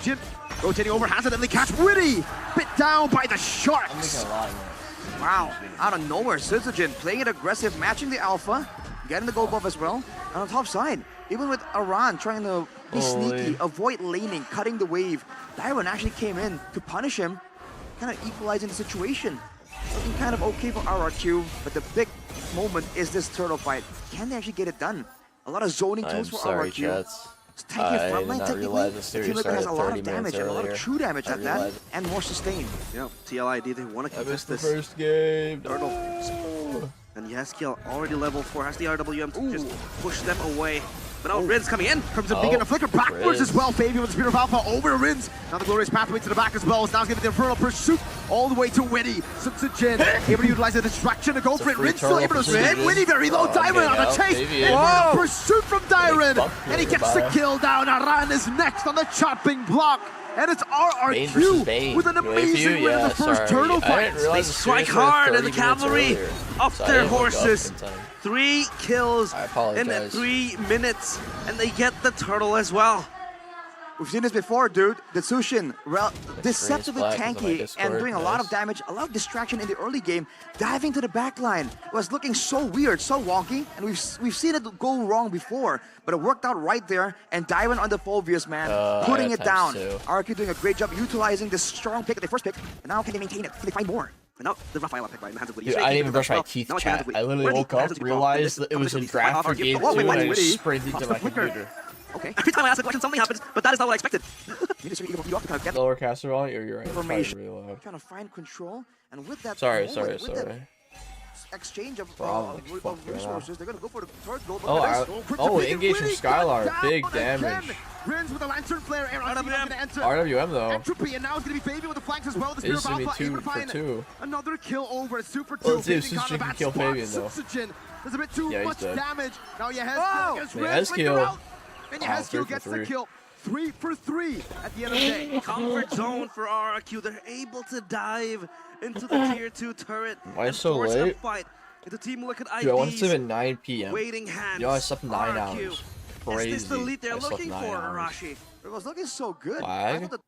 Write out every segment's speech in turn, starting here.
Jim rotating over, has it, and they catch Witty! Bit down by the Sharks! I'm making a lot more. Wow, out of nowhere, Syzygen playing it aggressive, matching the alpha, getting the gold buff as well. And on the top side, even with Aran trying to be sneaky, avoid laning, cutting the wave, Dyron actually came in to punish him, kind of equalizing the situation. Looking kind of okay for RRQ, but the big moment is this turtle fight. Can they actually get it done? A lot of zoning tools for RRQ. Chats. Tanky frontline technically, the Team Liquid has a lot of damage, and a lot of true damage at that, and more sustain. Yeah, TLID, they want to contest this. First game. Turtle. And Yaskiel already level 4, has the RWM to just push them away. But now Rin's coming in. Comes a beacon of flicker backwards as well. Fabian with the Spear of Alpha over to Rins. Now the glorious pathway to the back as well. Now he's giving the Infernal Pursuit all the way to Witty. Syzygen able to utilize the distraction to go for it. Rins still able to spin. Witty very low. Dyron on the chase. Infernal Pursuit from Dyron. And he gets the kill down. Aran is next on the chopping block. And it's RRQ with an amazing win in the first turtle fight. They strike hard and the cavalry up their horses. 3 kills in 3 minutes, and they get the turtle as well. We've seen this before, dude. The Sushin, deceptively tanky and doing a lot of damage, a lot of distraction in the early game, diving to the backline. It was looking so weird, so wonky, and we've seen it go wrong before, but it worked out right there, and Dyron on the Fulvius, man, putting it down. RQ doing a great job utilizing this strong pick, the first pick, and now can they maintain it? Can they find more? But now the Raphael pick right in the hands of Witty. Dude, I didn't even brush my teeth, chat. I literally woke up, realized that it was a draft for game 2, and I just sprinted to my computer. Okay. Every time I ask a question, something happens, but that is not what I expected. Lower caster on, you're right. Information. Trying to find control, and with that, sorry. Exchange of resources, they're gonna go for the third goal. Engage from Skylar, big damage. Rins with the Lantern Flare, RWM though. Entropy, and now it's gonna be Fabian with the flanks as well. The Spear of Alpha, able to find another kill over. Super 2. Let's see if Syzygen can kill Fabian though. There's a bit too much damage. Now Yaskiel. And Yaskiel gets the kill. 3 for 3 at the end of the day. Comfort zone for RRQ. They're able to dive into the tier 2 turret. Why so late? Fight into Team Liquid ID's Dude, I went to sleep at 9 p.m. waiting hands. Yo, I slept 9 hours. Crazy. Is this the lead they're looking for, Arashi? It was looking so good. Flag? I thought the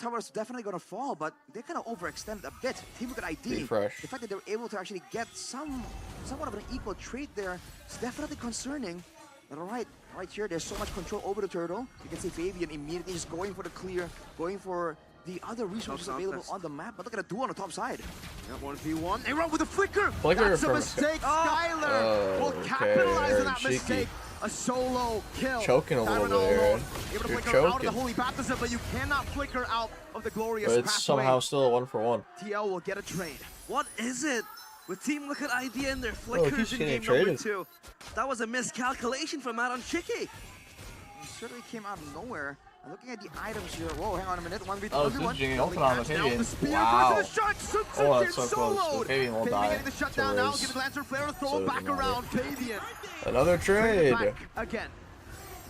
tower's definitely going to fall, but they kind of overextended a bit. Team Liquid ID, the fact that they were able to actually get somewhat of an equal trade there is definitely concerning. But right here, there's so much control over the turtle. You can see Fabian immediately just going for the clear, going for the other resources available on the map. But look at the duo on the top side. Yeah, 1v1. They run with a flicker. That's a mistake. Skylar will capitalize on that mistake. A solo kill. Choking a little bit here. Able to flicker out of the holy baptism, but you cannot flicker out of the glorious pathway. But it's somehow still a 1-for-1. TL will get a trade. What is it with Team Liquid ID and their flickers in game number 2? That was a miscalculation from FwydChickn. It certainly came out of nowhere. I'm looking at the items here. Whoa, hang on a minute. 1v1. Oh, Syzygen ulted on the Fabian. Wow. Oh, that's so close. Fabian will die. Getting the shutdown now. Give the Lantern Flare to throw back around. Fabian. Another trade. Again.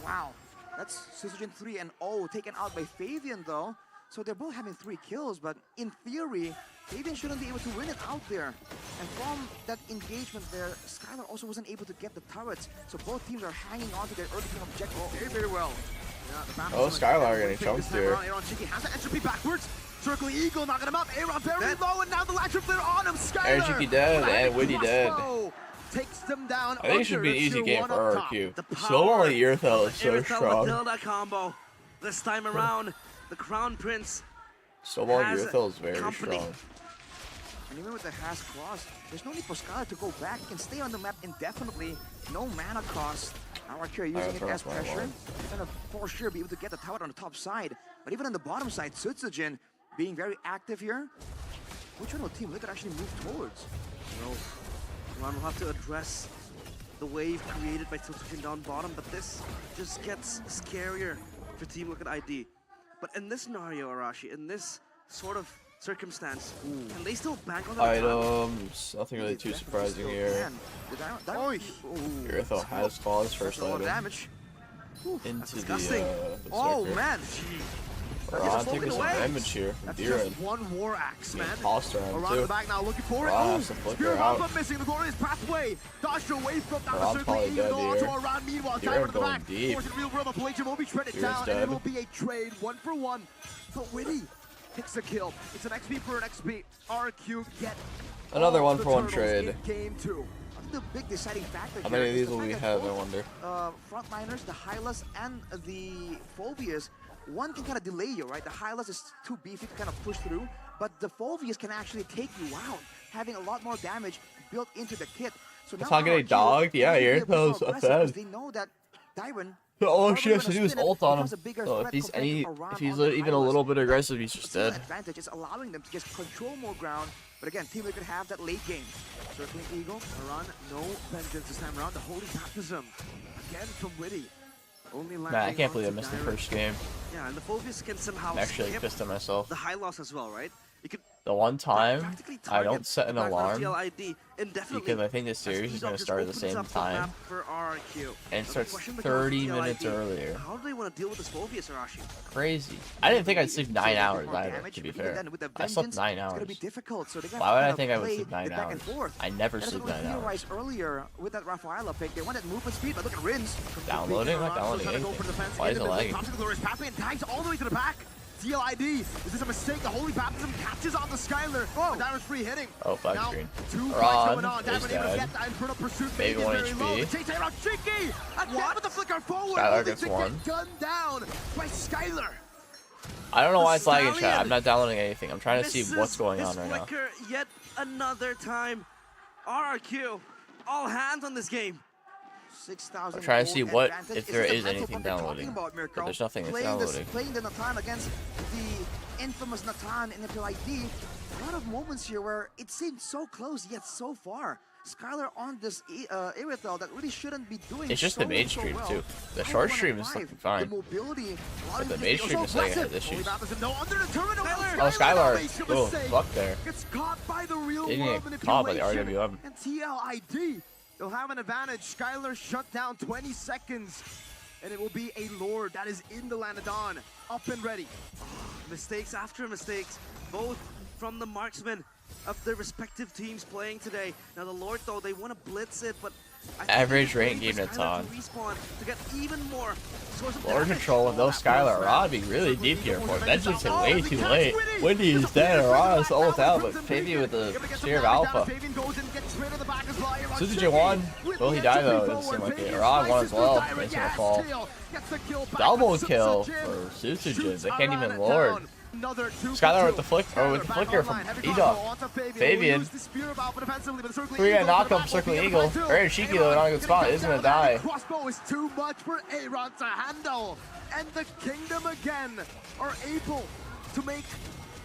Wow. That's Syzygen 3 and 0 taken out by Fabian though. So they're both having 3 kills, but in theory, Fabian shouldn't be able to win it out there. And from that engagement there, Skylar also wasn't able to get the turrets. So both teams are hanging on to their early game objective very, very well. Oh, Skylar getting chunked here. FwydChickn has the entropy backwards. Circle Eagle knocking him up. Aaron very low, and now the Lantern Flare on him. Skylar. FwydChickn dead and Witty dead. Takes them down. I think it should be an easy game for RRQ. Snowball and Earthel is so strong. That combo. This time around, the Crown Prince. Snowball and Earthel is very strong. And even with the Has Cross, there's no need for Skylar to go back. He can stay on the map indefinitely. No mana cost. RRQ using it as pressure. They're gonna for sure be able to get the tower on the top side. But even on the bottom side, Syzygen being very active here. Which one will Team Liquid actually move towards? No. Ron will have to address the wave created by Syzygen down bottom, but this just gets scarier for Team Liquid ID. But in this scenario, Arashi, in this sort of circumstance, can they still bank on that? Items, nothing really too surprising here. Earthel has claws first item. Damage. Into the oh man! Ron taking some damage here. That's just one war axe, man. Tossed around Around the back now, looking for it. Oh, Spear Alpha missing the glorious pathway. Dodged away from down the circle. Even though to around. Meanwhile, Diamond at the back. Forcing real world of Palladium will be shredded down, and it will be a trade 1-for-1. But Witty takes the kill. It's an XP for an XP. RQ get another 1-for-1 trade. Game 2. The big deciding factor. How many of these will we have, I wonder? Frontliners, the Hylas and the Phobias, one can kind of delay you, right? The Hylas is too beefy to kind of push through, but the Phobias can actually take you out, having a lot more damage built into the kit. So now getting dogged? Yeah, here those offense. They know that Dyron. All she has to do is ult on him. So if he's even a little bit aggressive, he's just dead. Advantage is allowing them to just control more ground. But again, Team Liquid have that late game. Circling Eagle, Aran, no vengeance this time around. The Holy Baptism again from Witty. Only I can't believe I missed the first game. Yeah, and the Phobias can somehow I'm actually pissed at myself. The high loss as well, right? You could the one time I don't set an alarm because I think this series is going to start at the same time, and it starts 30 minutes earlier. How do they want to deal with this Phobias, Arashi? Crazy. I didn't think I'd sleep 9 hours either, to be fair. I slept 9 hours. Why would I think I would sleep 9 hours? I never sleep 9 hours. Earlier with that Rafaela pick, they wanted movement speed, but look at Rins. Downloading? Not downloading anything. Why is it lagging? All the way to the back. FwydChickn, is this a mistake? The Holy Baptism catches on the Skylar. Oh, Diamond's free hitting. Oh, flag screen. Ron is dead. Maybe 1 HP. What? With the flicker forward. Skylar gets 1. Gunned down by Skylar. I don't know why it's lagging, chat. I'm not downloading anything. I'm trying to see what's going on right now. Yet another time. RRQ, all hands on this game. I'm trying to see what, if there is anything downloading. But there's nothing that's downloading. Playing the Natan against the infamous Natan in Mpl Id. A lot of moments here where it seemed so close yet so far. Skylar on this Irithel that really shouldn't be doing. It's just the main stream too. The short stream is looking fine. But the main stream is like has issues. Oh, Skylar. Oh, fuck there. He didn't get caught by the RWM. And TLID. They'll have an advantage. Skylar shut down 20 seconds. And it will be a Lord that is in the Lanadon. Up and ready. Mistakes after mistakes. Both from the marksmen of their respective teams playing today. Now the Lord, though, they want to blitz it, but average rank game Natan. To get even more Lord control with those Skylar. Aran being really deep here for vengeance hit way too late. Windy is dead. Aran is ult out, but Fabian with the Spear of Alpha. Suzuki won. Will he die though? It doesn't seem like it. Aran won as well. He's gonna fall. Double kill for Suzuki. They can't even Lord. Skylar with the flicker from Edok. Fabian. We're gonna knock up Circling Eagle. Very cheeky though, not a good spot. It is gonna die. Crossbow is too much for Aaron to handle. And the Kingdom again are able to make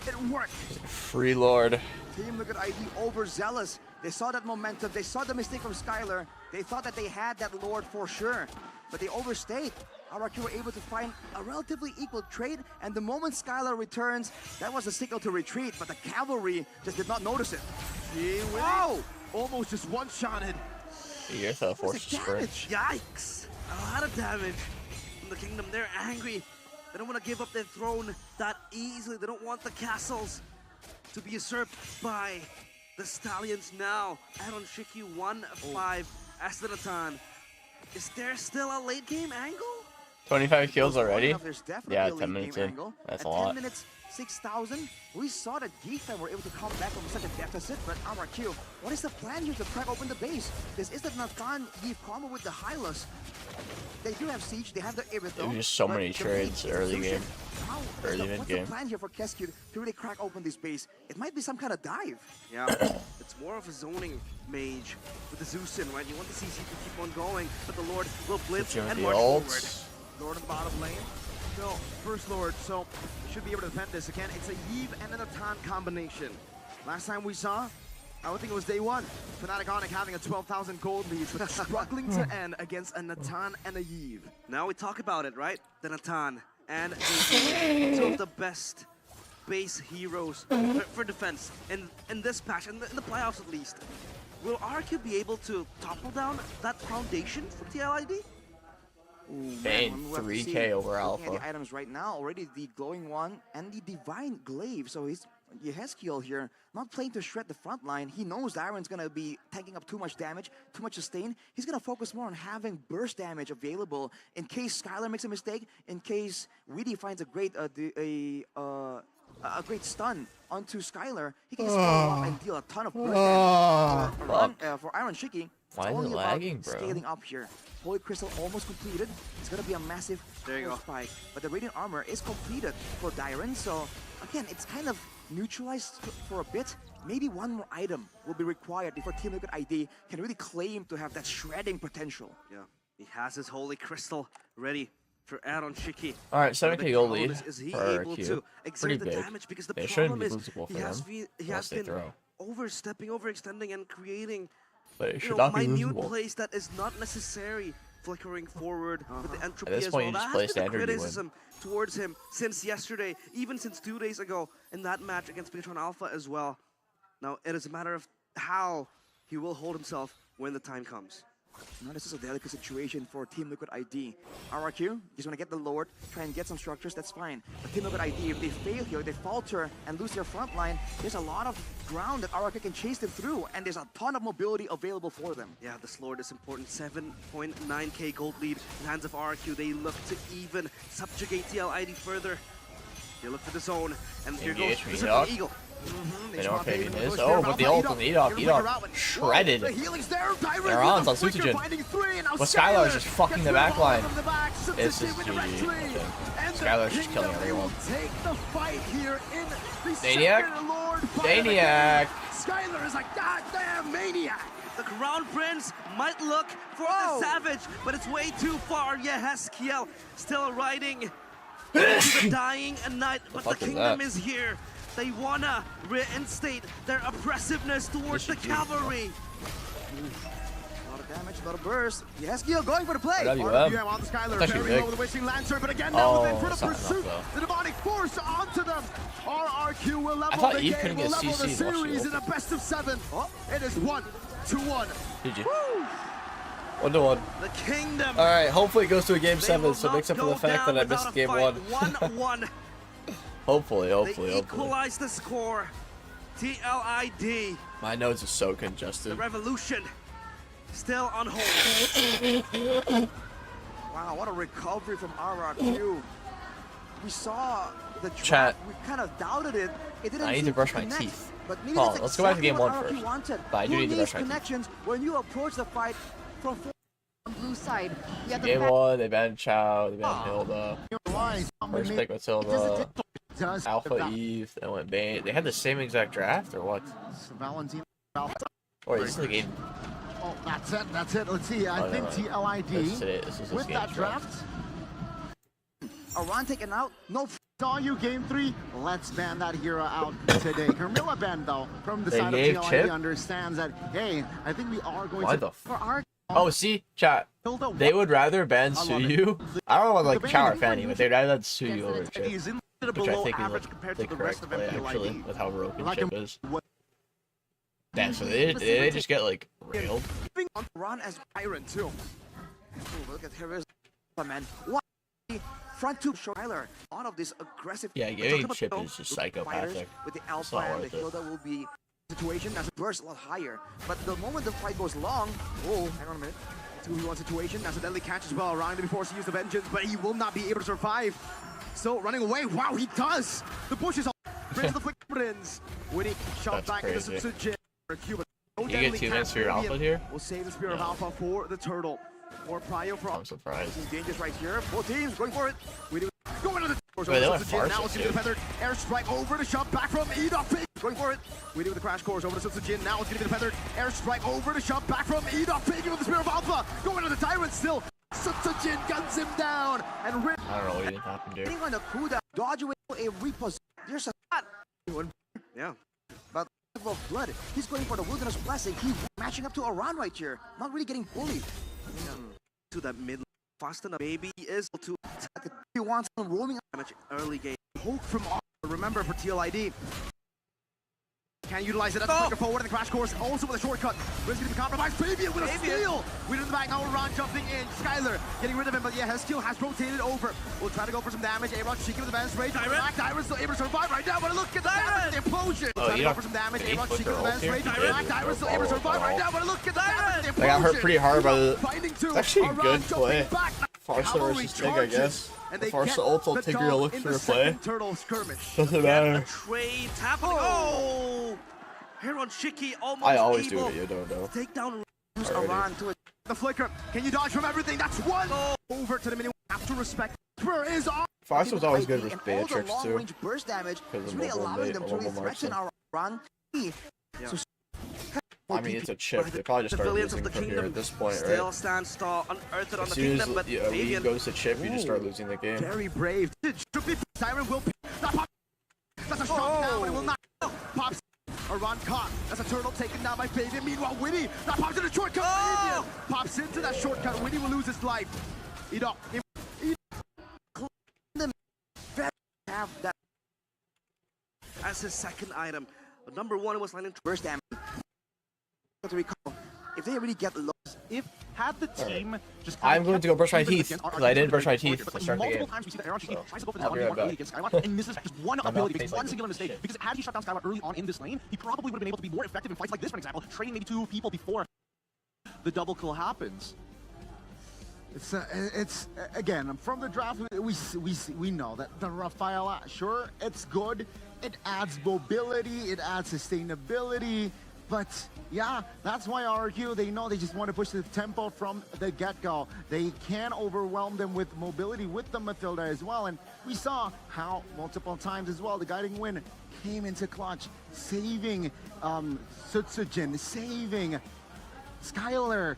it work. Free Lord. Team Liquid ID overzealous. They saw that momentum. They saw the mistake from Skylar. They thought that they had that Lord for sure. But they overstayed. RRQ were able to find a relatively equal trade, and the moment Skylar returns, that was a signal to retreat, but the cavalry just did not notice it. Wow! Almost just one-shotted. Here's a forced sprint. Yikes! A lot of damage from the Kingdom. They're angry. They don't want to give up their throne that easily. They don't want the castles to be usurped by the Stallions now. Add-on Shiki 1-5 as the Natan. Is there still a late game angle? 25 kills already? Yeah, 10 minutes in. That's a lot. 10 minutes, 6,000. We saw that Geekfam were able to come back from such a deficit, but RRQ, what is the plan here to crack open the base? This is the Natan Eve combo with the Hylas. They do have Siege, they have the Irithel. There's just so many trades early game. Early mid game. What's the plan here for Kescue to really crack open this base? It might be some kind of dive. Yeah, it's more of a zoning mage with the Zeusin, right? You want the CC to keep on going, but the Lord will blitz and march forward. Lord in the bottom lane. So, first Lord, so should be able to defend this. Again, it's a Yve and a Natan combination. Last time we saw, I don't think it was day one. Fnatic Onyx having a 12,000 gold lead, but struggling to end against a Natan and a Yve. Now we talk about it, right? The Natan and two of the best base heroes for defense in this patch, in the playoffs at least. Will RQ be able to topple down that foundation for TLID? Bane, 3K over Alpha. The items right now, already the glowing one and the divine glaive. So he's Yeheskiel here, not playing to shred the front line. He knows Iron's gonna be tanking up too much damage, too much sustain. He's gonna focus more on having burst damage available in case Skylar makes a mistake, in case Weedy finds a great great stun onto Skylar. He can just follow up and deal a ton of burst damage. For Iron Shiki, why is it lagging, bro? Scaling up here. Holy Crystal almost completed. It's gonna be a massive spike, but the Radiant Armor is completed for Dyron. So again, it's kind of neutralized for a bit. Maybe one more item will be required before Team Liquid ID can really claim to have that shredding potential. Yeah, he has his Holy Crystal ready for Aaron Shiki. All right, 7K gold lead is he for able Q. to exert the Pretty big. damage? Because the It shouldn't problem be is losable for he has been throw. overstepping, overextending, and creating But it should not be minute losable. plays that is not necessary. Flickering forward with the entropy At this as point, well. you just That play has been the standard, you win. criticism towards him since yesterday, even since 2 days ago in that match against Beatron Alpha as well. Now, it is a matter of how he will hold himself when the time comes. Now, this is a delicate situation for Team Liquid ID. RRQ, just want to get the Lord, try and get some structures, that's fine. But Team Liquid ID, if they fail here, they falter and lose their front line, there's a lot of ground that RRQ can chase them through, and there's a ton of mobility available for them. Yeah, this Lord is important. 7.9k gold lead in hands of RRQ. They look to even subjugate TLID further. They look for the zone, and here goes the Eagle. They know where Fabian is. Oh, but the ult from Edok shredded. They're on Sutsujin. But Skylar's just fucking the backline. This is GG, I think. Skylar's just killing everyone. Maniac? Maniac! Skylar is a goddamn maniac! The Crown Prince might look for the Savage, but it's way too far. Yeheskiel still riding the dying knight, but the kingdom is here. They wanna reinstate their oppressiveness towards the cavalry. A lot of damage, a lot of burst. Yeheskiel going for the play. WM. on the Skylar, That's very big. low, the wishing Lancer, but again now within for the it's not pursuit. enough, The demonic force onto them. RRQ will level thought the Eve game, couldn't will get level the CC while she series in ulted. a best of 7. It is 1-1. GG. Woo! 1-1. The kingdom. All right, hopefully it goes to a game They 7, will so not makes up for go the fact down that I without missed a game fight. 1. 1-1. Hopefully. They equalize the score. TLID. My nose is so The congested. revolution still on hold. Wow, what a recovery from RRQ. We saw the Chat. We kind of doubted it. It didn't I need seem to brush my connect, teeth. But maybe Hold that's on, let's go back to game exactly 1 what first. RRQ wanted. But I do Who need to needs brush my teeth. connections when you approach the fight from blue side. Yeah, the Game 1, they banned Chow, they banned Hilda. First pick Matilda. Alpha Eve, then went Bane. They had the same exact draft, or what? Valentino. Or is this the game? Oh, that's it. Let's see. I think This TLID is it. This is this with game's that draft. Aran taken out. No. Saw you game 3. Let's ban that hero out today. Carmilla banned though from the They side of gave TLID Chip? understands that hey, I think we are going Why to the for our Oh, see, chat. They would rather ban Suyu. I don't know about like Chow or Fanny, but they'd rather Suyu over Chip. He's in Which I below think average is compared the to the correct rest of play, actually, MPL with how broken Like Chip him- is. Damn, so they just get like railed. Aran as Iron too. Ooh, look at here, man. What? Front two Shyler. A lot of this aggressive. Yeah, giving Chip is just fighters psychopathic. with the It's Alpha not and the worth it. Hilda will be situation as a burst a lot higher. But the moment the fight goes long, oh, hang on a minute. 2v1 situation. That's a deadly catch as well. Ryan before he used the vengeance, but he will not be able to survive. Still running away. Wow, he does. The bushes all brings the flick ends. Winnie shot That's back crazy. into Cuba. You get 2 minutes for your Alpha here? We'll save the Spear of Alpha for the turtle. Or Prio for I'm surprised. He's dangerous right here. Both teams going for it. Going into the Wait, they went Now Farsa, it's going to too. the feathered airstrike over the shot back from Edok. Going for it. We do with the crash course over to Sutsujin. Now it's going to be the feathered airstrike over the shot back from Edok. Picking with the Spear of Alpha. Going to the Tyrant still. Sutsujin guns him down and rip. I don't know what even happened here. Hitting on the cooldown. Dodge away a repossess. There's a shot. Yeah. But of blood. He's going for the Wilderness Blessing. He's matching up to Aran right here. Not really getting bullied. To that mid fast enough. Maybe he is to attack. He wants him roaming. Damage early game. Poke from all. Remember for TLID. Can utilize it as a quicker forward in the crash course, also with a shortcut. Riz going to be compromised. Fabian with a steal. We're in the back now. Ron jumping in. Skylar getting rid of him, but yeah, his skill has rotated over. We'll try to go for some damage. A-Rod cheeky with the advanced rage. Dyron's still able to survive right now, but look at the damage, the implosion. We'll try to go for some damage. A-Rod cheeky with the advanced rage. Dyron's still able to survive right now, but look at the damage, the implosion. They got hurt pretty hard by the... It's actually a good play. Farsa versus Tig, I guess. Farsa ult will take your look for a play. Doesn't matter. Trade happening. Oh! FwydChickn almost I always do it, you don't know. take down Around to it. The flicker. Can you dodge from everything? That's one. Over to the mini. Have to respect. Where is our... Farsa was always good with Beatrix all the too. long-range burst damage is really allowing them to really threaten our run. So, I mean, it's a chip. They probably just start losing from here at this point, still right? stands tall, unearthed on As the soon as kingdom, but a lead goes to chip, you just start losing the game. Very brave. Siren will... That's a shot now, but it will not... Pops. Aron caught. That's a turtle taken down by Fabian. Meanwhile, Winnie, that pops in a shortcut. Fabian pops into that shortcut. Winnie will lose his life. have that as his second item. But number one was landing burst damage. To recall, if they really get low, if had the team just I'm going to go brush my teeth because I didn't brush my teeth to start the game. Times we see that FwydChickn tries to go for I'll be right back. against Skywalk and misses just one ability, one singular mistake. Because had he shut down Skywalk early on in this lane, he probably would have been able to be more effective in fights like this, for example, trading maybe two people before the double kill happens. It's again from the draft we know that the Rafaela, sure, it's good, it adds mobility, it adds sustainability, but yeah, that's why RQ, they know they just want to push the tempo from the get-go. They can overwhelm them with mobility with the Matilda as well, and we saw how multiple times as well the guiding win came into clutch, saving Sutsujin, saving Skylar,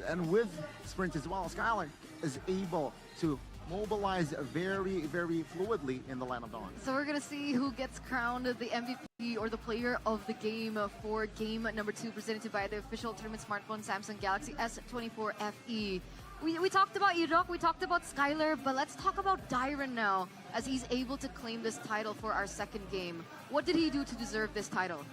and with Sprint as well, Skylar is able to mobilize very, very fluidly in the Land of Dawn. So we're going to see who gets crowned the MVP or the player of the game for game number 2, presented by the official tournament smartphone Samsung Galaxy S24 FE. We talked about Irok, we talked about Skylar, but let's talk about Dyron now, as he's able to claim this title for our second game. What did he do to deserve this title?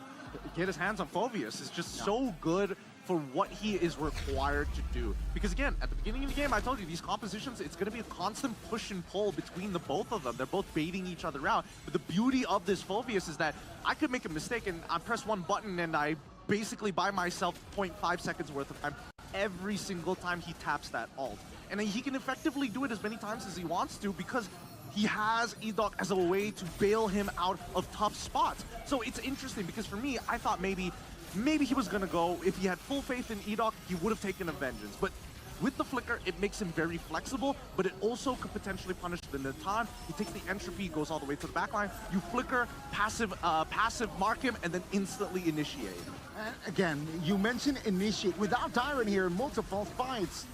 Get his hands on Phoveus is just so good for what he is required to do. Because again, at the beginning of the game, I told you, these compositions, it's going to be a constant push and pull between the both of them. They're both baiting each other out. But the beauty of this Phoveus is that I could make a mistake and I press one button and I basically buy myself 0.5 seconds worth of time every single time he taps that ult. And he can effectively do it as many times as he wants to because he has Edok as a way to bail him out of tough spots. So it's interesting because for me, I thought maybe he was gonna go, if he had full faith in Edok, he would have taken a Vengeance. But with the flicker, it makes him very flexible, but it also could potentially punish the Natan. He takes the entropy, goes all the way to the backline. You flicker, passive mark him, and then instantly initiate. Again, you mentioned initiate. Without Dyron here in multiple fights,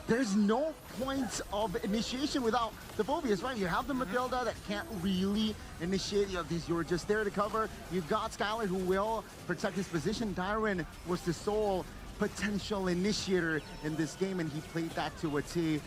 there's no point of initiation without the Phoveus, right? You have the Matilda that can't really initiate. You're just there to cover. You've got Skylar who will protect his position. Dyron was the sole potential initiator in this game, and he played that to a T. It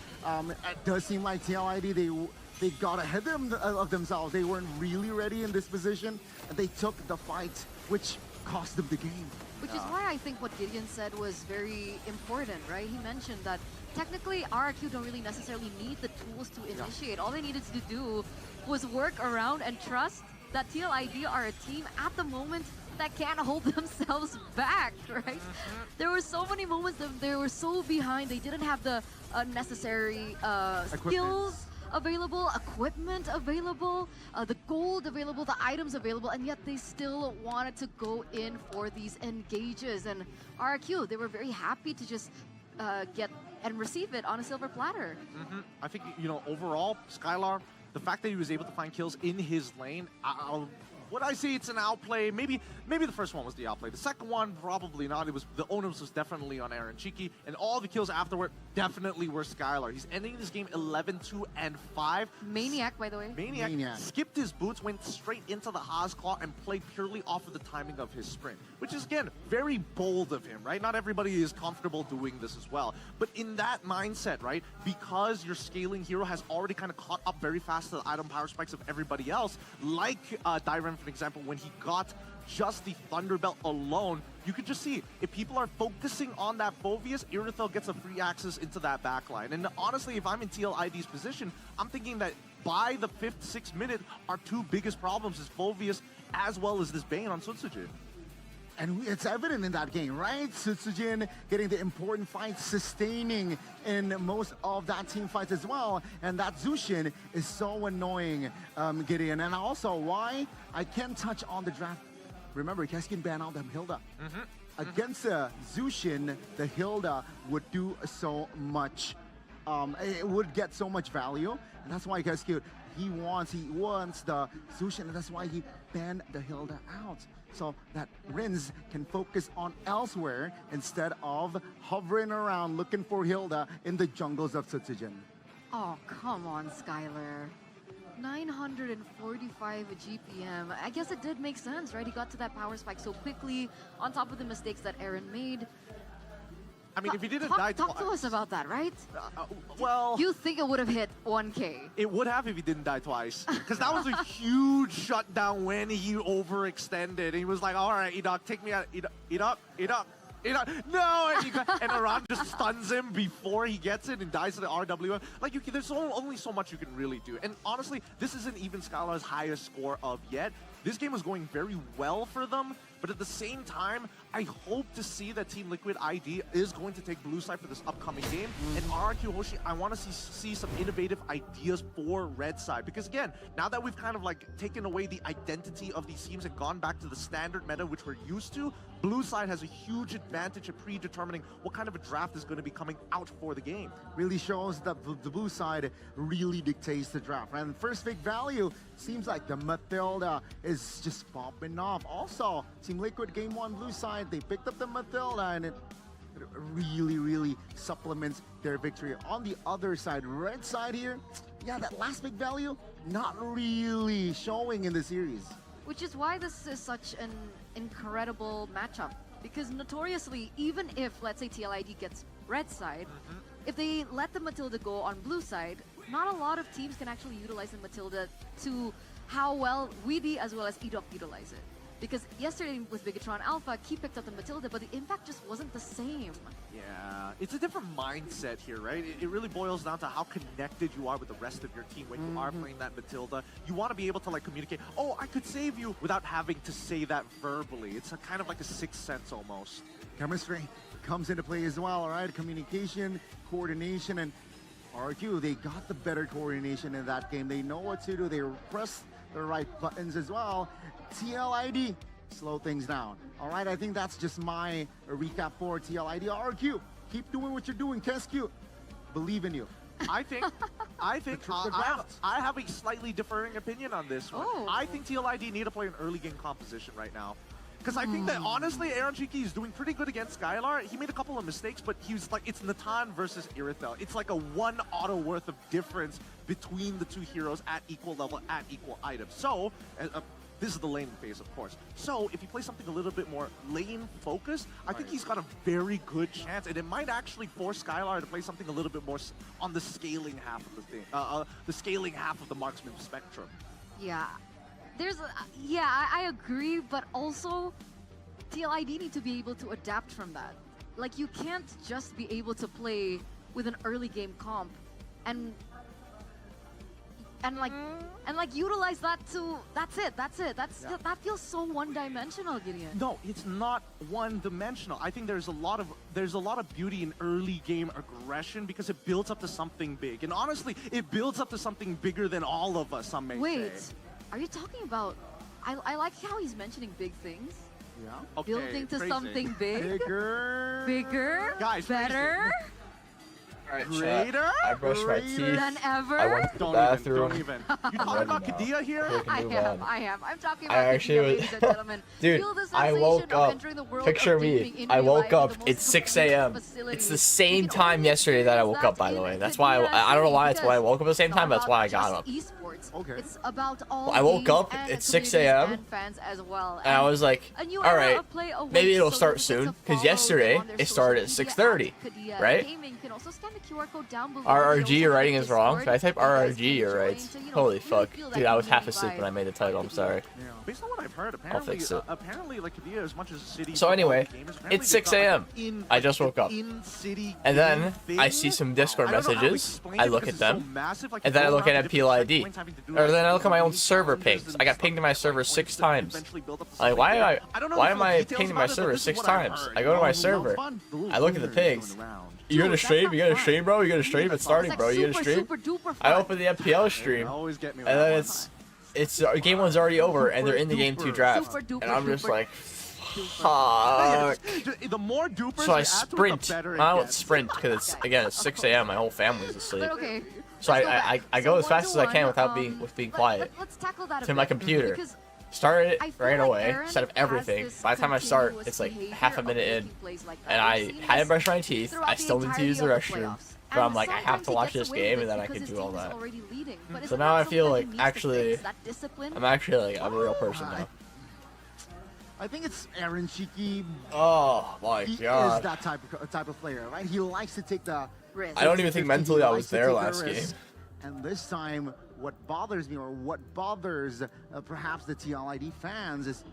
does seem like FwydChickn, they got ahead of themselves. They weren't really ready in this position, and they took the fight, which cost them the game. Which is why I think what Gideon said was very important, right? He mentioned that technically RRQ don't really necessarily need the tools to initiate. All they needed to do was work around and trust that FwydChickn are a team at the moment that can't hold themselves back, right? There were so many moments that they were so behind, they didn't have the necessary skills available, equipment available, the gold available, the items available, and yet they still wanted to go in for these engages. And RRQ, they were very happy to just get and receive it on a silver platter. I think, you know, overall, Skylar, the fact that he was able to find kills in his lane, would I say it's an outplay? Maybe the first one was the outplay. The second one, probably not. It was the onus was definitely on FwydChickn, and all the kills afterward definitely were Skylar. He's ending this game 11-2-5. Maniac, by the way. Maniac skipped his boots, went straight into the Haas Claw, and played purely off of the timing of his sprint, which is, again, very bold of him, right? Not everybody is comfortable doing this as well. But in that mindset, right, because your scaling hero has already kind of caught up very fast to the item power spikes of everybody else, like Dyron perfect example when he got just the Thunderbelt alone. You could just see, if people are focusing on that Phoveus, Irithel gets a free access into that backline. And honestly, if I'm in TL ID's position, I'm thinking that by the 5th, 6th minute, our two biggest problems is Phoveus as well as this Bane on Sutsujin. And it's evident in that game, right? Sutsujin getting the important fights, sustaining in most of that team fights as well. And that Zushin is so annoying, Gideon. And also, why? I can't touch on the draft. Remember, Keskin banned out the Hilda. Against Zushin, the Hilda would do so much. It would get so much value. And that's why Keskin, he wants the Zushin, and that's why he banned the Hilda out. So that Rins can focus on elsewhere instead of hovering around looking for Hilda in the jungles of Sutsujin. Oh, come on, Skylar. 945 GPM. I guess it did make sense, right? He got to that power spike so quickly, on top of the mistakes that Aaron made. I mean, if he didn't die twice... Talk to us about that, right? Well... You think it would have hit 1K? It would have if he didn't die twice. Because that was a huge shutdown when he overextended. He was like, all right, Edok, take me out. Edok. No! And Aran just stuns him before he gets it and dies to the RWM. Like, there's only so much you can really do. And honestly, this isn't even Skylar's highest score of yet. This game was going very well for them, but at the same time, I hope to see that Team Liquid ID is going to take blue side for this upcoming game. And RRQ Hoshi, I want to see some innovative ideas for red side. Because again, now that we've kind of like taken away the identity of these teams and gone back to the standard meta which we're used to, blue side has a huge advantage of predetermining what kind of a draft is going to be coming out for the game. Really shows that the blue side really dictates the draft. And first pick value, seems like the Matilda is just popping off. Also, Team Liquid Game 1 blue side, they picked up the Matilda and it really supplements their victory. On the other side, red side here, yeah, that last pick value, not really showing in the series. Which is why this is such an incredible matchup. Because notoriously, even if, let's say, TLID gets red side, if they let the Matilda go on blue side, not a lot of teams can actually utilize the Matilda to how well FwydChickn as well as Edok utilize it. Because yesterday with Bigatron Alpha, Key picked up the Matilda, but the impact just wasn't the same. Yeah, it's a different mindset here, right? It really boils down to how connected you are with the rest of your team when you are playing that Matilda. You want to be able to like communicate, oh, I could save you, without having to say that verbally. It's a kind of like a sixth sense almost. Chemistry comes into play as well, all right? Communication, coordination, and RQ, they got the better coordination in that game. They know what to do. They press the right buttons as well. TLID, slow things down. All right, I think that's just my recap for TLID. RQ, keep doing what you're doing. KSQ, believe in you. I think I have a slightly differing opinion on this one. Oh. I think TLID need to play an early game composition right now. Because I think that honestly, Aaron Cheeky is doing pretty good against Skylar. He made a couple of mistakes, but he was like, it's Natan versus Irithel. It's like a 1 auto worth of difference between the two heroes at equal level, at equal items. So, this is the lane phase, of course. So, if you play something a little bit more lane-focused, I think he's got a very good chance, and it might actually force Skylar to play something a little bit more on the scaling half of the thing, the scaling half of the marksman spectrum. Yeah. I agree, but also TLID need to be able to adapt from that. Like, you can't just be able to play with an early game comp and utilize that to that feels so one-dimensional, Gideon. No, it's not one-dimensional. I think there's a lot of beauty in early game aggression because it builds up to something big. And honestly, it builds up to something bigger than all of us, some may say. Wait. Are you talking about... I like how he's mentioning big things. Yeah. Okay, Building to phrasing. something big. Bigger. Guys, better. Alright, Greater? I brushed my teeth. Than ever. I went to the bathroom. Don't even. You talking about Kadia here? I am. I'm talking about actually Kadia, ladies and gentlemen. Dude, Feel the I sensation woke of up. entering the world Picture of me. gaming in I real woke life up. in the It's most 6 complete a.m. facility. It's the You same can time only yesterday that I woke up, experience by the that way. in That's why Kadia I don't know why. That's City why I woke up at the same because time. That's why I got it's up. not about just esports. esports. Okay. It's about all I woke games up, and it's 6 communities a.m. and fans as well. And I was like, a new all era right, of play awaits, maybe it'll so start don't forget soon. to Because follow yesterday, them on their it started at social 6:30, media at right? Gaming. You can also scan the QR code down below. RRG, your writing is wrong. If I type You guys RRG, can you're join right. to, Holy really fuck. feel that Dude, I was half community asleep when I vibe. made the title, I'm sorry. Based on what I've heard, apparently, fix it. apparently, like Kadia, as much as City. So anyway, gamers, apparently it's they've 6 got, like, a.m. in- I just woke up. in-city And then game I thing. see some Discord I don't know how to messages. explain I it look because at it's so them. massive, like, And then I you look go at around to Mpl different ID. checkpoints having to do, Or like, then I look at my own these server challenges pings. and I got stuff pinged to my like that, server like, 6 points that times. eventually build up to Like, something why bigger. am I don't know why the am full I details pinging about my it, but server this is 6 what I've times? heard. I go to my No server. fun. I look at the pigs. You gonna stream? You gonna stream, bro? You gonna stream? It's starting, bro. You gonna stream? Super duper I fun. open the MPL stream, Always get me and with then that it's game one's already over, and they're in the game 2 draft, Super duper and I'm just duper like, one. fuck. The more dupers So I you add to it, the sprint. better it I don't gets. sprint because it's again it's 6 a.m. My whole family's asleep. But okay. So let's I back. go So as fast as I can 1-to-1, without being quiet. Let's tackle that a To my bit, computer. because Started it I feel right like away, Aaron set up has everything. this By the time I start, continuous it's like behavior half a of minute in, making plays like that. and We've I seen hadn't this brushed my teeth. throughout I the still need to use the entirety of restroom. playoffs. But I'm And like, I have sometimes to he watch gets this away game, with and then it I can because do his all team is that. already leading. But So isn't now that I feel something like he needs to actually, fix, that discipline? I'm actually like I'm a real person now. I think it's Aaron Cheeky. Oh my He is god. that type of player, right? He likes to take the Risk. I don't even think 50-50. mentally I He was likes to there take the last game. risk. And this time, what bothers me, or what bothers perhaps the TLID fans, is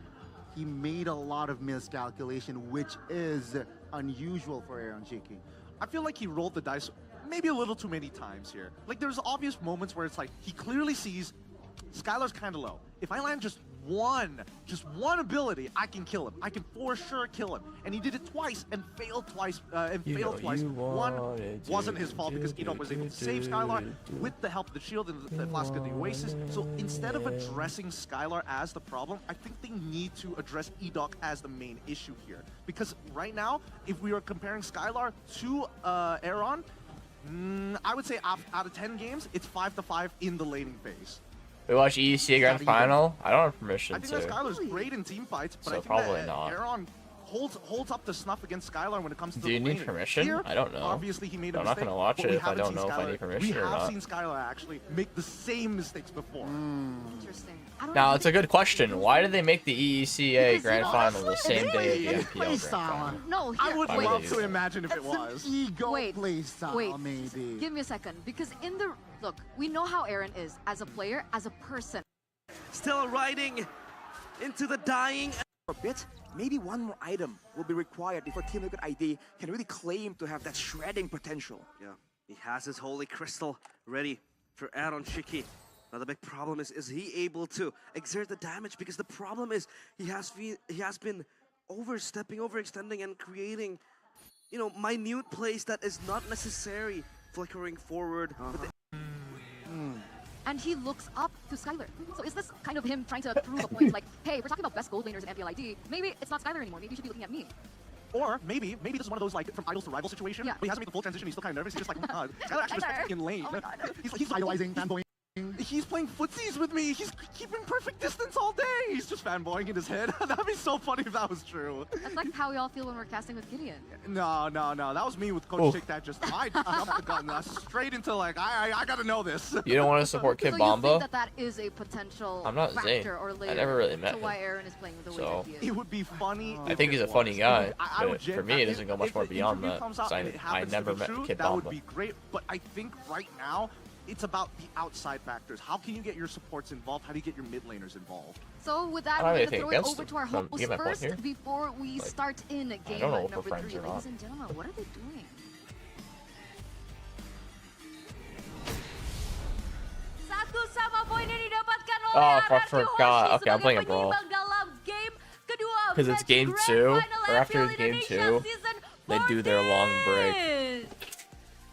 he made a lot of miscalculation, which is unusual for Aaron Cheeky. I feel like he rolled the dice maybe a little too many times here. Like, there's obvious moments where it's like, he clearly sees Skylar's kind of low. If I land just one ability, I can kill him. I can for sure kill him. And he did it twice and failed twice. One wasn't his fault because Edom was able to save Skylar with the help of the shield and the Flask of the Oasis. So instead of addressing Skylar as the problem, I think they need to address Edoc as the main issue here. Because right now, if we are comparing Skylar to Aaron, I would say out of 10 games, it's 5-5 in the laning phase. We watch EEC Grand Final. I don't have permission I think that to. Skylar's great in team fights, but So I think probably that not. Aaron holds up the snuff against Skylar when it comes to Do you the need laning. permission? Here, I don't know. Obviously, he made a I'm not mistake. gonna watch but it we if I haven't don't seen know if I Skylar- need permission or We have not. seen Skylar actually make the same mistakes before. Interesting. I don't Now know. it's a good question. Why did they make the EECA Because, Grand you know, Final the honestly, same day It's as the play MPL Grand style. Final? No, here, I would Wait. love to imagine if it It's was. an ego Wait, play style, wait, maybe. give me a second. Because in the... Look, we know how Aaron is as a player, as a person. Still riding into the dying. For a bit, maybe one more item will be required before Team Liquid ID can really claim to have that shredding potential. Yeah, he has his holy crystal ready for Aaron Cheeky. Now the big problem is he able to exert the damage? Because the problem is he has been overextending and creating, you know, minute plays that is not necessary, flickering forward with the And he looks up to Skylar. So is this kind of him trying to prove a point like, hey, we're talking about best gold laners in Mpl Id. Maybe it's not Skylar anymore. Maybe you should be looking at me. Or maybe this is one of those like from idols to rival situation. Yeah. But he hasn't made the full transition. He's still kind of nervous. He's just like, Skylar actually just in lane. Oh my God. He's like, Idolizing, fanboying. he's playing footsies with me. He's keeping perfect distance all day. He's just fanboying in his head. That'd be so funny if that was true. That's like how we all feel when we're casting with Gideon. No. That was me with Coach Chick that just I jumped the gun straight into like I gotta know this. You don't want to support Kid So Bomba? you think that is a potential I'm not Zayn. factor or I layer never really met to him. why Aaron is playing the way So- that he is? It would be funny. I if think it he's a funny was. guy, I would but for me, it doesn't go much if more the beyond interview that, comes out 'cause and it I happens to never be met true, Kid that would Bomba. be great. But I think right now, it's about the outside factors. How can you get your supports involved? How do you get your mid laners involved? So with I that, don't we're really going to think throw it against over to our them. hosts Get my point first here? before we Like, start in game don't know if we're number friends 3. or not. Ladies and gentlemen, what are they doing? Satu sama poin yang didapatkan oleh Oh, I RRQ forgot. Hoshi Okay, I'm playing a sebagai brawl. penyeimbang dalam game kedua 'Cause it's match game Grand 2, Final or after MPL game Indonesia 2, Season they do their long break. 14.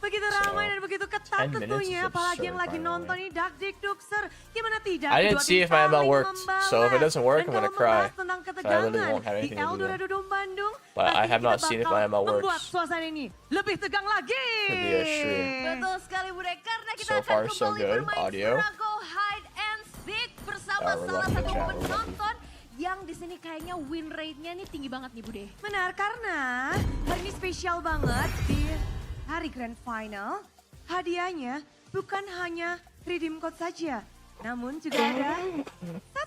Begitu ramai dan begitu ketat 10 minutes tentunya, is apalagi yang absurd, lagi by the way. nonton ini Dak Dik Dukser. Gimana tidak? I didn't kedua see tim if my ML saling worked, so if it doesn't work, membalas. I'm gonna Dan cry. kalau membahas tentang So I ketegangan really won't have di anything to do with Eldorado it. Dome Bandung, But I pasti have not kita seen if bakal my ML works. membuat suasana ini lebih tegang lagi. Could be a stream. Betul sekali Bude, karena kita So akan far, so kembali good. bermain Audio. Struggle Hide and Seek bersama We're salah lucky, satu chat, we're lucky. penonton yang di sini kayaknya win rate-nya nih tinggi banget nih Bude. Benar, karena hari ini spesial banget di hari Grand Final. Hadiahnya bukan hanya redeem code saja, Namun juga ada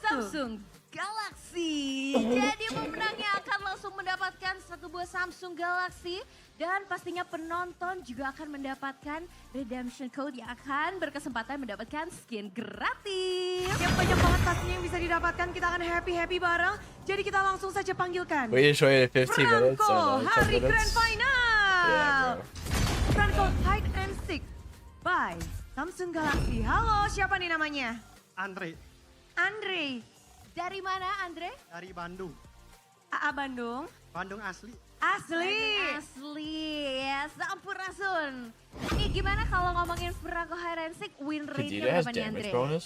Samsung Galaxy. Jadi pemenangnya akan langsung mendapatkan satu buah Samsung Galaxy. Dan pastinya penonton juga akan mendapatkan redemption code yang akan berkesempatan mendapatkan skin gratis. yang banyak banget pastinya yang bisa didapatkan. Kita akan happy bareng. Jadi kita langsung saja panggilkan We just waited 15 minutes Franco or 10 hari minutes. Grand Final. Yeah, bro. Franco Hide and Seek by Samsung Galaxy. Halo, siapa nih namanya? Andre Andre. Dari mana Andre? dari Bandung. AA Bandung. Bandung asli. Asli. Asli, ya sampurasun. Nih gimana kalau ngomongin Franco Hide and Seek win rate-nya Vegeta has berapa nih damage Andre? bonus.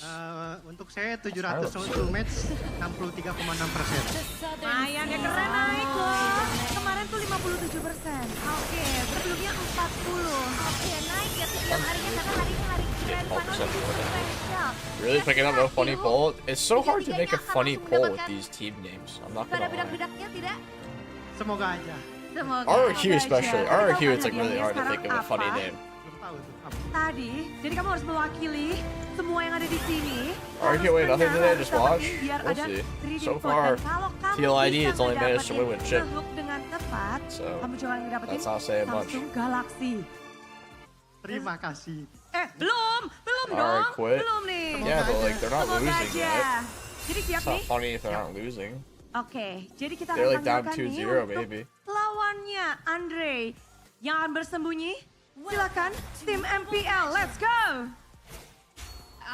Untuk saya 700 untuk match 63,6%. Lumayan ya, keren naik loh. Kemarin tuh 57%. Oke, sebelumnya 40. Oke, naik ya setiap harinya karena hari ini hari Grand Final jadi spesial. Really picking up a funny poll? It's so hard to make a Tiga-tiganya akan funny langsung poll with mendapatkan these team names. I'm not Gak ada gonna lie. bedak-bedaknya tidak? Semoga aja. Semoga. RRQ especially. Aja. RRQ it's like really hard to think of a funny Apa? name. Belum tahu tuh. Apa? Tadi, jadi kamu harus mewakili semua yang ada di sini. RRQ Harus wait, nothing benar, today, harus just watch. dapetin biar We'll ada see. redeem So code. far, Dan kalau kamu Mpl Id bisa it's only managed to win with ngedapetin chip. ngehook dengan tepat, So, kamu juga akan dapetin that's not saying much. Samsung Galaxy. Terima kasih. Belum Alright, dong, quit. belum nih. Yeah, but like they're not Semoga losing aja. yet. Jadi siap It's nih? not funny if they're not losing. Oke, jadi kita They're akan like down panggilkan nih 2-0 untuk maybe. lawannya Andre yang akan bersembunyi. Silakan tim MPL, let's go.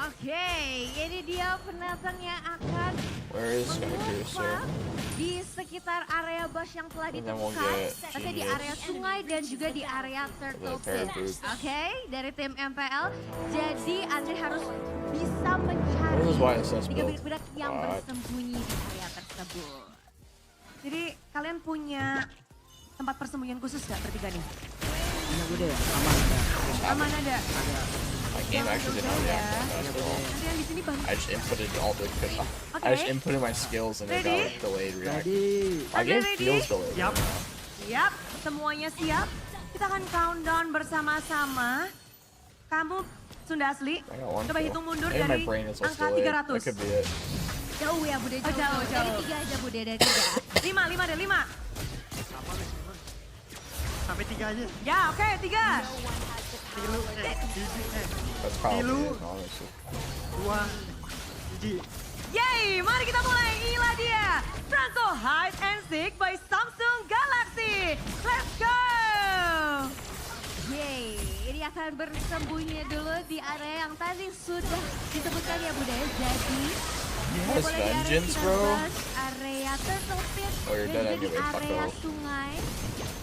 Oke, ini dia penonton yang akan Where is Skirmishes, sir? mengumpul di sekitar area bus yang telah And then we'll ditemukan. get Nanti di Genius. area sungai dan juga di area Turtle pair of Pit. boots. Oke, dari tim MPL. Jadi Andre harus bisa mencari This is why it says tiga build. bedak yang What? bersembunyi di area tersebut. Jadi kalian punya tempat persembunyian khusus gak bertiga nih? Punya gue deh, aman ada. Aman ada. My game actually didn't react that fast at all. Nanti yang di sini bantu. I just inputted all the I just inputted my skills and it got like delayed react. Jadi, My game ready? feels delayed. Yap. Siap, semuanya siap. Kita akan countdown bersama-sama. Kamu Sunda asli. I got one Coba kill. hitung mundur Maybe my dari brain is also angka delayed. That 300. could be it. Jauh ya Bude, Oh, jauh. Dari 3 aja Bude, dari 3. 5 deh, 5. Sampai 3 aja. Ya, oke, 3. Tilu, That's probably Pilu. it, honestly. 2, 1. Yeay, mari kita mulai. Inilah dia. Franco Hide and Seek by Samsung Galaxy. Let's go. Yeay, ini akan bersembunyi dulu di area yang tadi sudah disebutkan ya Bude. Jadi, Yes, boleh di area vengeance, sekitar bro. bus, area Turtle Pit, Oh, you're dan dead juga di anyway, fuck area off. sungai.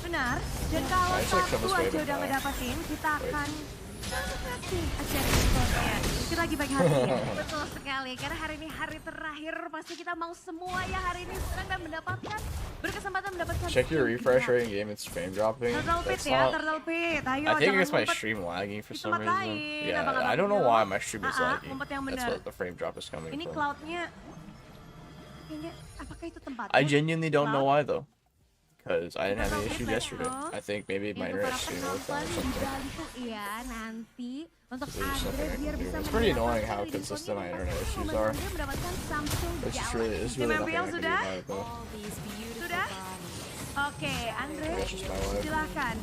Benar. Dan kalau I should satu come this way, aja but udah no. ngedapetin, kita akan kasih achievement code-nya. Kita lagi baik hati ya. Betul sekali, karena hari ini hari terakhir pasti kita mau semua ya hari ini senang dan mendapatkan, berkesempatan mendapatkan. Check your skin refresh gratis. rate in game, it's frame dropping. Turtle Pit That's ya, not. Turtle Pit. Ayo, I think jangan it's my ngumpet. stream lagging for Di some tempat reason. lain, Yeah, abang-abang I don't know dulu. why my stream is lagging. Ngumpet yang That's benar. what the frame drop is coming Ini from. cloud-nya, kayaknya, apakah itu tempatnya? I genuinely don't know Cloud? why though. Because I didn't have any issues yesterday. Bro. I think maybe my Itu internet para stream worked penonton out or di something. balik tuh iya nanti untuk There's nothing Andre I can biar do. bisa It's pretty mendapatkan annoying how redeem consistent my code-nya, internet pasti issues membantu are. Andre mendapatkan Samsung There's just Galaxy. really, there's Tim really nothing MPL I can do sudah? about it though. Sudah? Oke, Andre, That's just my life. silahkan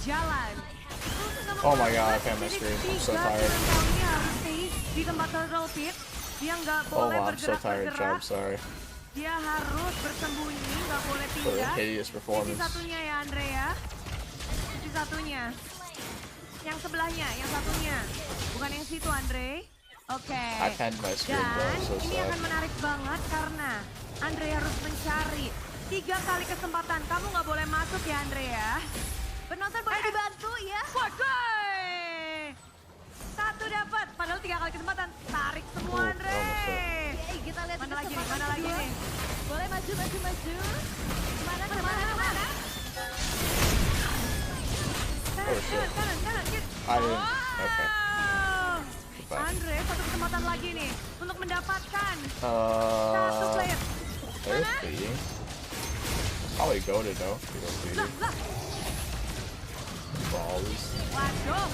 jalan. Oh my god, I can't my screen. I'm so tired. Ini harus stay di tempat Turtle Pit. Dia nggak Oh, boleh wow, I'm so tired, bergerak-bergerak. Chubb. Sorry Dia harus bersembunyi, nggak boleh for the pindah. hideous Sisi performance. satunya ya, Andre ya. Sisi satunya. Yang sebelahnya, yang satunya. Bukan yang situ, Andre. Oke. I panned my screen, bro. Dan I'm so ini sad. akan menarik banget karena Andre harus mencari 3 kali kesempatan. Kamu nggak boleh masuk ya, Andre ya. Penonton boleh dibantu ya. Waduh. 1 dapat, padahal 3 kali kesempatan. Tarik semua, Oh, Andre. Oke, kita lihat Mana lagi nih, kesempatan mana lagi kedua. nih. Boleh maju. Kemana. Oh shit. Kanan, kiri. I didn't. Okay. Wow. Goodbye. Andre, 1 kesempatan lagi nih untuk mendapatkan 1 player. There's feeding. Probably go to though. You don't feed it. Lah. Balls. Waduh.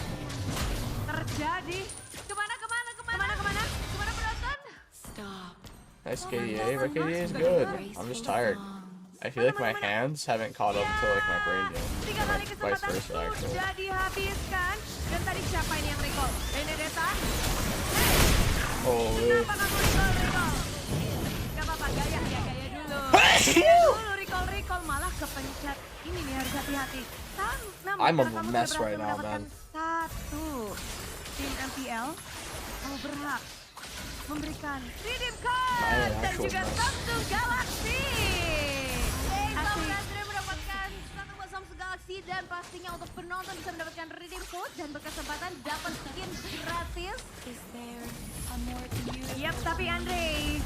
Terjadi. Kemana penonton? Nice KDA. My KDA is good. I'm just tired. I feel like my hands haven't caught up to like my brain yet. Tiga kali Vice kesempatan versa, actually. sudah dihabiskan. Dan tadi siapa ini yang recall? Benedetta? Holy. Kenapa kamu recall? Gak apa-apa, gaya dulu. Gaya dulu, recall. Malah kepencet. Ini nih harus hati-hati. I'm a mess right now, man. Satu. Tim MPL, kamu berhak memberikan redeem card dan juga Samsung Galaxy. Andre mendapatkan satu buah Samsung Galaxy dan pastinya untuk penonton bisa mendapatkan redeem code dan berkesempatan dapat skin gratis. Yap, tapi Andre,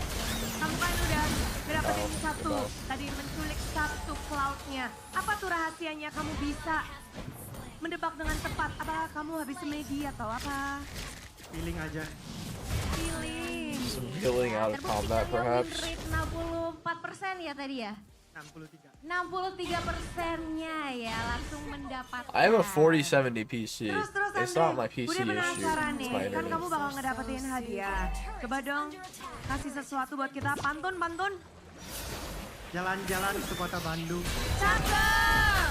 kamu kan udah ngedapetin satu, tadi menculik satu cloud-nya. Apa tuh rahasianya kamu bisa mendebak dengan tepat? Apakah kamu habis media atau apa? Feeling aja. Feeling. Some healing out of combat, perhaps. Rate 64% ya tadi ya? 63. 63%-nya ya langsung mendapatkan. I have a 4070 PC. Terus It's Andre, not my PC udah issue. penasaran nih, It's my kan kamu internet. bakal ngedapetin hadiah. Coba dong, kasih sesuatu buat kita, pantun. Jalan-jalan ke kota Bandung. Cakep!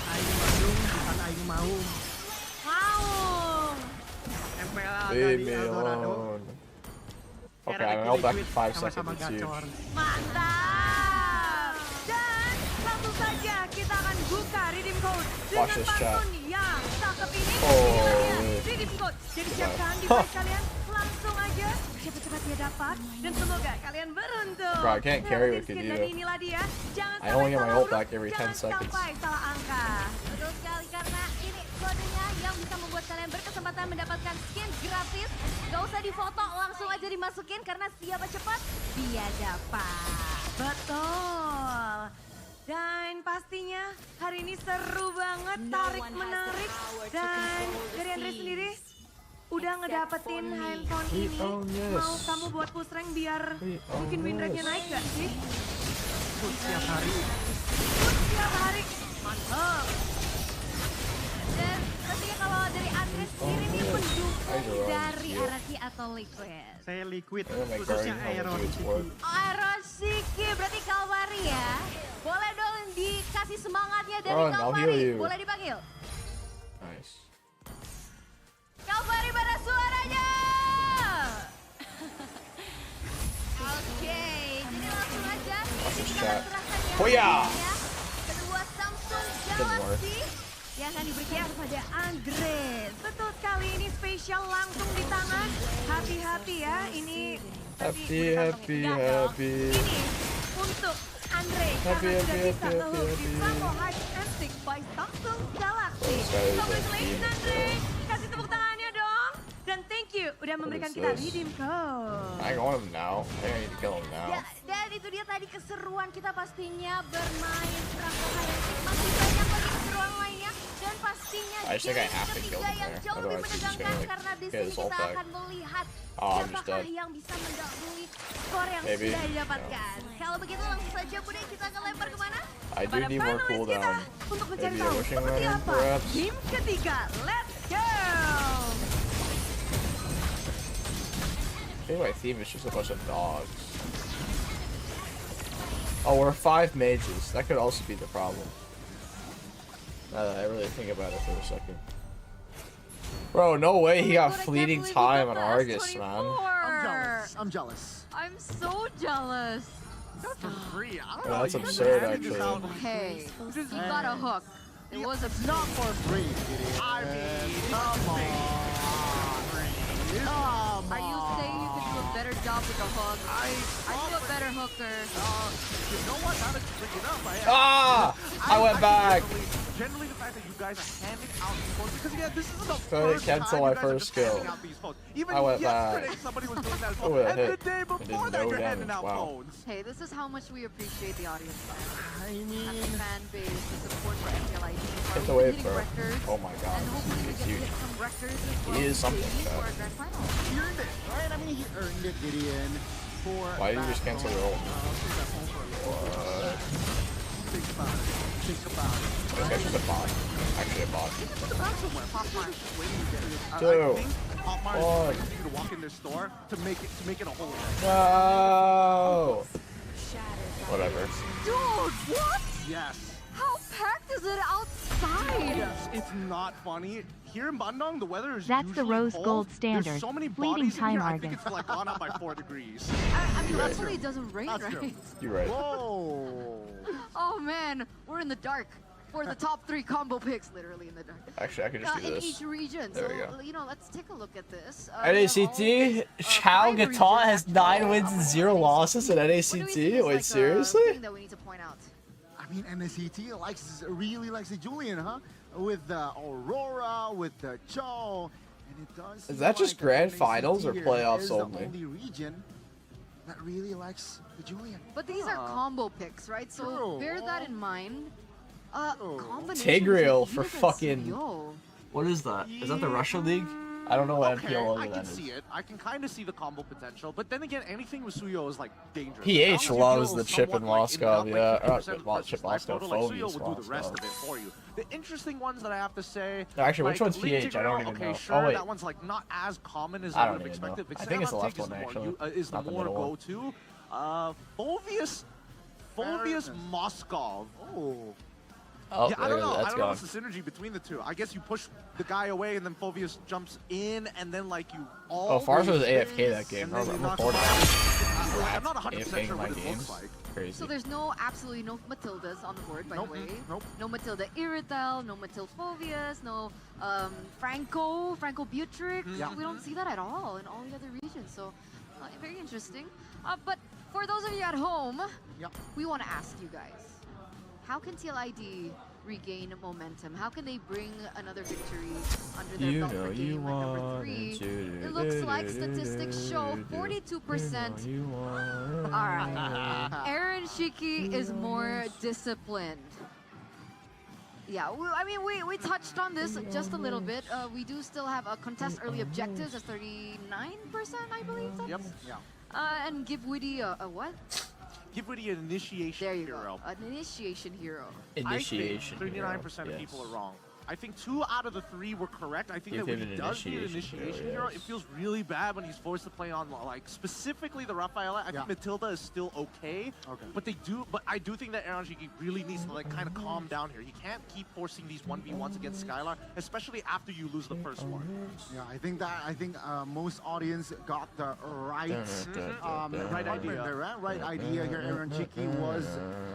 Aing Bandung, bukan Aing mau. Mau! MPL ada Leave di me Eldorado. alone. Okay, Era I'm all back to liquid, 5 sama-sama seconds too. gacor. Mantap! Dan langsung saja kita akan buka redeem code dengan Watch this chat. pantun yang cakep ini. Oh. Pilihannya redeem code. Jadi siapkan device kalian, langsung aja cepat-cepat dia dapat. Dan semoga kalian beruntung. Bro, I can't carry Dapetin what skin you dan do. inilah dia. Jangan I only get my salah ult huruf, back every 10 jangan seconds. sampai salah angka. Betul sekali karena ini kodenya yang bisa membuat kalian berkesempatan mendapatkan skin gratis. Gak usah difoto, langsung aja dimasukin karena siapa cepat dia dapat. Betul. Dan pastinya hari ini seru banget, tarik menarik. Dan dari Andre sendiri udah ngedapetin handphone ini. Mau kamu buat push rank biar mungkin win rate-nya naik gak sih? Push tiap hari. Push tiap hari. Mantap. Dan pastinya kalau dari Andre sendiri nih pendukung dari Araki atau Liquid. Saya liquid, Oh my khususnya God, how Iron much it's City. worth. Iron Siki berarti Kalvari ya. Boleh dong dikasih semangatnya dari Ron, I'll heal Kalvari. you. Boleh dipanggil. Nice. Kalvari pada suaranya. Oke, jadi langsung aja Watch this kita chat. akan serahkan Oh ya. kedua Samsung Didn't work. Galaxy yang akan diberikan kepada Andres. Betul sekali, ini spesial langsung di tangan. Hati-hati ya, ini tadi Happy, udah happy, kantong. happy. Ini untuk Andre Happy, karena sudah happy, bisa happy, ngehook happy, di happy. Sampo High and Stick by Samsung Galaxy. Oh, sorry, Congratulations sorry. Andre, kasih tepuk tangannya dong. Dan thank you udah memberikan is kita this? redeem code. I want him now. I think I need to kill him now. Dan itu dia tadi keseruan kita pastinya bermain Sampo High and Stick. Masih banyak lagi keseruan lainnya. Dan pastinya I think I game have to kill ketiga him yang there. jauh lebih Otherwise he's just menegangkan gonna like karena di get sini his ult kita back. akan melihat Oh, I'm just siapakah dead. yang bisa mendahului skor yang Maybe. sudah didapatkan. Kalau begitu langsung saja Bude kita akan lempar kemana? I do Pada need more panelis kita cooldown. untuk mencari Maybe a tahu wishing seperti lantern, apa perhaps? game ketiga. Let's go! I think my theme is just a bunch of dogs. Oh, we're 5 mages. That could also be the problem. Now that I really think about it for a second. Bro, no way he got fleeting time on Argus, man. I'm jealous. I'm so jealous. That's for free. I don't Yeah, know. that's you guys absurd, are handing this actually. out. Hey, he got a hook. It was a Not for free, Gideon. I mean, Come on. Come Are you saying you can do a better job with the hook? Are you a better hooker? you know what? Now that you bring it up, Ah! I went back. Generally, the fact that you guys are handing out these phones, because again, this isn't the Trying to first cancel time my you guys are first just skill. handing out these phones. Even I went yesterday, back. somebody was doing that as Oh, well. that And the hit. day I did before that, no you're handing damage. out Wow. phones. Hey, this is how much we appreciate the audience, man. I As a mean, fan base, the support for Mpl Id. Hit the wave, hitting bro. records, Oh my god. and hopefully we He's get to huge. hit some records as well. He is something, maybe Chad. for our grand final. he earned it, right? I mean, he earned it, Gideon. For Why did you that just cancel phone. your ult? What? Think about it. Think about it. Okay, just a bot. Actually a bot. Put the back somewhere. Pop mine. Waiting to get it. Two. I think Opmars is to walk in their store to make it a whole event. No. Whatever. Dude, what? Yes. How packed is it outside? Yes, it's not funny. Here in Bandung, the weather is That's usually the rose cold. gold standard. There's so many Fleeting bodies in time here, I organ. think it's like gone up by 4 degrees. I mean, Right. luckily it doesn't rain, That's right? true. You're right. Whoa. Oh man, we're in the dark for the top 3 combo picks, literally in the dark. Actually, I could just do In this. each region. There So, we go. you know, let's take a look at this. NACT, Chao Gatot has 9 wins and 0 losses in NACT. Wait, seriously? That we need to point out. I mean, NACT really likes the Julian, huh? With the Aurora, with the Cho, and it does. Is that just grand NACT finals or here playoffs is only? The only region that really likes the Julian. But these are combo picks, right? So True. bear that in mind. Combination Tigreal for Venus and fucking- Suyo. What is that? Is that the Russia League? I don't know what Okay, MPL I Id can is. see it. I can kind of see the combo potential, but then again, anything with Suyo is like dangerous. PH As long as you loves deal the chip in somewhat, Moscow, enough, yeah. 50% of the Chip person's life Moscow, total, like, Suyo Phobius will do the rest Moscow. of it for you. The interesting ones that I have to say. Actually, which like, one's League PH? I don't Tigreal, even okay, know. Sure, Oh, wait. that one's like not as common as I I don't would have even know. expected. I think it's the left Vixen one, is actually. is the Not the more middle one. go-to. Phobius Moskov. Oh. Oh, Yeah, I don't know. I that's don't know gone. what's the synergy between the two. I guess you push the guy away and then Phobius jumps in and then like you all. Oh, Farsa was AFK that game. And then I'm you knock recording. I'm not 100% AFKing sure my what it games. looks like. Crazy. So there's absolutely no Matildas on the board, by Nope, the way. nope. No Matilda Iritel, no Matilda Phobius, no Franco Butrick. Yeah. We don't see that at all in all the other regions. So very interesting. But for those of you at home, Yeah. we want to ask you guys, how can TLID regain momentum? How can they bring another victory under their belt for game number 3? It looks like statistics show 42%. Alright. Aaron Shiki is more disciplined. Yeah, I mean, we touched on this just a little bit. We do still have a contest early objectives as 39%, I believe. Yep. Yeah. And give Woody a what? Give Woody an initiation There you hero. go. An initiation hero. Initiation. I think 39% of hero, people yes. are wrong. I think 2 out of the 3 were correct. I think Give that when him he an does need an initiation initiation hero, hero, yes. it feels really bad when he's forced to play on like specifically the Raphael. I think Matilda is still okay. But I do think that Aaron Shiki really needs to like kind of calm down here. He can't keep forcing these 1v1s against Skylar, especially after you lose the first one. Yeah, I think most audience got the right Right idea. The right idea here. Aaron Chiki was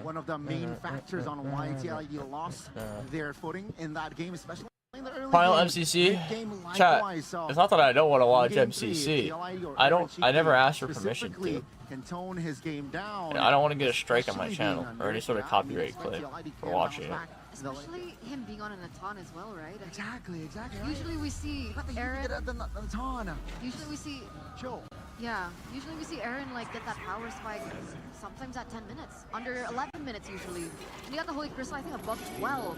one of the main factors on why TLID lost their footing in that game, especially in the early Final game. MCC. Mid-game Chat. likewise, so It's not that I don't want to watch in game 3, MCC. TLID or I Aaron don't. I never Chiki asked for permission specifically to. can tone his game down. And I don't want to get a strike on my especially channel being or any under. sort of Yeah, copyright expect clip TLID for can watching it. bounce back. Especially him being on an Aton as well, right? Exactly. Usually we see Aaron. The ton. Usually we see. Chill. Yeah. Usually we see Aaron like get that power spike. Sometimes at 10 minutes, under 11 minutes usually. And he got the Holy Crystal, I think above 12.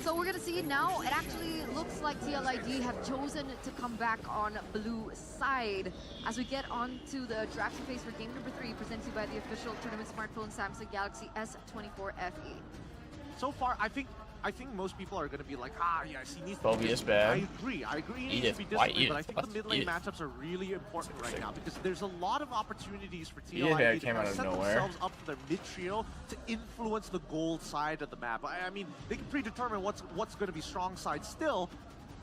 So we're gonna see it now. It actually looks like TLID have chosen to come back on blue side as we get on to the drafting phase for game number 3, presented to you by the official tournament smartphone Samsung Galaxy S24 FE. So far, I think most people are going to be like, yes, he needs to Phobius be bad. I agree. He needs to be Why disciplined, but I Edith? think the mid lane Edith. matchups are really important right now because there's a lot of opportunities for Edith TLID to came kind out of of set nowhere. themselves up for their mid trio to influence the gold side of the map. I mean, they can predetermine what's going to be strong side still.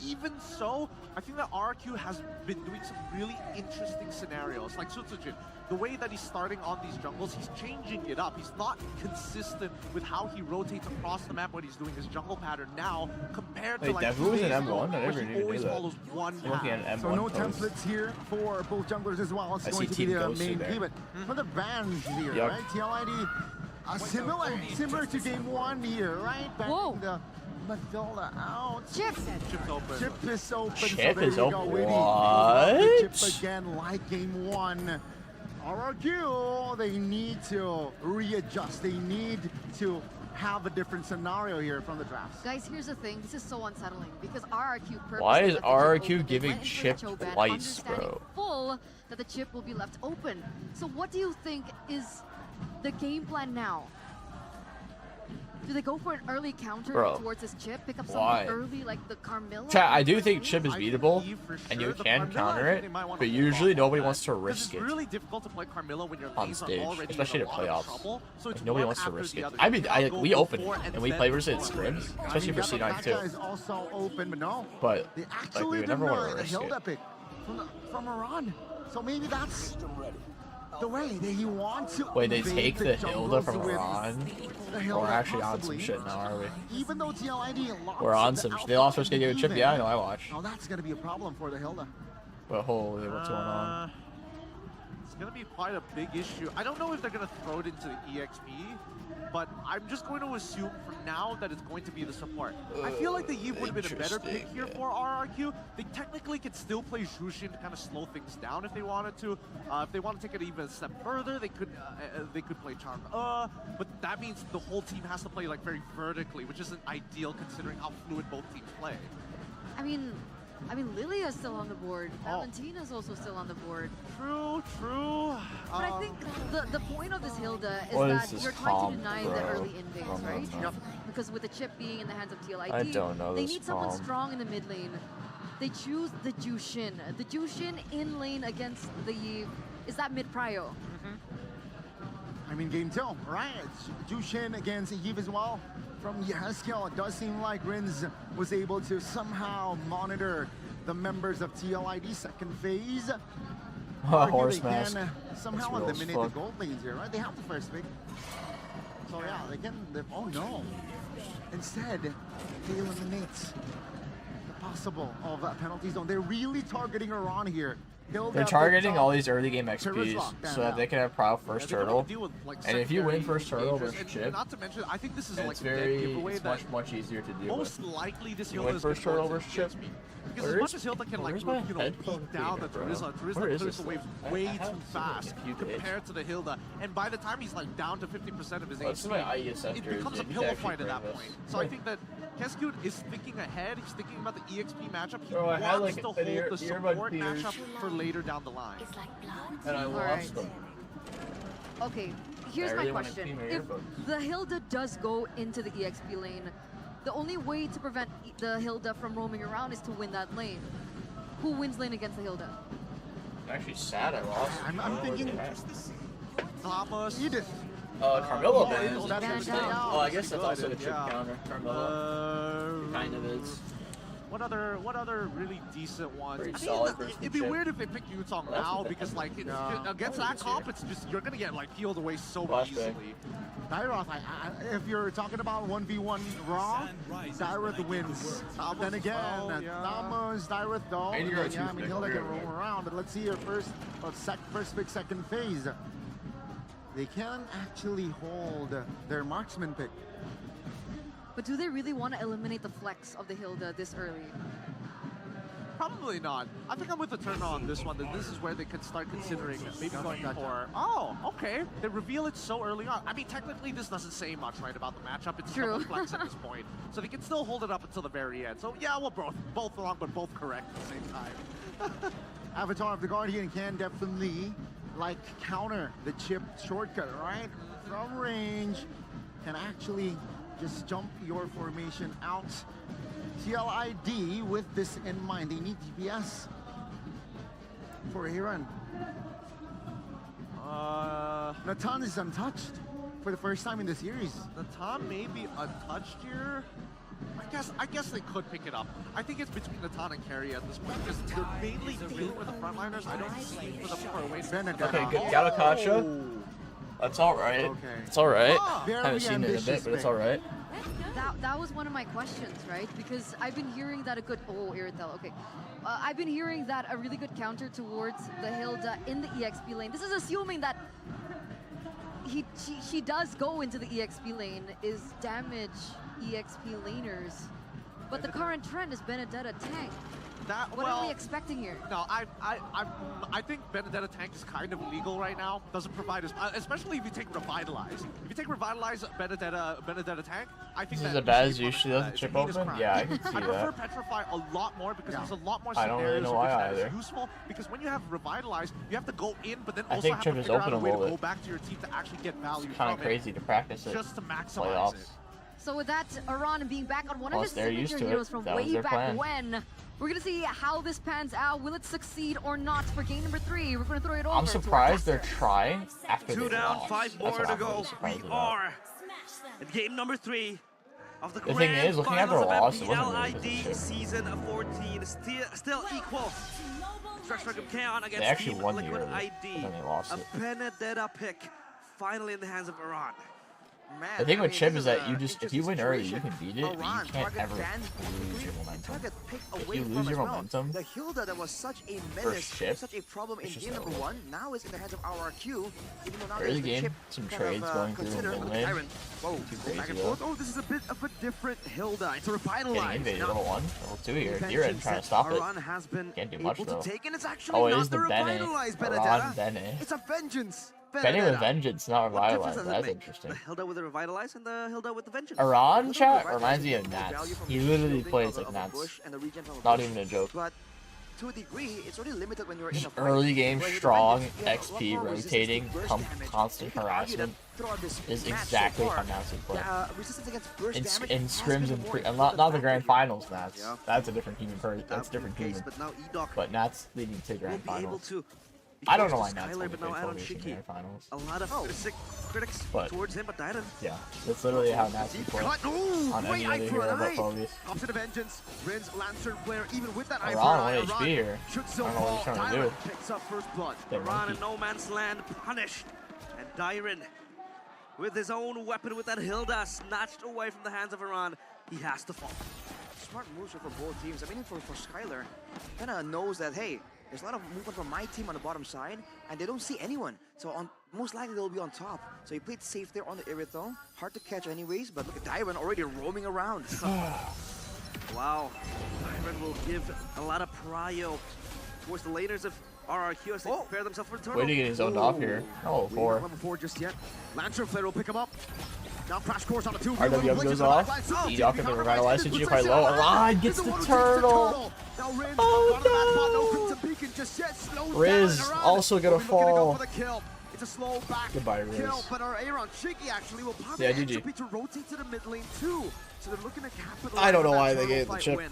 Even so, I think that RQ has been doing some really interesting scenarios, like Sutsujin. The way that he's starting on these jungles, he's changing it up. He's not consistent with how he rotates across the map when he's doing his jungle pattern now, compared to like Devu 2 was days an ago, M1? I where never he even knew always that. follows one I'm looking at path. M1 So no post. templates here for both junglers as well. It's I going see to be Team the Ghost main there. key, but for the bans here, Yup. right? TLID, similar to game 1 here, right? Whoa. Banning the Matilda out. Chip! Chip's open. Chip is open. Chip so there is you open. go, Witty. What? Chip again, like game 1. RRQ, they need to readjust. They need to have a different scenario here from the drafts. Guys, here's the thing. This is so unsettling because RRQ purposely Why is left the chip RRQ open. They giving went into the chip Cho ban, twice, understanding bro? full that the chip will be left open. So what do you think is the game plan now? Do they go for an early counter towards this chip? Pick up Why? something early like the Carmilla? Chat, I do think chip is beatable, and you can counter it, but usually nobody wants to risk it. It's really difficult to play Carmilla when your on stage, especially the playoffs. So Like, nobody wants to risk it. I mean, we open it, and we play versus it scrims, especially for C9 too. is also open, but no. But They like, actually we would never want to risk held it. epic from Iran. So maybe that's the way that he wants to. Wait, they invade take the Hilda jungles from with Iran? the We're Hilda actually on some possibly. shit now, are we? Even though TLID lost We're on the some. Alpha They lost first game with chip. even. Yeah, I know. I watch. Now that's gonna be a problem for the Hilda. But holy, what's going on? It's gonna be quite a big issue. I don't know if they're gonna throw it into the EXP, but I'm just going to assume for now that it's going to be the support. I feel like the Eve would have been a better pick here for RRQ. They technically could still play Jushin to kind of slow things down if they wanted to. If they want to take it even a step further, they could play Charm. But that means the whole team has to play like very vertically, which isn't ideal considering how fluid both teams play. I mean, Lilia's still on the board. Valentina's also still on the board. True. But I think the point of this Hilda is What is that this you're trying to comp, deny bro? the early invades, right? Yep. Because with the chip being in the hands of TLID, I don't know they this need someone comp. strong in the mid lane. They choose the Jushin. The Jushin in lane against the Eve is that mid prio. I mean, game 2, right? Jushin against Eve as well. From Haskell, it does seem like Rins was able to somehow monitor the members of TLID second phase. Horse they mask. can somehow That's real as eliminate the fuck. gold lanes here, right? They have the first pick. So yeah, they can, oh no. Instead, they eliminate the possible of a penalty zone. They're really targeting Iran here. They're targeting all these early game XPs so that they can have proud first turtle. And if you win first turtle versus chip, not to mention, I think this is it's like a dead giveaway it's much easier to deal most with. likely this You Hilda win is first gonna turtle go versus into chip. EXP. Because as much as Hilda can like beat down the Terizla clears the wave way too fast compared to the Hilda. And by the time he's like down to 50% of his HP, it becomes a pillow fight at that point. So I think that Keskut is thinking ahead. He's thinking about the EXP matchup. He wants to hold the support matchup for later down the line. And I lost them. Okay, here's my question. If the Hilda does go into the EXP lane, the only way to prevent the Hilda from roaming around is to win that lane. Who wins lane against the Hilda? I'm actually sad I lost. I'm thinking Thomas. Edith. Carmilla Oh, ban is that's interesting. good. Oh, I guess that's also a chip Yeah. counter. Carmilla kind of is. What other really decent ones? Pretty I solid mean, versus it'd be chip. weird if they picked Yutong Well, that's now what they- because like No. against that comp, it's just you're gonna get like peeled away so Flashback. easily. Dairoth, if you're talking about 1v1 Raw, Dairoth wins. Then again, Thomas, Dairoth though. And you're a Yeah, I mean, two-pick, Hilda can really. roam around, but let's see your first pick, second phase. They can actually hold their marksman pick. But do they really want to eliminate the flex of the Hilda this early? Probably not. I think I'm with the turn on this one. That this is where they could start considering maybe going for. Oh, okay. They reveal it so early on. I mean, technically, this doesn't say much, right, about the matchup. It's True. double flex at this point, so they can still hold it up until the very end. So yeah, we're both wrong, but both correct at the same time. Avatar of the Guardian can definitely counter the chip shortcut, right? From range, can actually just jump your formation out. TLID with this in mind, they need DPS for Aaron. Natan is untouched for the first time in the series. Natan may be untouched here. I guess they could pick it up. I think it's between Natan and Carry at this point because they're mainly dealing with the frontliners. I don't see for them far away. Benedetta. Okay, good. Galakacha. That's alright. Okay. It's alright. Very Haven't seen it in a bit, ambitious but it's pick. alright. That was one of my questions, right? Because I've been hearing that Iritel, okay. I've been hearing that a really good counter towards the Hilda in the EXP lane. This is assuming that she does go into the EXP lane is damage EXP laners. But the current trend is Benedetta tank. What are we expecting here? No, I think Benedetta tank is kind of legal right now. Doesn't provide as, especially if you take Revitalize. If you take Revitalize Benedetta tank, I think This is that as bad as shape usually on does it, the chip heinous open? crime. Yeah, I can see I prefer that. Petrify a lot more because there's a lot more I don't really scenarios know in why which that either. is useful. Because when you have Revitalize, you have to go in, but then I also think have chip to is figure out open a a way to little go bit. back to your team to actually get value It's kind from of crazy to practice it, it. just to maximize Playoffs. it. So with that, Iran being back on one of his they're used signature to it. heroes from That was way their back plan. when, we're gonna see how this pans out. Will it succeed or not for game number 3? We're gonna throw it over. I'm surprised they're trying after 2 they down, lost. 5 That's more what to I'm go. really We surprised about. are in game number 3 of the The thing grand is, looking at their finals loss, of it wasn't MPL really ID good. season 14. Still equal. Stretch from Kaon against They actually Team won the Liquid early, ID. and then they lost A it. Benedetta pick finally in the hands of Iran. Man, The thing I with mean, Chip this is that a you just, if interesting you win early, you situation. can beat it, but you Iran, can't target ever Dan, lose your momentum. target pick If away you from lose your as well. momentum, The Hilda that was such a menace, Chip, such a problem in it's just game number over. 1, now is in the hands of RRQ. Even though now Early there's the game, Chip some kind trades of, going through consider. in Look mid. at Tyron. Whoa, Too go back crazy and though. forth. Oh, this is a bit of a different Hilda. It's Getting revitalized. invaded, Now, level 1, level 2 here. Vengeance Diren trying to stop it. Iran has been Can't do much able though. to take, and it's actually Oh, it not is the Bene. revitalized Iran Benedetta. Bene. It's a vengeance. Bene with Benedetta. vengeance, not What difference revitalized. does it That's make? interesting. The Hilda with the revitalize and the Hilda with the vengeance. Iran chat Revitalize reminds me will of get more Nats. value from He the literally shielding plays of a like Nats. bush and the regen from a Not bush. even a joke. But to a degree, it's already limited when you're in a fight. Early game, Where with the strong, vengeance, you have a lot XP, more resistance to rotating, burst damage. constant You can argue that harassment throughout this is match exactly so how far, Nats would play. resistance against burst In, damage in has scrims been and the more not the important grand factor here. finals, Nats. Yeah. That's a different human person. That's a That would different be the case, human. But now Edok But Nats leading to will grand be able finals. to. I don't know close why to Nats Skylar, only but now played Aaron Phobius in Shiki. grand finals. A lot of critics But- towards him, but Dylan. Yeah, that's literally how Nats would play. Cut. Ooh, On great any eye other for hero an but eye. Phobius. Comes to the vengeance. Rin's Lantern player, even with that eye Iran, for one eye. HP here. Should I still don't know what fall. he's trying to Dylan do. picks up first blood. That Iran monkey. in no man's land, punished. And Dyren, with his own weapon, with that Hilda snatched away from the hands of Iran, he has to fall. Smart moves for both teams. I mean, for Skylar, kind of knows that, hey, there's a lot of movement from my team on the bottom side, and they don't see anyone. So most likely they'll be on top. So he played safe there on the Irithel. Hard to catch anyways, but look at Dyren already roaming around. Wow. Dyren will give a lot of prio towards the laners of RRQ as they prepare themselves for the turtle. Waiting getting zoned off here. Oh, We 4. not level 4 just yet. Lantern Flare will pick him up. Now crash course on the 2. RWM goes off. Edok in the revitalized Suji quite low. Iran gets the turtle. Oh no! Riz also gonna fall. It's a slow back Goodbye, Riz. kill, but our Aaron Shiki actually will pop Yeah, an GG. entropy to rotate to the mid lane too. So they're looking to capitalize. I don't know on that why they turtle gave the fight chip. win.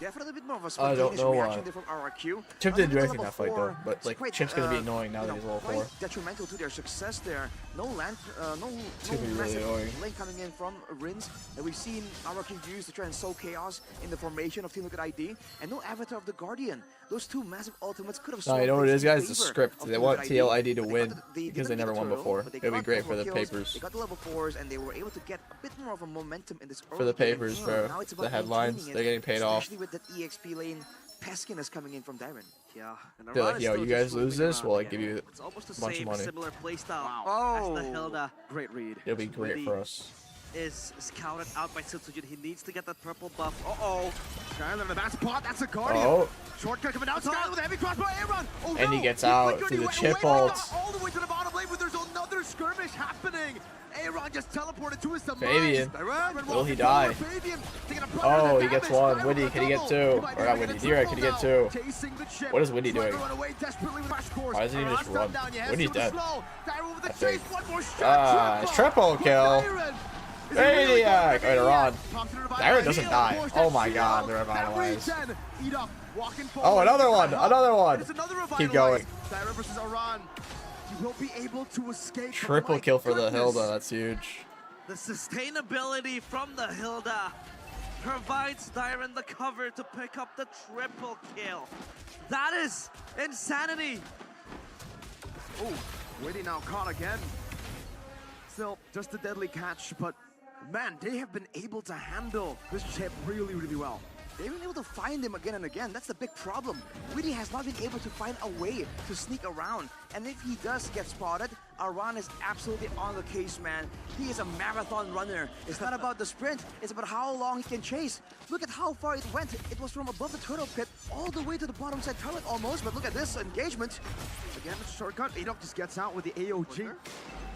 Definitely a bit more of a I don't spontaneous know reaction why. there from RRQ. Chip Now, didn't do level anything in that fight 4, though, but it's like quite, Chip's gonna be annoying now you that know, he's level quite 4. detrimental to their success there. No gonna be really massive annoying. lane coming in from Rins. And we've seen RRQ use to try and sow chaos in the formation of Team Liquid ID, and no Avatar of the Guardian. Those two massive ultimates could have. No, you know what it is, guys? The favor script. of They Team want Liquid ID, TLID to but win they because didn't they never get won the turtle, before. but they It'll be got great more for the kills, papers. They got the level 4s, and they were able to get a bit more of a momentum in this For early the game. papers, bro. Now it's The about headlines, maintaining it, they're getting paid off. especially with that EXP lane peskiness coming in from Dyren. Yeah, and They're Iran like, is yo, still you just guys lose moving this, around well, I again. give you It's almost the a bunch of same money. similar playstyle Wow. as the Hilda. Great read. It'll be great for us. Is scouted out by Sitsujin. He needs to get that purple buff. Uh-oh. Skylar in the back spot. That's a Guardian. Oh, Shortcut coming out. Skylar with a heavy crossbow. Aaron. Oh, and no. he gets out flickered, through the went chip away, ult. got all the way to the bottom lane, but there's another skirmish happening. Aaron just teleported to his demise. Fabian. Aaron Will he walking die? forward. Fabian taking a brunt Oh, of the he gets damage. one. Skylar Windy, with a can he get double. two? He might Or be not able to Windy, get Dira, triple can he get now. two? Chasing the chip. What is Windy Trying to doing? run away desperately with crash course. Why doesn't he Aaron's just gone run? down. Yeah, Windy's super dead. slow. Dyren with the I chase. think. One more shot. Triple kill. Dyren. Maniac! Alright, Iran. Dyren doesn't die. Oh my god, they're revitalized. Oh, another one! Another one! Keep going. Dyren versus Iran. He will be able to escape. Triple My kill for the goodness. Hilda, that's huge. The sustainability from the Hilda provides Dyren the cover to pick up the triple kill. That is insanity. Oh, Witty now caught again. Still, just a deadly catch, but man, they have been able to handle this chip really, really well. They've been able to find him again and again. That's the big problem. Witty has not been able to find a way to sneak around. And if he does get spotted, Iran is absolutely on the case, man. He is a marathon runner. It's not about the sprint, it's about how long he can chase. Look at how far it went. It was from above the turtle pit all the way to the bottom side turret almost, but look at this engagement. Again, it's a shortcut. Edok just gets out with the AOG.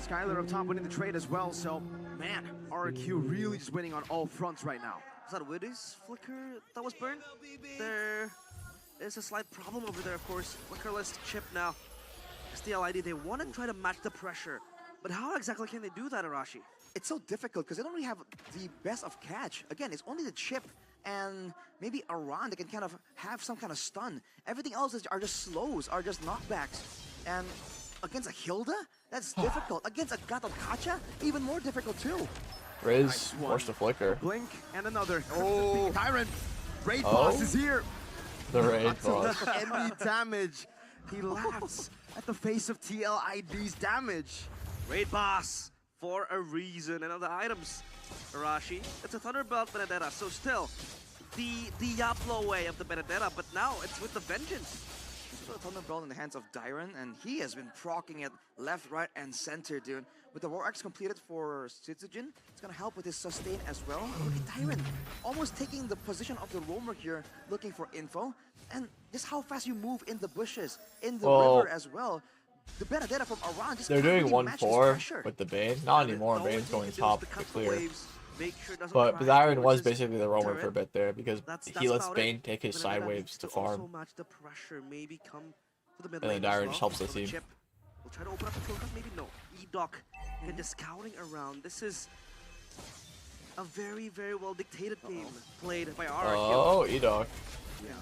Skylar up top winning the trade as well, so man, RQ really just winning on all fronts right now. Was that Witty's flicker that was burned? There is a slight problem over there, of course. Flickerless chip now. STLID, they want to try to match the pressure But how exactly can they do that, Arashi? It's so difficult because they don't really have the best of catch. Again, it's only the chip and maybe Aran that can kind of have some kind of stun. Everything else are just slows, are just knockbacks. And against a Hilda, that's difficult. Against a Gatot Kacha, even more difficult too. Riz forced a flicker. Blink and another. Oh, Tyrant. Raid boss is here. The raid boss. Any damage. He laughs at the face of TL ID's damage. Raid boss for a reason. And other items, Arashi. It's a Thunderbolt Benedetta, so still the Diablo way of the Benedetta, but now it's with the Vengeance. A Thunderbolt in the hands of Dyron, and he has been proccing it left, right, and center, dude. With the War Axe completed for Citizen, it's gonna help with his sustain as well. Look at Dyron, almost taking the position of the roamer here, looking for info. And just how fast you move in the bushes, in the river as well. The Benedetta from Aran just they're doing really 1-4 with the Bane. Not anymore. Bane's going top to clear. But Dyron was basically the roamer for a bit there because he lets Bane take his side waves to farm. And then Dyron just helps the team. We'll try to open up the kill, maybe no. E-Doc and just scouting around. This is a very, very well dictated game played by RRQ. Oh, E-Doc. Yeah.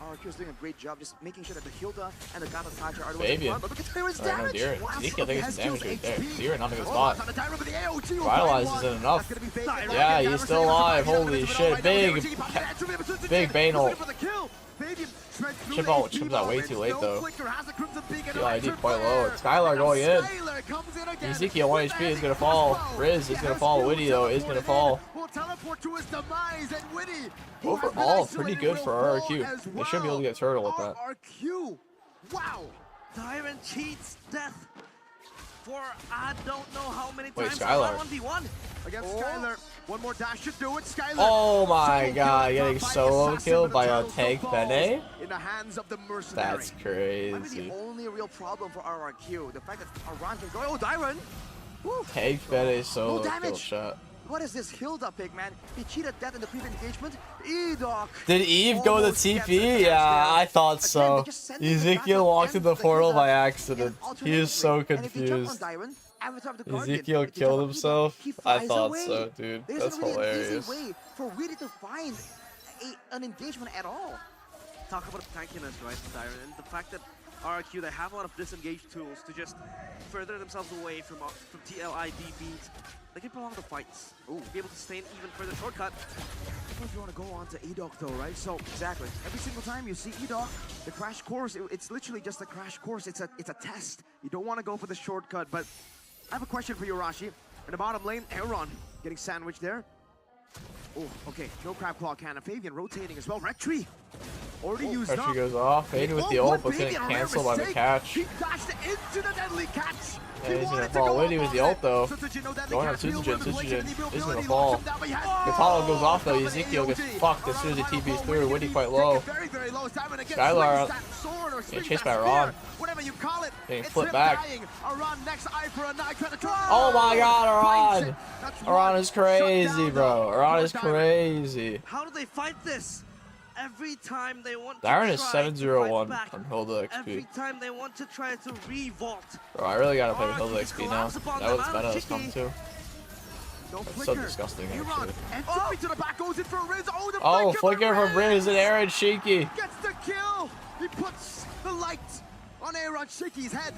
RRQ is doing a great job just making sure that the Hilda and the Gatot Kacha are the Fabian. ones. But look at Tyron's No, damage! Ezekiel taking some damage right there. Tyron not in a good spot. Vitalize isn't enough. Yeah, he's still alive. Holy shit. Big Bane ult. Chip out comes out way too late though. TL ID quite low. Skylar going in. Ezekiel 1 HP is gonna fall. Riz is gonna fall. Widdy though is gonna fall. Overall, pretty good for RRQ. They should be able to get Turtle with that. RRQ. Wow. Dyron cheats death for I don't know how many Wait, times. Skylar. 1v1 against Skylar. One more dash should do it. Skylar. Oh my god, getting solo killed by a tank Bene? In the hands of the mercenary. That's crazy. Might be the only real problem for RRQ. The fact that Aran can go. Oh, Dyron! Woo. Tank Bene solo kill damage. shot. What is this Hilda pick, man? He cheated death in the previous engagement. E-Doc! Did Eve go to TP? Yeah, I thought so. Ezekiel walked in the portal by accident. He is so confused. Ezekiel killed himself? I thought so, dude. That's hilarious. There's really an easy way for Widdy to find an engagement at all. Talk about tankiness, right, Dyron, and the fact that RRQ, they have a lot of disengaged tools to just further themselves away from TLID beats. They can prolong the fights. Ooh, be able to sustain even further shortcut. If you want to go on to E-Doc though, right? So exactly. Every single time you see E-Doc, the crash course, it's literally just a crash course. It's a test. You don't want to go for the shortcut, but I have a question for you, Arashi. In the bottom lane, Aaron getting sandwiched there. Oh, okay. No Crab Claw Cannon. Fabian rotating as well. Red Tree already used up. Pressure goes off. Fabian with the ult, but getting canceled by the catch. He dashed into the deadly catch. Yeah, he's gonna fall. Widdy with the ult though. Going on Suzugen. Suzugen is gonna fall. Vitalo goes off though. Ezekiel gets fucked as soon as he TP's through. Widdy quite low. Skylar getting chased by Ron. Getting flipped back. Oh my god, Aran! Aran is crazy, bro. Aran is crazy. How do they fight this? Every time they want Dyron to is try 7-0-1 back, on Hilda every XP. time they want to try to revolt. Bro, I really gotta play with Hilda XP now. That was meta has come too. That's so disgusting, actually. Oh, flicker from Riz and Aaron Shiki. Gets the kill. He puts the light on Aaron Shiki's head.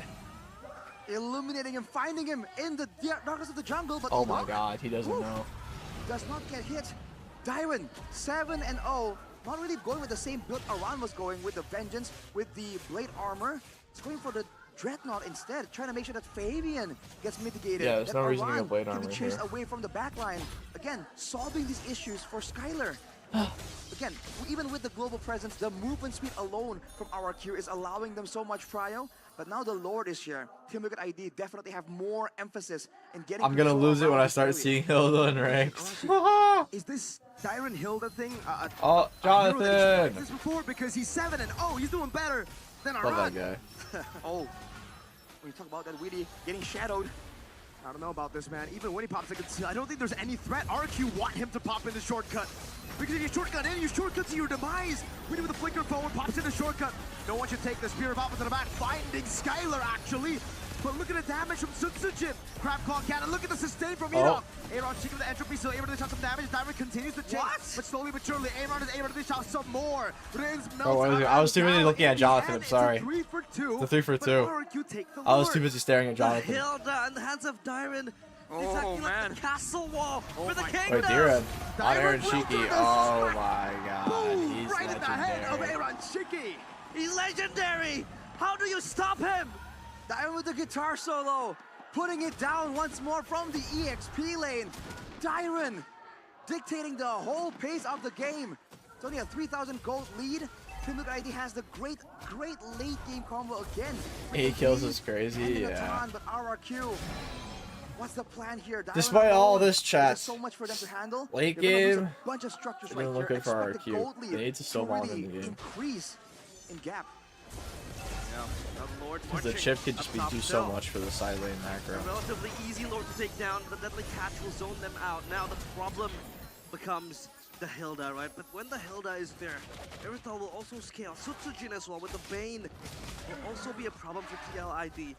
Illuminating him, finding him in the darkness of the jungle. But Oh my god, he doesn't know. Does not get hit. Dyron, 7-0. Not really going with the same build Aran was going with the Vengeance, with the Blade Armor. He's going for the Dreadnought instead, trying to make sure that Fabian gets mitigated. Yeah, there's no reason to Aran get Blade can Armor be chased here. away from the backline. Again, solving these issues for Skylar. Again, even with the global presence, the movement speed alone from RRQ is allowing them so much prio. But now the Lord is here. Team Liquid ID definitely have more emphasis in getting. I'm gonna lose it when I start seeing Hilda in ranks. Is this Dyron Hilda thing? Oh, Jonathan! This before because he's 7-0. He's doing better than Aran. Love that guy. Oh, when you talk about that Widdy getting shadowed. I don't know about this, man. Even when he pops, I don't think there's any threat. RQ want him to pop in the shortcut. Because if you shortcut in, you shortcut to your demise. Widdy with a flicker forward, pops in the shortcut. No one should take the Spear of Alpha to the back. Finding Skylar, actually. But look at the damage from Sutsujin. Crab Claw Cannon. Look at the sustain from Enoch. AronChickn with the entropy, still able to dish out some damage. Diamond continues to chase. But slowly but surely, Aaron is able to dish out some more. I was too busy looking at Jonathan. I'm sorry. 3 for 2. The 3 for 2. I was too busy staring at Jonathan. Hilda in the hands of Dyron. Oh man. The castle wall for the kingdom. Wait, Dyron. On AronChickn. Oh my god. Boom, He's right in the head of legendary. AronChickn. He's legendary. How do you stop him? Dyron with the guitar solo, putting it down once more from the EXP lane. Dyron dictating the whole pace of the game. It's only a 3,000 gold lead. Team Liquid ID has the great late game combo again. He kills us crazy, yeah. But RRQ, what's the plan here? Dyron Despite all this chat, so much for them to handle. late game, they're looking for RRQ. They need to snowball in the game. Increase in gap. Because the chip could just do so much for the side lane macro. A relatively easy Lord to take down. The Deadly Catch will zone them out. Now the problem becomes the Hilda, right? But when the Hilda is there, Erythal will also scale. Sutsujin as well with the Bane will also be a problem for TLID.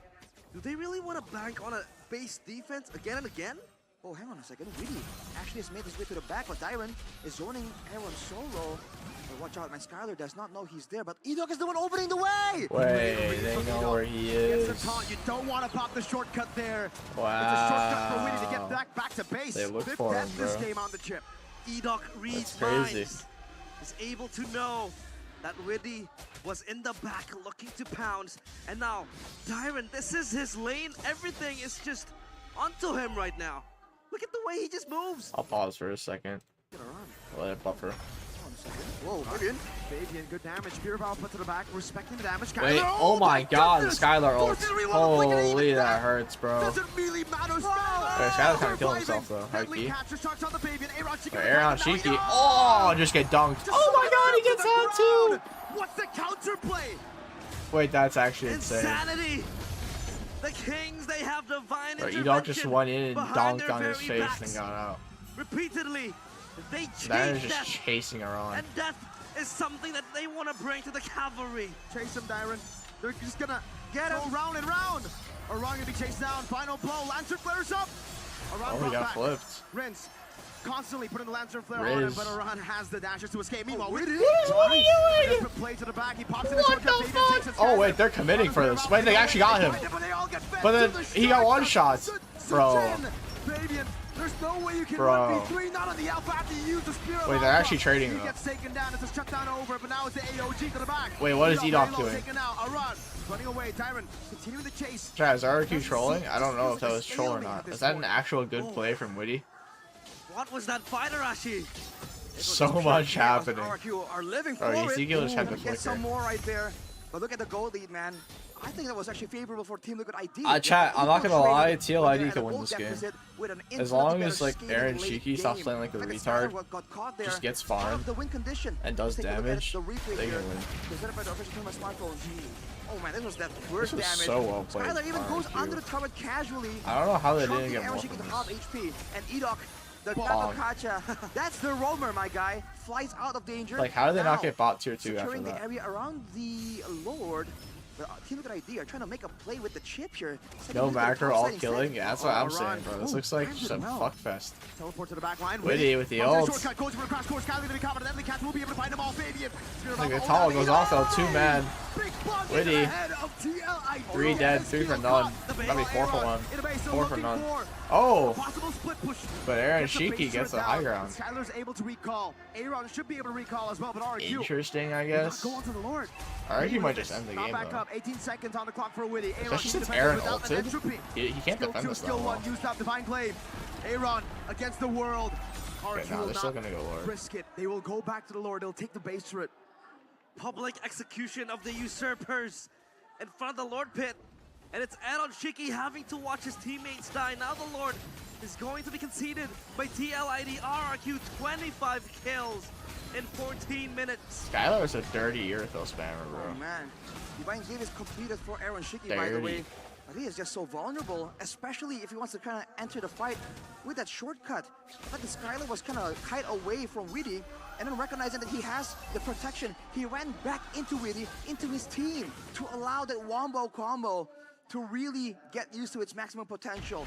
Do they really want to bank on a base defense again and again? Oh, hang on a second. Widdy actually has made his way to the back, but Dyron is zoning Aaron solo. But watch out, man. Skylar does not know he's there, but Enoch is the one opening the way! Wait, they know where he is. You don't want to pop the shortcut there. Wow. It's a shortcut for Widdy to get back to base. They look for him, bro. This game on the chip. Enoch reads crazy. minds. Is able to know that Widdy was in the back looking to pounce. And now, Dyron, this is his lane. Everything is just onto him right now. Look at the way he just moves. I'll pause for a second. Let it buffer. Whoa, Fabian. Fabian, good damage. Pureball put to the back, respecting the damage. Wait, oh my god, the Skylar ult. Holy, that hurts, bro. Doesn't really matter. Wait, Skylar's trying to kill himself, though. High key. AronChickn. Oh, just get dunked. Oh my god, he gets out too. What's the counterplay? Wait, that's actually insane. Insanity. The Kings, they have divine intervention. Enoch just went in and behind dunked on his their very face backs. and got out. Repeatedly, they That is chase just death. chasing her on. And death is something that they want to bring to the cavalry. Chase him, Dyron. They're just gonna get him round and round. Aran gonna be chased down. Final blow. Lantern flares up. Aran Oh, he got flipped. Rinse. Constantly putting the Lantern flare on him, but Aran has the dashes to escape. Meanwhile, What are you doing? play to the back. He pops What the fuck? Oh wait, they're committing for this. Wait, they actually got him. But then he got one shot. Bro. There's no way you can Bro. 1v3, not on the alpha after you use the spear. Wait, they're actually trading He though. gets taken down. It's a shutdown over, but now it's the AOG to the back. Wait, what is Enoch doing? Taken out. Aran running away. Dyron continuing the chase. Chat, is RRQ trolling? I don't know if that was troll or not. Is that an actual good play from Widdy? What was that fight, Arashi? So much happening. RRQ are living for Oh, Ezekiel just had the Get some flicker. more right there. But look at the goal lead, man. I think that was actually favorable for Team Liquid ID. Chat, I'm not gonna lie, But TLID they're can at win a this goal game. deficit with an As infinitely long better as like skating AronChickn late stops game. playing like a In fact, retard, Skylar got caught there just gets out farmed, of the win condition. and does Let's take a look at damage, the replay they here. can win. Presented by the official team on smartphone. Oh man, this was that worst was damage. so well played, Skylar even goes RRQ. under the turret casually. I don't know how they didn't Chunking get more AronChickn from to half this. HP. And Enoch, the Bonk. Kacha, that's the roamer, my guy. Flies out of danger. Like, how did they not Now, get bot tier 2 after securing the that? area around the Lord. The Team Liquid ID are trying to make a play with the chip here. No macro, all killing? Yeah, that's what I'm saying, bro. This looks like some fuckfest. Teleport to the back line. Widdy with the ult. Shortcut goes for a cross course. Skylar to be covered. Deadly Catch will be able to find them all. Fabian. Like the tunnel goes off though, 2 man. Widdy. 3 dead, 3 for none. Maybe 4 for 1. 4 for none. Oh! Possible split push. But AronChickn gets the high ground. Skylar's able to recall. Aaron should be able to recall as well, but RQ. Interesting, I guess. Go on to the Lord. RRQ might just end the Not game back though. up. 18 seconds on the clock for Widdy. Especially since Aaron ulted. He can't defend this that Skill well. 1 used up. Divine Glaive. Aaron against the world. Okay, RQ no, will they're still not gonna go Lord. risk it. They will go back to the Lord. They'll take the base turret. Public execution of the usurpers in front of the Lord pit. And it's AronChickn having to watch his teammates die. Now the Lord is going to be conceded by TLID. RRQ 25 kills in 14 minutes. Skylar is a dirty Erythal spammer, Oh bro. man, Divine Glaive is completed for AronChickn, by the way. But he is just so vulnerable, especially if he wants to kind of enter the fight with that shortcut. Like the Skylar was kind of kite away from Widdy, and then recognizing that he has the protection, he ran back into Widdy, into his team, to allow that wombo combo to really get used to its maximum potential.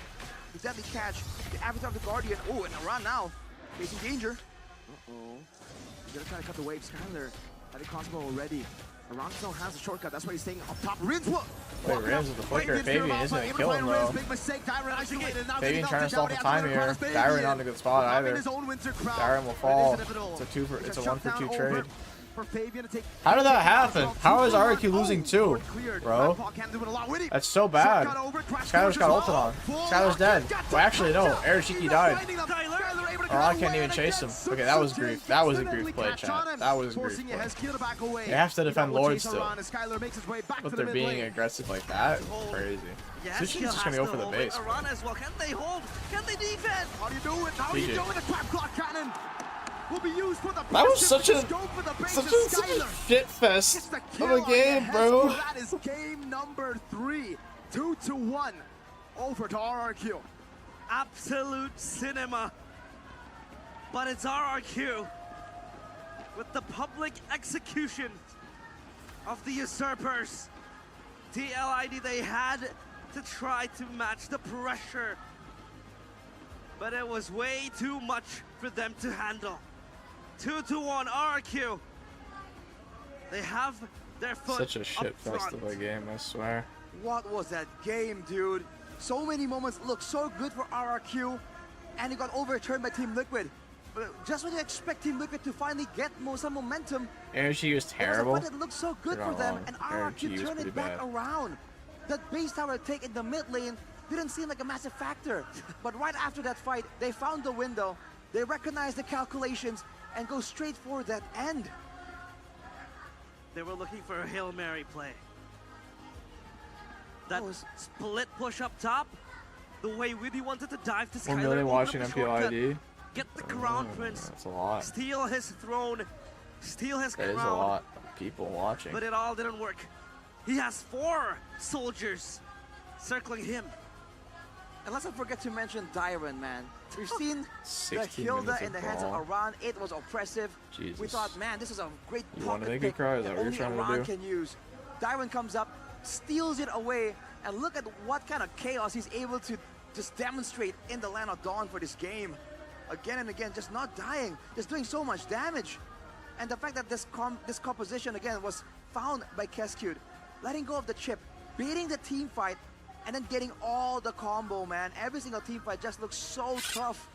The deadly catch, the avatar of the Guardian. Oh, and Aran now facing danger. Uh-oh. He's gonna try to cut the wave. Skyler had a crossbow already. Aran still has a shortcut. That's why he's staying up top. Rins will. Wait, Rins with the flicker. Fabian isn't gonna kill him though. Fabian trying to stall the time here. Dyron not in a good spot either. Dyron will fall. It's a 1-for-2 trade. How did that happen? How is RQ losing 2, bro? That's so bad. Skyler's got ulted on. Skyler's dead. Well, actually, no. FwydChickn died. I can't even chase him. Okay, that was grief. That was a grief play, chat. That was a grief play. They have to defend Lord still. But they're being aggressive like that? Crazy. Sushin's just gonna go for the base. Can they hold? Can they defend? How do you do it? How do you do it? The trap clock cannon will be used for the that was such a shit fest of a game, bro. That is game number 3. 2-1 over to RRQ. Absolute cinema. But it's RRQ with the public execution of the usurpers. TLID, they had to try to match the pressure, but it was way too much for them to handle. 2-1 RRQ. They have their foot such a shit fest of a game, I swear. What was that game, dude? So many moments looked so good for RRQ, and it got overturned by Team Liquid. But just when you expect Team Liquid to finally get some momentum, energy was terrible. It looked so good for them, and RRQ turned it back around. That base tower take in the mid lane didn't seem like a massive factor. But right after that fight, they found the window, they recognized the calculations, and go straight for that end. They were looking for a Hail Mary play. That split push up top, the way Widdy wanted to dive to Skyler. 1 million watching Mpl Id. Get the crown, Prince. That's a lot. Steal his throne. Steal his crown. That is a lot of people watching. But it all didn't work. He has 4 soldiers circling him. And let's not forget to mention Dyron, man. We've seen the Hilda in the hands of Aran. It was oppressive. Jesus. We thought, man, this is a great pocket pick that only Aran can use. Dyron comes up, steals it away, and look at what kind of chaos he's able to just demonstrate in the Land of Dawn for this game. Again and again, just not dying, just doing so much damage. And the fact that this composition, again, was found by Keskewed, letting go of the chip, beating the team fight, and then getting all the combo, man. Every single team fight just looks so tough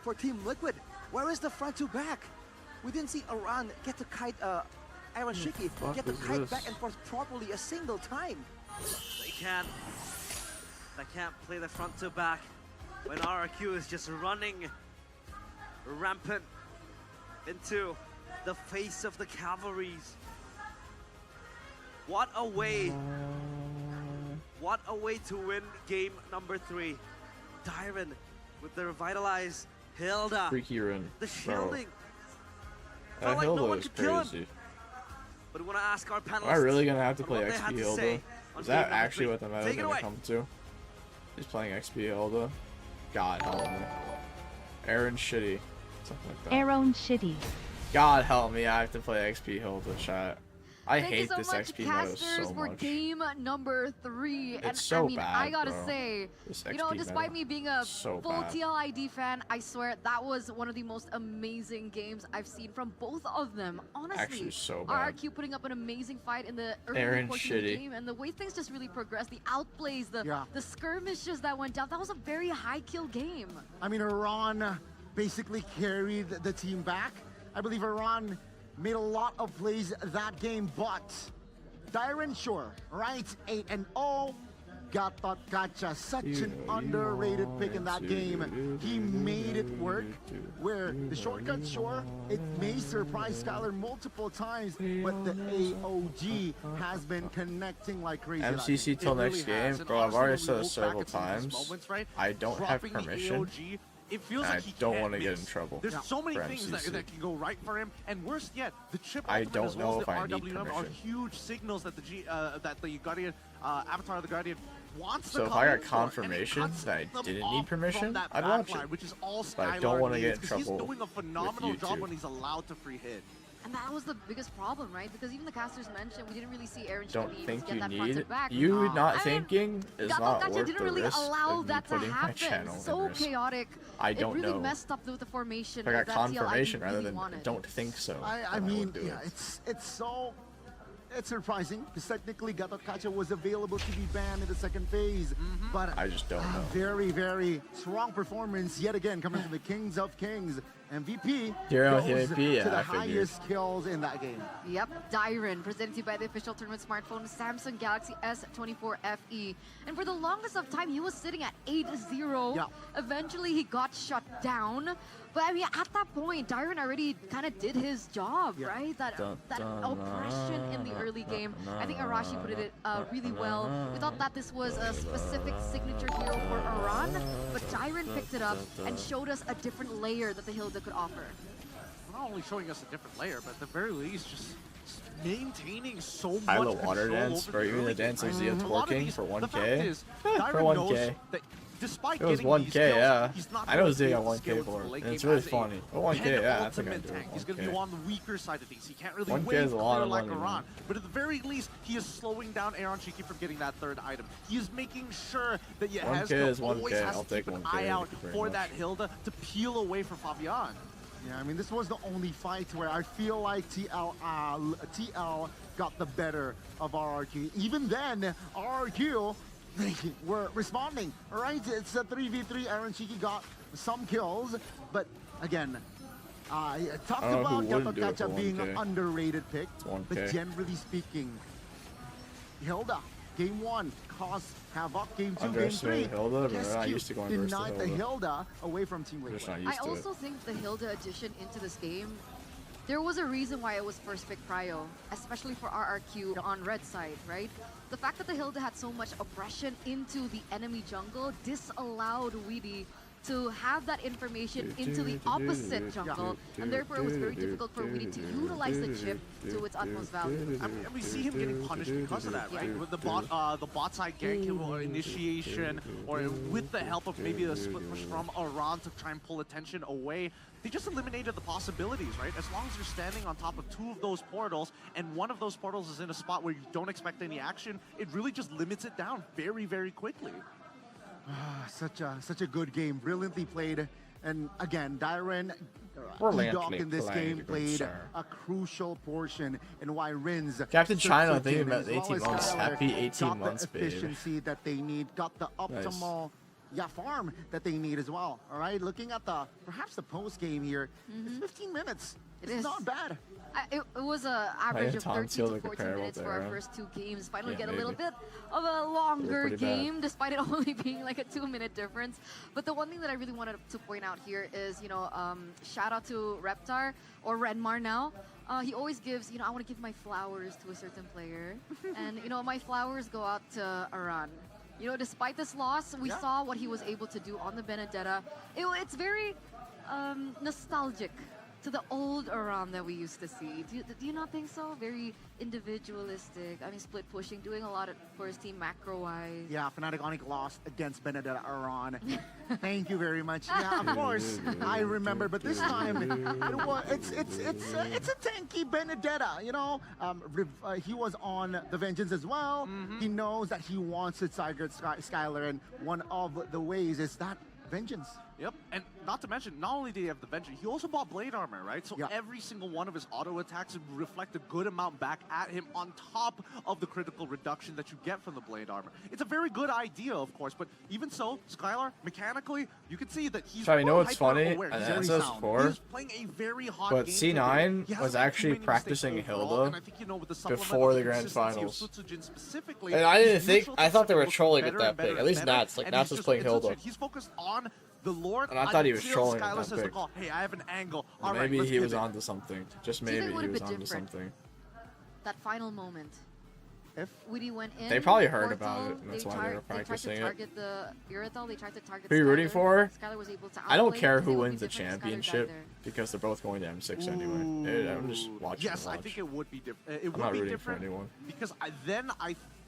for Team Liquid. Where is the front to back? We didn't see Aran get to kite, FwydChickn get to kite back and forth properly a single time. They can't play the front to back when RRQ is just running rampant into the face of the cavalries. What a way to win game number 3. Dyron with the revitalized Hilda. Freaky run. The shielding. That like Hilda no is crazy. But we want to ask our panelists. Am I really gonna have to play XP Hilda? Is that actually what the meta is gonna come to? He's playing XP Hilda. God help me. Aaron Shitty. Something like that. Aaron Shitty. God help me, I have to play XP Hilda, chat. I Thank hate you so this much, XP meta so for much. game number 3. It's and so I mean, bad, I gotta bro. say, This you know, XP despite meta me being a so full bad. TLID fan, I swear that was one of the most amazing games I've seen from both of them. Honestly, Actually, so bad. RRQ putting up an amazing fight in the early Aaron portion of the Shitty. game, and the way things just really progressed, the outplays, the skirmishes that went down, that was a very high kill game. I mean, Aran basically carried the team back. I believe Aran made a lot of plays that game, but Dyron, sure, right? 8-0. Got that gotcha. Such an underrated pick in that game. He made it work. Where the shortcut, sure, it may surprise Skyler multiple times, but the AOG has been connecting like crazy. MCC till next game, bro. I've already said this several times. I don't have permission. It feels I like he don't can't want to get miss. in trouble. There's so many for things MCC. that can go right for him, and worse yet, the chip I ultimate don't as well know as if the I need RWM are permission. huge signals that the Guardian, Avatar of the Guardian wants So to if come I got in for, confirmation and it cuts that I them didn't off need permission, from that I'd watch backline, it. which is all But I Skylar don't want to get needs, in 'cause he's trouble doing a with phenomenal you job two. when he's allowed to free hit. And that was the biggest problem, right? Because even the casters mentioned we didn't really see Aaron Don't Shiki think get you that need front to it. back. You not I thinking mean, is Gato not Gacha worth didn't the really risk allow of me that to putting my happen. channel So in risk. chaotic. I don't it really know. messed up with the formation. I got that confirmation TLID rather really than wanted. don't think so. I mean, yeah, it's surprising because technically Gato Gacha was available to be banned in the second phase, but I just don't know. Very, very strong performance yet again coming from the Kings of Kings. MVP Hero goes MVP, to the I figured. highest kills in that game. Yep, Dyron, presented to you by the official tournament smartphone Samsung Galaxy S24 FE. And for the longest of time, he was sitting at 8-0. Yeah. Eventually, he got shut down. But I mean, at that point, Dyron already kind of did his job, right? That oppression in the early game. I think Arashi put it really well. We thought that this was a specific signature hero for Iran, but Dyron picked it up and showed us a different layer that the Hilda could offer. Not only showing us a different layer, but at the very least, just maintaining so much Kylo control water dance, over or the even the early dance game. of Zia A lot of twerking these- for The 1K. fact is, For Dyron 1K. knows that despite It was getting 1K, these kills, yeah. he's not I know gonna Zia be got able to 1K scale for the it. late And it's game really as a funny. But 1K, yeah, I think I penultimate do. tank. He's going to be 1K. on the weaker side of things. He can't really 1K wave is a lot clear of like money, Iran. man. But at the very least, he is slowing down Aaron Shiki from getting that third item. He is making sure that 1K Yehezka is always 1K. has I'll to keep take an 1K, eye out thank you very for much. that Hilda to peel away from Fabian. Yeah, I mean, this was the only fight where I feel like TL got the better of RRQ. Even then, RRQ, they were responding. All right, it's a 3v3. Aaron Shiki got some kills, but again, I talked I don't know about who Gato wouldn't do it for Gacha being an 1K. underrated pick, It's 1K. but generally speaking, Hilda, game 1 caused havoc. Game 2, game 3, Underestimated Hilda, but I Kescue used to go on versus denied the the Hilda. Hilda away from Team Just Liquid. not I used to it. also think the Hilda addition into this game, there was a reason why it was first pick prio, especially for RRQ on red side, right? The fact that the Hilda had so much oppression into the enemy jungle disallowed Weedy to have that information into the opposite jungle, and therefore it was very difficult for Weedy to utilize the chip to its utmost value. I mean, we see him getting punished because of that, right? With the bot side gank or initiation, or with the help of maybe a split push from Iran to try and pull attention away. They just eliminated the possibilities, right? As long as you're standing on top of 2 of those portals, and one of those portals is in a spot where you don't expect any action, it really just limits it down very, very quickly. Such a good game, brilliantly played, and again, Dyron Brilliantly in this played, game good played sir. a crucial portion in why Rins. Captain China, took thinking in, about as the well 18 as months. Skylar Happy 18 got months, the babe. efficiency that they need, got the optimal farm that they need as well. All right, looking at perhaps the post game here, it's 15 minutes. It It's is. not bad. It was an average of Tom 13 feels to like 14 comparable minutes for there, our huh? first 2 games. Finally Yeah, get a little maybe. bit of a longer pretty bad. game, despite it only being like a 2-minute difference. But the one thing that I really wanted to point out here is, shout out to Reptar, or Renmar now. He always gives, I want to give my flowers to a certain player. And, my flowers go out to Aran. Despite this loss, we saw what he was able to do on the Benedetta. It's very nostalgic to the old Aram that we used to see. Do you not think so? Very individualistic. I mean, split pushing, doing a lot for his team macro-wise. Yeah, Fnatic Onyx lost against Benedetta Iran. Thank you very much. Yeah, of course, I remember, but this time it's a tanky Benedetta. He was on the Vengeance as well. He knows that he wants to target Skylar, and one of the ways is that Vengeance. Yep, and not to mention, not only did he have the Vengeance, he also bought Blade Armor, right? So every single one of his auto attacks would reflect a good amount back at him on top of the critical reduction that you get from the Blade Armor. It's a very good idea, of course, but even so, Skylar, mechanically, you can see that he's So you know what's funny? hyper-aware. And He's that's very sound. S4, He's playing a very hot but game C9 He hasn't was made actually too many practicing mistakes overall, Hilda and I think, with the supplement before of the Grand consistency of Finals. Sutsujin specifically, And I didn't his think, neutral I thought they were looks trolling better at that and better pick. At and least better, Nats, like and Nats he's was just- playing it's Hilda. legit. He's focused on the Lord. And I thought he was until trolling at Skylar that says, pick. like, oh, hey, I have an angle. All right, Maybe let's he give was it. onto something. Just Do you think maybe it would he have was been onto different? something. That final moment. If Weedy went in. They probably heard portal, about it, and that's why they were practicing They it. tried to target the Irithel, they tried to target Who are you rooting Skylar. for? Skylar was able to I don't outplay care them, who they would wins be the different if Skylar died championship there. because they're both going to M6 anyway. I'm just watching. Yes, I think it would be different. It I'm would not be rooting for different anyone. because I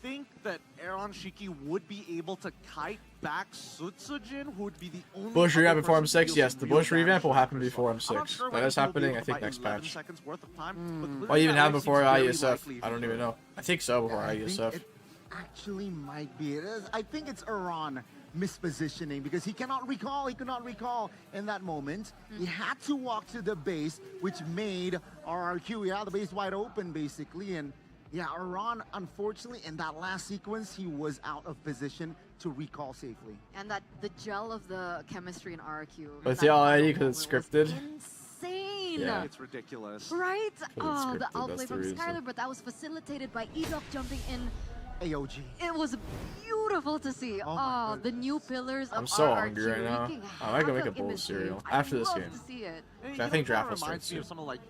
think that Aaron Shiki would be able to kite back Sutsujin, who would be the only Bush revamp before person to M6. deal Yes, some the real Bush revamp will damage happen to before I'm not M6. sure That when is he'll be happening, able I to think, buy next 11 patch. seconds worth of time, but Might even have life before seems very IESF. likely I don't even for- know. I think so before I think IESF. it actually might be. It is. I think it's Iran mispositioning because he cannot recall. He could not recall in that moment. He had to walk to the base, which made RRQ, the base wide open basically. And yeah, Iran, unfortunately, in that last sequence, he was out of position to recall safely. And that the gel of the chemistry in RQ. But it's that already final because it's moment was scripted. Insane. Yeah. It's ridiculous. Right? Oh, scripted, the that's outplay the from reason. Skylar, but that was facilitated by Edok jumping in. AOG. It was beautiful to see. Oh my Oh, the new pillars of I'm so RRQ hungry right now. wreaking I might go make a havoc in bowl of this cereal game. after I this love game. to see it. And, I think draft will reminds start me of soon. something like,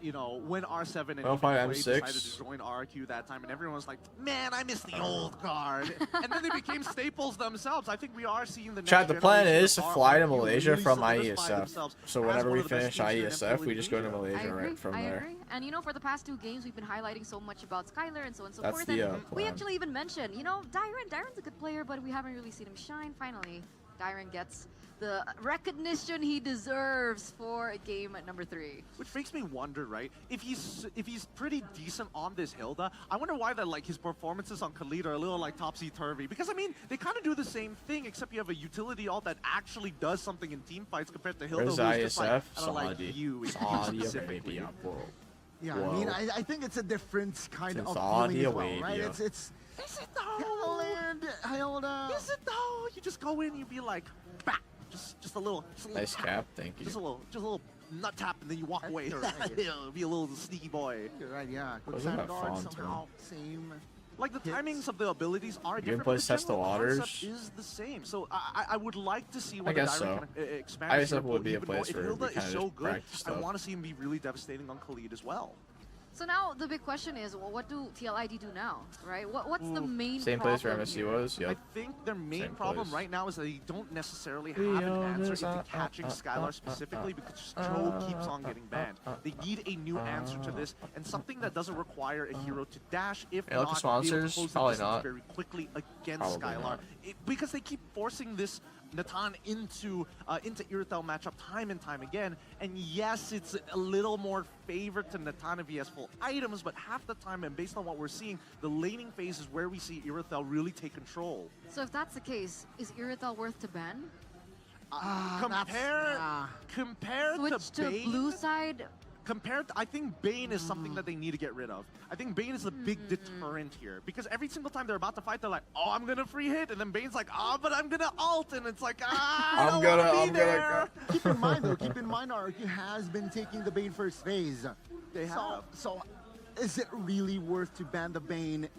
when R7 and Well, probably Quaid M6. decided to join RQ that time, and everyone was like, man, I miss the old guard. And then they became staples themselves. I think we are seeing the next Chat, the plan generation is to of fly to RRQ Malaysia really from solidify IESF. themselves So as whenever one we of the best finish teams here in IESF, MLBB. we just go to I Malaysia agree, right from I there. agree. And for the past 2 games, we've been highlighting so much about Skylar and so on and so That's forth. the, And we plan. actually even mentioned, Dyron's a good player, but we haven't really seen him shine. Finally, Dyron gets the recognition he deserves for game number 3. Which makes me wonder, right? If he's pretty decent on this Hilda, I wonder why that his performances on Khalid are a little topsy-turvy. Because I mean, they kind of do the same thing, except you have a utility ult that actually does something in team fights compared to Hilda, Where's who's just like, ISF? I don't like Saudi. you Saudi specifically. Arabia, bro. Yeah, Whoa. I mean, I think it's a different kind It's of Saudi feeling as well, right? Arabia. It's Is it though? Hilda. Is it though? You just go in, you be like, bah! Just a little Nice tap. cap, thank you. Just a little nut tap, and then you walk away. It'll be a little sneaky boy. You're right, yeah. Quick Wasn't time that guard fun, somehow, same. Like the hits. timings of the abilities are You can different, play but the Test the general Waters? concept is the same. So I would like to see what I guess the so. Direct can expand. ISF his would pool be a even more. place If where Hilda we kinda is so just good, practice I stuff. want to see him be really devastating on Khalid as well. So now the big question is, well, what do TLID do now, right? What's the main Same place where problem MSC here? was, I yep. think their main Same problem place. right now is that they don't necessarily have an answer into catching Skylar specifically because Joe keeps on getting banned. They need a new answer to this and something that doesn't require a hero to dash, if Hey, look not, at be able to sponsors? close the Probably distance not. very quickly against Probably Skylar. not. Because they keep forcing this Natan into Irithel matchup time and time again. And yes, it's a little more favored to Natan if he has full items, but half the time, and based on what we're seeing, the laning phase is where we see Irithel really take control. So if that's the case, is Irithel worth to ban? Compared Switch to to Bane, blue side? I think Bane is something that they need to get rid of. I think Bane is a big deterrent here because every single time they're about to fight, they're like, "Oh, I'm gonna free hit," and then Bane's like, "Oh, but I'm gonna ult," and it's like, "Ah, I'm gonna there." go. Keep in mind though, RRQ has been taking the Bane first phase. They have. So is it really worth to ban the Bane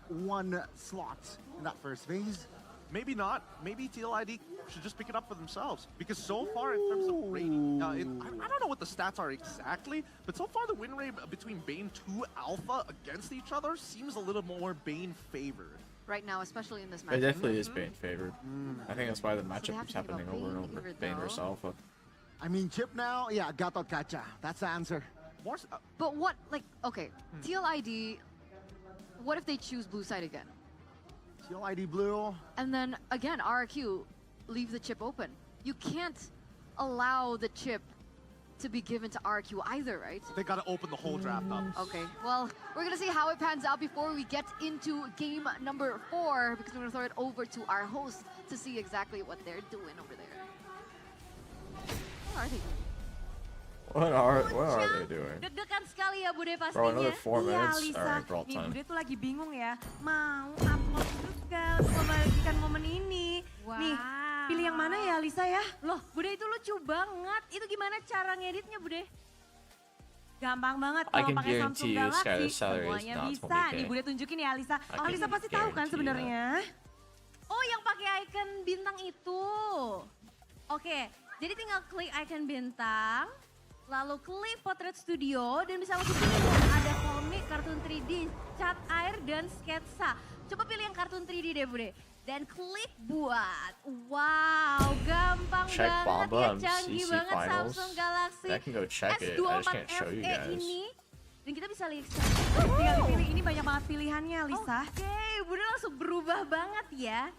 one slot in that first phase? Maybe not. Maybe TLID should just pick it up for themselves. Because so far, in terms of rating, I don't know what the stats are exactly, but so far the win rate between Bane 2 Alpha against each other seems a little more Bane favored. Right now, especially in this It match. definitely is Bane favored. I think that's why the they matchup have is to give up happening over and Bane over. either Bane though. versus Alpha. I mean, Chip now, yeah, Gatot Kacha. That's the answer. More, But what, okay, TLID, what if they choose blue side again? TLID Blue. And then, again, RRQ, leave the chip open. You can't allow the chip to be given to RRQ either, right? they gotta open the whole draft up. Okay, well, we're gonna see how it pans out before we get into game number 4, because we're gonna throw it over to our host to see exactly what they're doing over there. What are they doing? What are they doing? Deg-degan sekali ya Bude pastinya. Bro, another 4 Iya minutes? Lisa, Alright, brawl nih time. Bude tuh lagi bingung ya. Mau upload juga untuk membagikan momen ini. Nih, pilih yang mana ya Lisa ya? Loh, Bude itu lucu banget. Itu gimana cara ngeditnya Bude? Gampang banget I kalau can pakai Samsung guarantee you Galaxy. Skylar's salary is Semuanya not bisa. 20K. Nih Bude tunjukin ya Lisa. I Oh Lisa can pasti tahu kan guarantee sebenarnya. Oh yang pakai icon bintang itu. Oke, jadi tinggal klik icon bintang. Lalu klik Portrait Studio dan bisa langsung pilih tuh. Ada komik, kartun 3D, cat air, dan sketsa. Coba pilih yang kartun 3D deh Bude. Dan klik buat. Wow, gampang Check banget Bamba ya. on Canggih CC banget Finals. Samsung Galaxy I can go check it. I just can't show you S24FE guys. ini. Dan kita bisa lihat tinggal dipilih. Ini banyak banget pilihannya Lisa. Oke, Bude langsung berubah banget ya.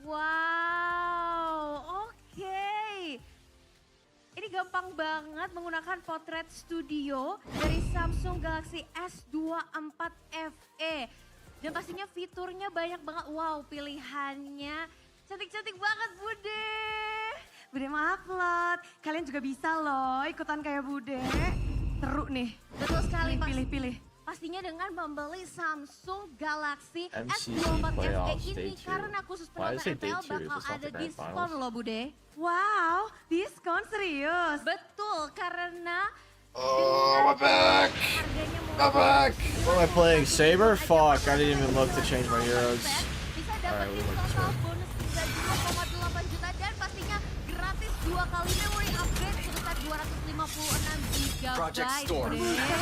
Wow, oke. Ini gampang banget menggunakan Portrait Studio dari Samsung Galaxy S24 FE. Dan pastinya fiturnya banyak banget. Wow, pilihannya cantik-cantik banget, Bude. Bude upload. Kalian juga bisa loh ikutan kayak Bude. Seru nih. Betul sekali, Mas. Pilih-pilih. Pastinya dengan membeli Samsung Galaxy MCC S24 FE playoffs, ini day 2. karena khusus Why penonton is it day MPL 2? bakal Is this not ada the grand diskon finals? loh, Bude. Wow, diskon serius. Betul, karena Oh, my back! harganya My back! What am I playing? Saber? Fuck, I didn't even look to change my euros. bisa Alright, dapetin we look total this bonus 32,8 juta dan pastinya gratis 2 kali memory upgrade sebesar 256 GB. Project Storm.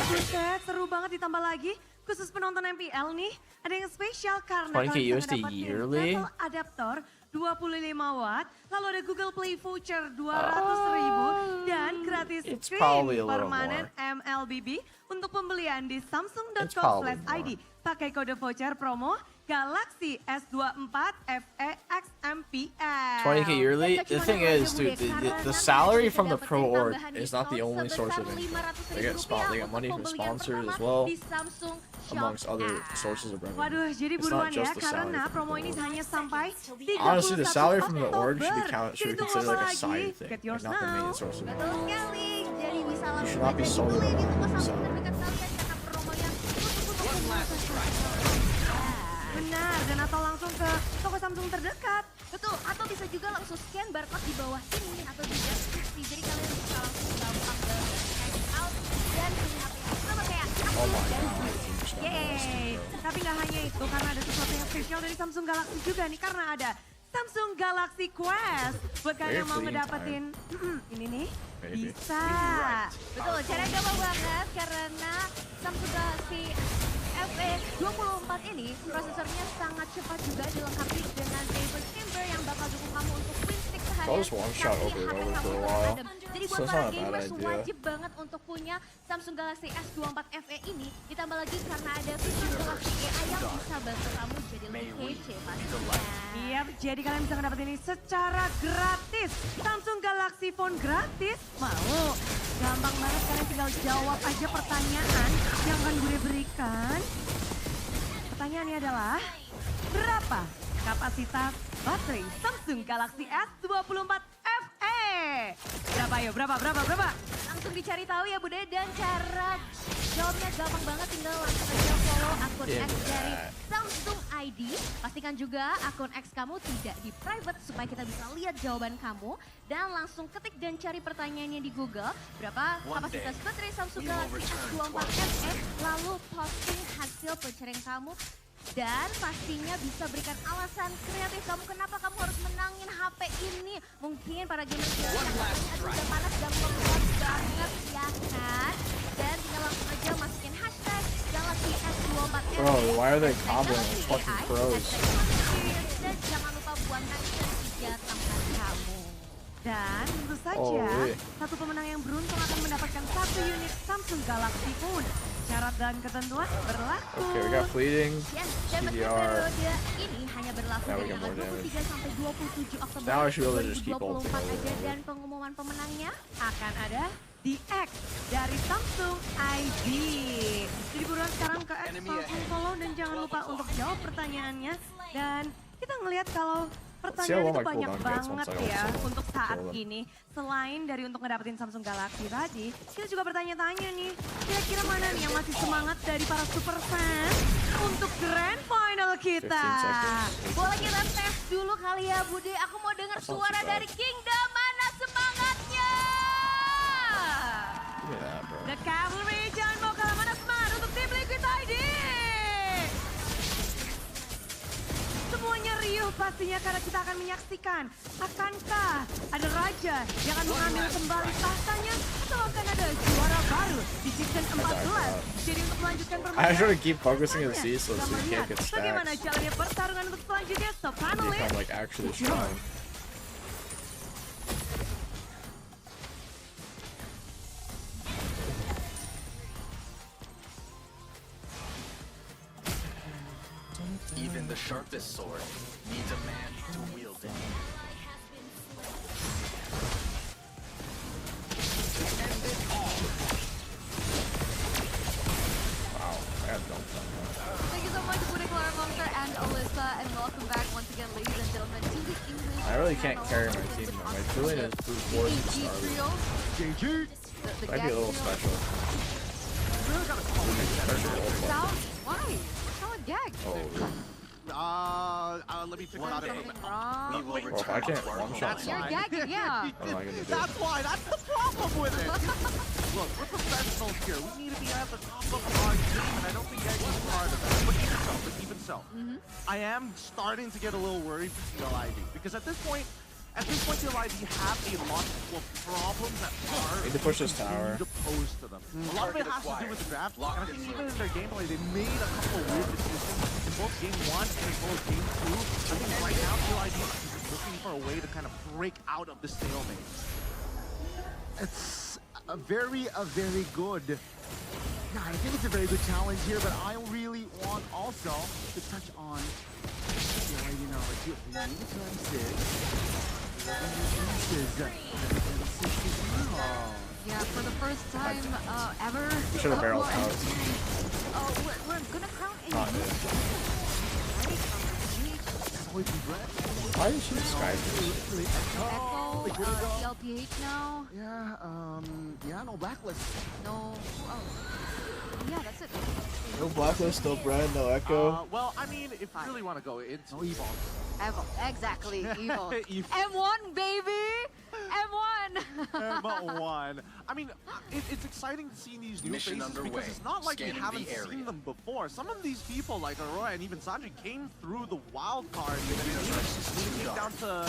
Buset, seru banget ditambah lagi. Khusus penonton MPL nih, ada yang spesial karena 20K kalian USD bisa dapetin yearly? Apple adaptor 25 watt, lalu ada Google Play voucher 200.000 dan gratis It's screen probably a little permanen more. MLBB untuk pembelian di It's probably samsung.co/id. Pakai kode voucher promo Galaxy S24 FE X MPL. 20K yearly? The thing is, dude, the salary from the pro org is not the only source of income. They get money from sponsors as well, amongst other sources of revenue. Waduh, jadi It's not buruan just ya, the salary karena from promo the ini org. hanya sampai 31 Honestly, the salary from the org should be Oktober. should be Jadi tunggu considered apa like a side lagi? thing, Get like yours not the main now. source of Betul income. sekali. Jadi bisa You langsung should not aja be solely dibeli di toko on Samsung salary. terdekat kalian karena promonya Benar, dan atau langsung ke toko Samsung terdekat. betul, atau bisa juga langsung scan barcode di bawah ini atau di deskripsi. Jadi kalian bisa langsung gampang banget check out dan punya HP yang sama kayak aku Oh my dan god. Bude. you just got Yeay, tapi nggak hanya itu, karena ada sesuatu yang spesial dari Samsung Galaxy juga nih, karena ada Samsung Galaxy Quest. Buat kalian yang mau fleeting ngedapetin, ini nih, Maybe. bisa. Betul, cara gampang banget karena Samsung Galaxy FE24 ini prosesornya sangat cepat juga dilengkapi dengan Raven Timber yang bakal dukung kamu untuk win streak seharian. I'll just one shot tapi over and HP over kamu for a tetap while. adem. Jadi buat So it's para not a bad gamers idea. wajib banget untuk punya Samsung Galaxy S24 FE ini. Ditambah lagi karena ada fitur Galaxy AI yang bisa bantu kamu jadi lebih kece pastinya. Iya, jadi kalian bisa ngedapetin ini secara gratis. Samsung Galaxy Phone gratis, mau? Gampang banget, kalian tinggal jawab aja pertanyaan yang akan gue berikan. Pertanyaannya adalah, berapa kapasitas baterai Samsung Galaxy S24 FE? Berapa yuk? Berapa? Langsung dicari tahu ya Bude, dan cara jawabnya gampang banget, tinggal langsung aja follow akun Yeah, X dari right. Samsung ID. Pastikan juga akun X kamu tidak di private supaya kita bisa lihat jawaban kamu. Dan langsung ketik dan cari pertanyaannya di Google, berapa kapasitas baterai Samsung Galaxy S24 FE, lalu posting hasil pencarian kamu. Dan pastinya bisa berikan alasan kreatif kamu kenapa kamu harus menangin HP ini. Mungkin para gamers yang udah panas dan membuat banget ya kan. Dan tinggal langsung aja masukin hashtag Galaxy S24 FE. Bro, why are they hashtag comboing Galaxy fucking AI, pros? hashtag Experience, dan jangan lupa buat mention 3 teman kamu. Dan tentu saja, Oh, wait. satu pemenang yang beruntung akan mendapatkan 1 unit Samsung Galaxy Phone. Syarat dan ketentuan berlaku. Okay, we got fleeting. Yes, dan meski CDR. periode ini hanya berlaku Now we dari get tanggal more 23 sampai 27 Oktober Now I should really just keep 2024 ulting aja, over. dan pengumuman pemenangnya Akan ada di X dari Samsung ID. Jadi buruan sekarang ke X, langsung follow dan jangan lupa untuk jawab pertanyaannya. Dan kita ngelihat kalau pertanyaan itu banyak banget ya untuk saat ini. Selain dari untuk ngedapetin Samsung Galaxy tadi, kita juga bertanya-tanya nih, kira-kira mana nih yang masih semangat dari para super fans untuk grand final kita? 15 seconds. boleh kita tes dulu kali ya Bude. Aku mau dengar That sounds suara too bad. dari Kingdom, mana semangatnya? Look at that, bro. The Cavalry, jangan mau kalah, mana semangat untuk tim Liquid ID? Semuanya riuh pastinya karena kita akan menyaksikan. Akankah ada raja yang akan mengambil kembali tahtanya atau akan ada juara baru di season 14? Jadi untuk melanjutkan I permainan, try to keep focusing on C so kita you melihat can't get bagaimana stacks. jalannya pertarungan untuk selanjutnya. So If panelis, I'm like actually strong. Even the sharpest sword needs a man to wield Thank you so much, Clara Monster and Alyssa, and welcome back once again, ladies and gentlemen, to the English. I really can't carry my team though. My Julian is brute force and trio. GG. Might be a little special. Sound? Why? Solid gag. Let me think about it. Something wrong. Well, if I can't one shot You're someone, gagging, yeah. what am I gonna do? That's why. That's the problem with it. Look, we're professionals here. We need to be at the top of our game, and I don't think Gagging is part of that. But even so, I am starting to get a little worried for TLID because at this point, TLID have a lot of problems that are Need to push this tower. to pose to them. A lot of it has to do with the draft, and I think even in their gameplay, they made a couple of weird decisions in both game 1 and as well as game 2. I think right now TLID is looking for a way to kind of break out of the stalemate. It's a very good. Yeah, I think it's a very good challenge here, but I really want also to touch on. Yeah, you know, it's 9 Yeah, for the first time ever. We should have barreled out. We're gonna crown a Why did she describe this? Echo, CLPH now. Yeah, no blacklist. No. Oh. Yeah, that's it. No blacklist, no Brad, no Echo. Well, I mean, if you really want to go into Evo. Exactly, Evo. Evo. M1, baby! M1! M1. I mean, it's exciting to see these new faces because it's not like we haven't seen them before. Some of these people, like Aurora and even Sanji, came through the wild card and then came down to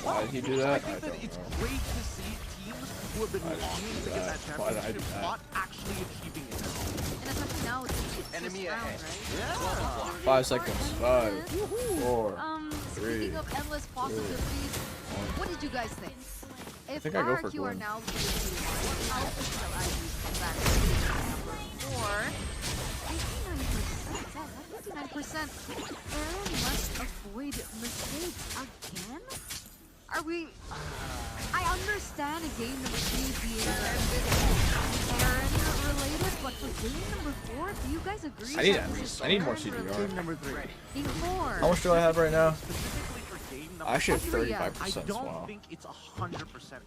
Why did he do that? I think that it's great to see teams who have been longing to get that championship spot actually achieving it. And especially now it's enemy round, right? Yeah. 5 seconds. 5, 4, 3. Speaking of endless possibilities, what did you guys think? If think I go for RQ are Gwen. now losing how official IDs come back to number 4, 59%. Aaron must avoid mistakes again? Are we... I understand game number 3 being Aaron related, but for game number 4, do you guys agree? I need that this is I need more Aaron CDR. related? Number 3. Game 4. How much do I have right now? Specifically for game number I actually have 35% I don't wow. think it's 100%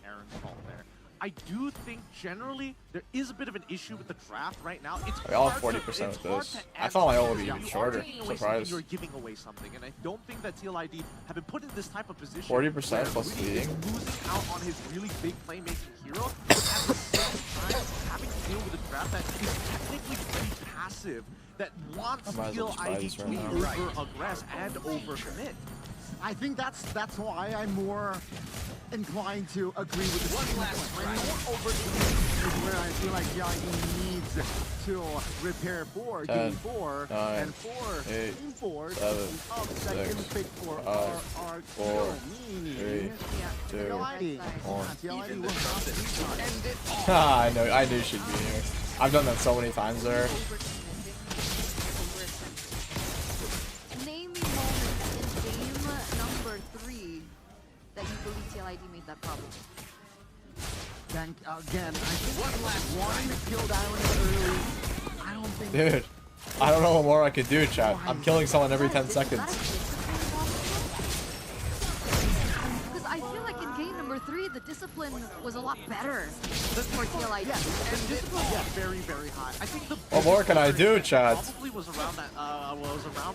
Aaron's fault there. I do think generally there is a bit of an issue with the draft right now. It's We all have hard 40% to, with it's hard this. to I thought my ult would be yeah, even you are shorter. taking away Surprise. something, you're giving away something, and I don't think that TLID have been put in this type of position. 40% where plus Rudy is leading. losing out on his really big playmaking hero, but at the same time having to deal with a draft that is technically pretty passive, that wants I might as well just buy TLID this to right now. over-aggress and over-commit. I think that's why I'm more inclined to agree with the team. I'm more overcommit is where I feel like Yagi needs to repair 4, 10, game 4, 9, and 4, 8, game 4, 7, up second 6, pick for 5, our 4, meaning 3, 2, TLID. 1. TLID will not be done. Ah, I knew she'd be here. I've done that so many times there. Name me moments in game number 3 that you believe TLID made that problem. Then again, I think one killed Island early. I don't think. Dude, I don't know what more I could do, chat. I'm killing someone every 10 seconds. Because I feel like in game number 3, the discipline was a lot better for TLID. Yeah, and discipline was very, very high. I think the What more can I do, chat? probably was around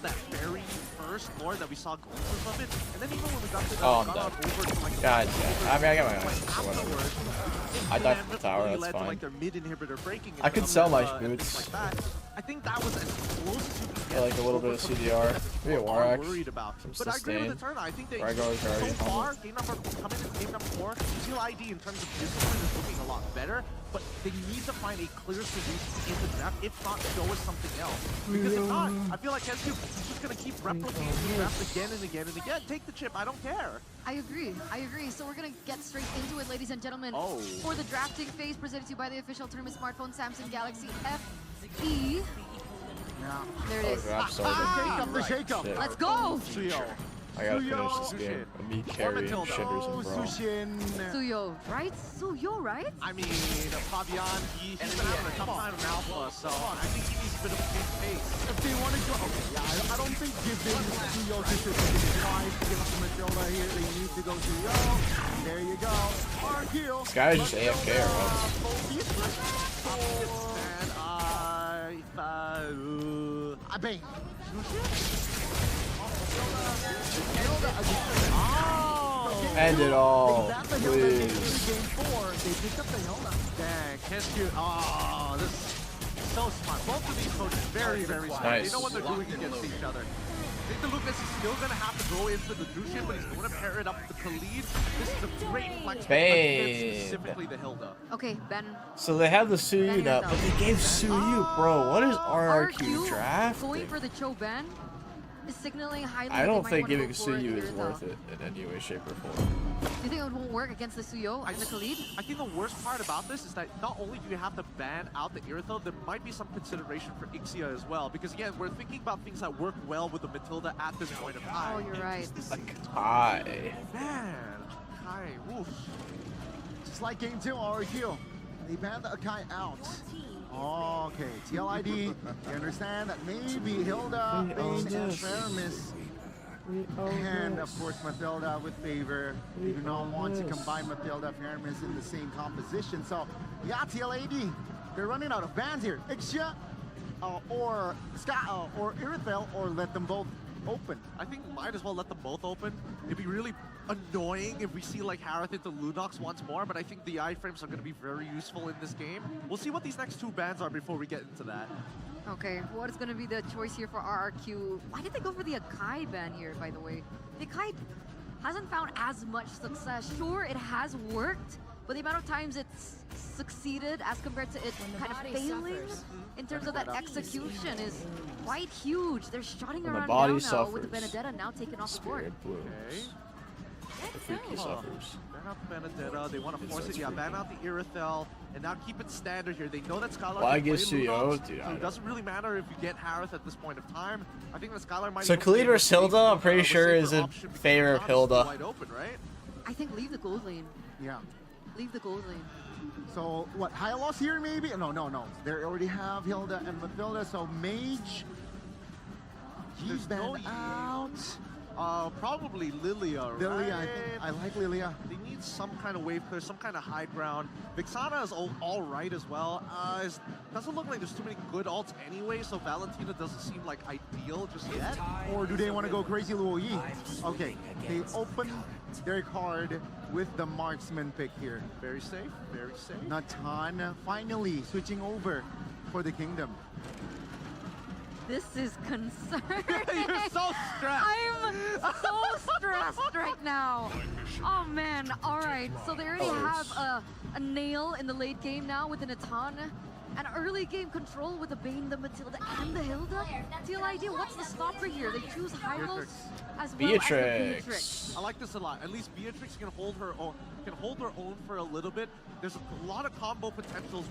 that very first Lord that we saw glimpses of it, and then even when we got to the Oh, I'm got dead. on over to like God, yeah. I mean, I got my like eyes, so whatever. afterwards, I died from the tower, really that's led to, fine. like their mid inhibitor breaking. I could sell my boots. Like that. I think that was as close as you could get. Like a little bit of over something CDR. that Maybe a people War are Axe, worried about. some But I agree with sustain. the turn. I think that Rygor is already so far, humbled. game number coming into game number 4, TLID in terms of discipline is looking a lot better. But they need to find a clear solution in the draft. If not, show us something else. Because if not, I feel like SQ is just gonna keep replicating the draft again and again and again. Take the chip. I don't care. I agree. So we're gonna get straight into it, ladies and gentlemen. Oh. For the drafting phase presented to you by the official tournament smartphone Samsung Galaxy FE. There it is. The shake-up. Let's go! Suyo. I gotta finish this game. Me carrying Shinders and Brawl. Suyo, right? Suyo, right? I mean, Fabian, he's been having a tough time in Alpha, so I think he needs a bit of a change pace. If they want to go, yeah, I don't think giving Suyo just a try to give us Matilda here. They need to go Suyo. There you go. RQ. This guy is just AFK, right? And I bang. End it all, That's please. Game 4. They picked up the Hilda. Dang, Kesku. Oh, this is so smart. Both of these coaches very, very smart. Nice. They know what they're doing against each other. I think the Lucas is still going to have to go in for the Dushin, but he's going to pair it up with the Khalid. This is a great flex against specifically the Hilda. Okay, Ben. So they have the Suyu up, but they gave Suyu, bro. What is RRQ draft? Going for the Cho Ben is signaling highly. I don't think giving Suyu is worth it in any way, shape, or form. Do you think it won't work against the Suyo and the Khalid? I think the worst part about this is that not only do you have to ban out the Irithel, there might be some consideration for Ixia as well. Because again, we're thinking about things that work well with the Matilda at this point of time. Oh, you're right. Hi. Man, Kai, woof. Just like Game 2, RQ. They banned the Akai out. Okay, TLID, you understand that maybe Hilda, Bane, and Feramis, and of course Matilda with favor. We do not want to combine Matilda, Feramis in the same composition. So, yeah, TLID, they're running out of bans here. Ixia, or Ska, or Irithel, or let them both open. I think might as well let them both open. It'd be really annoying if we see like Harith into Lunox once more, but I think the iframes are going to be very useful in this game. We'll see what these next two bans are before we get into that. Okay, what is going to be the choice here for RRQ? Why did they go for the Akai ban here, by the way? The Akai hasn't found as much success. Sure, it has worked, but the amount of times it's succeeded as compared to it kind of failing in terms of that execution is quite huge. They're shutting around down now with the Benedetta now taken off the board. Okay. The Freaky suffers. Ban out the Benedetta, they want to force it, yeah, ban out the Irithel, and now keep it standard here. They know that Skylar Why can get play Suyo? Lunox, Dude, so it doesn't really matter if you get Harith at this point of time. I think that Skylar might... So Khalid versus Hilda, I'm pretty sure is in favor of Hilda. Wide open, right? I think leave the gold lane. Yeah. Leave the gold lane. So, what, high loss here maybe? No. They already have Hilda and Matilda, so Mage, he's banned out. Probably Lilia, right? Lilia, I think. I like Lilia. They need some kind of wave clear, some kind of high ground. Vixana is all right as well. Doesn't look like there's too many good ults anyway, so Valentina doesn't seem like ideal just yet. Or do they want to go crazy Luo Yi? Okay, they open their card with the marksman pick here. Very safe, very safe. Natan finally switching over for the Kingdom. This is concerning. You're so stressed. I'm so stressed right now. Oh man, all right. So they already have a nail in the late game now with the Natan. An early game control with the Bane, the Matilda, and the Hilda. TLID, what's the stopper here? They choose Hylos as well as the Beatrix. I like this a lot. At least Beatrix can hold her own for a little bit. There's a lot of combo potentials,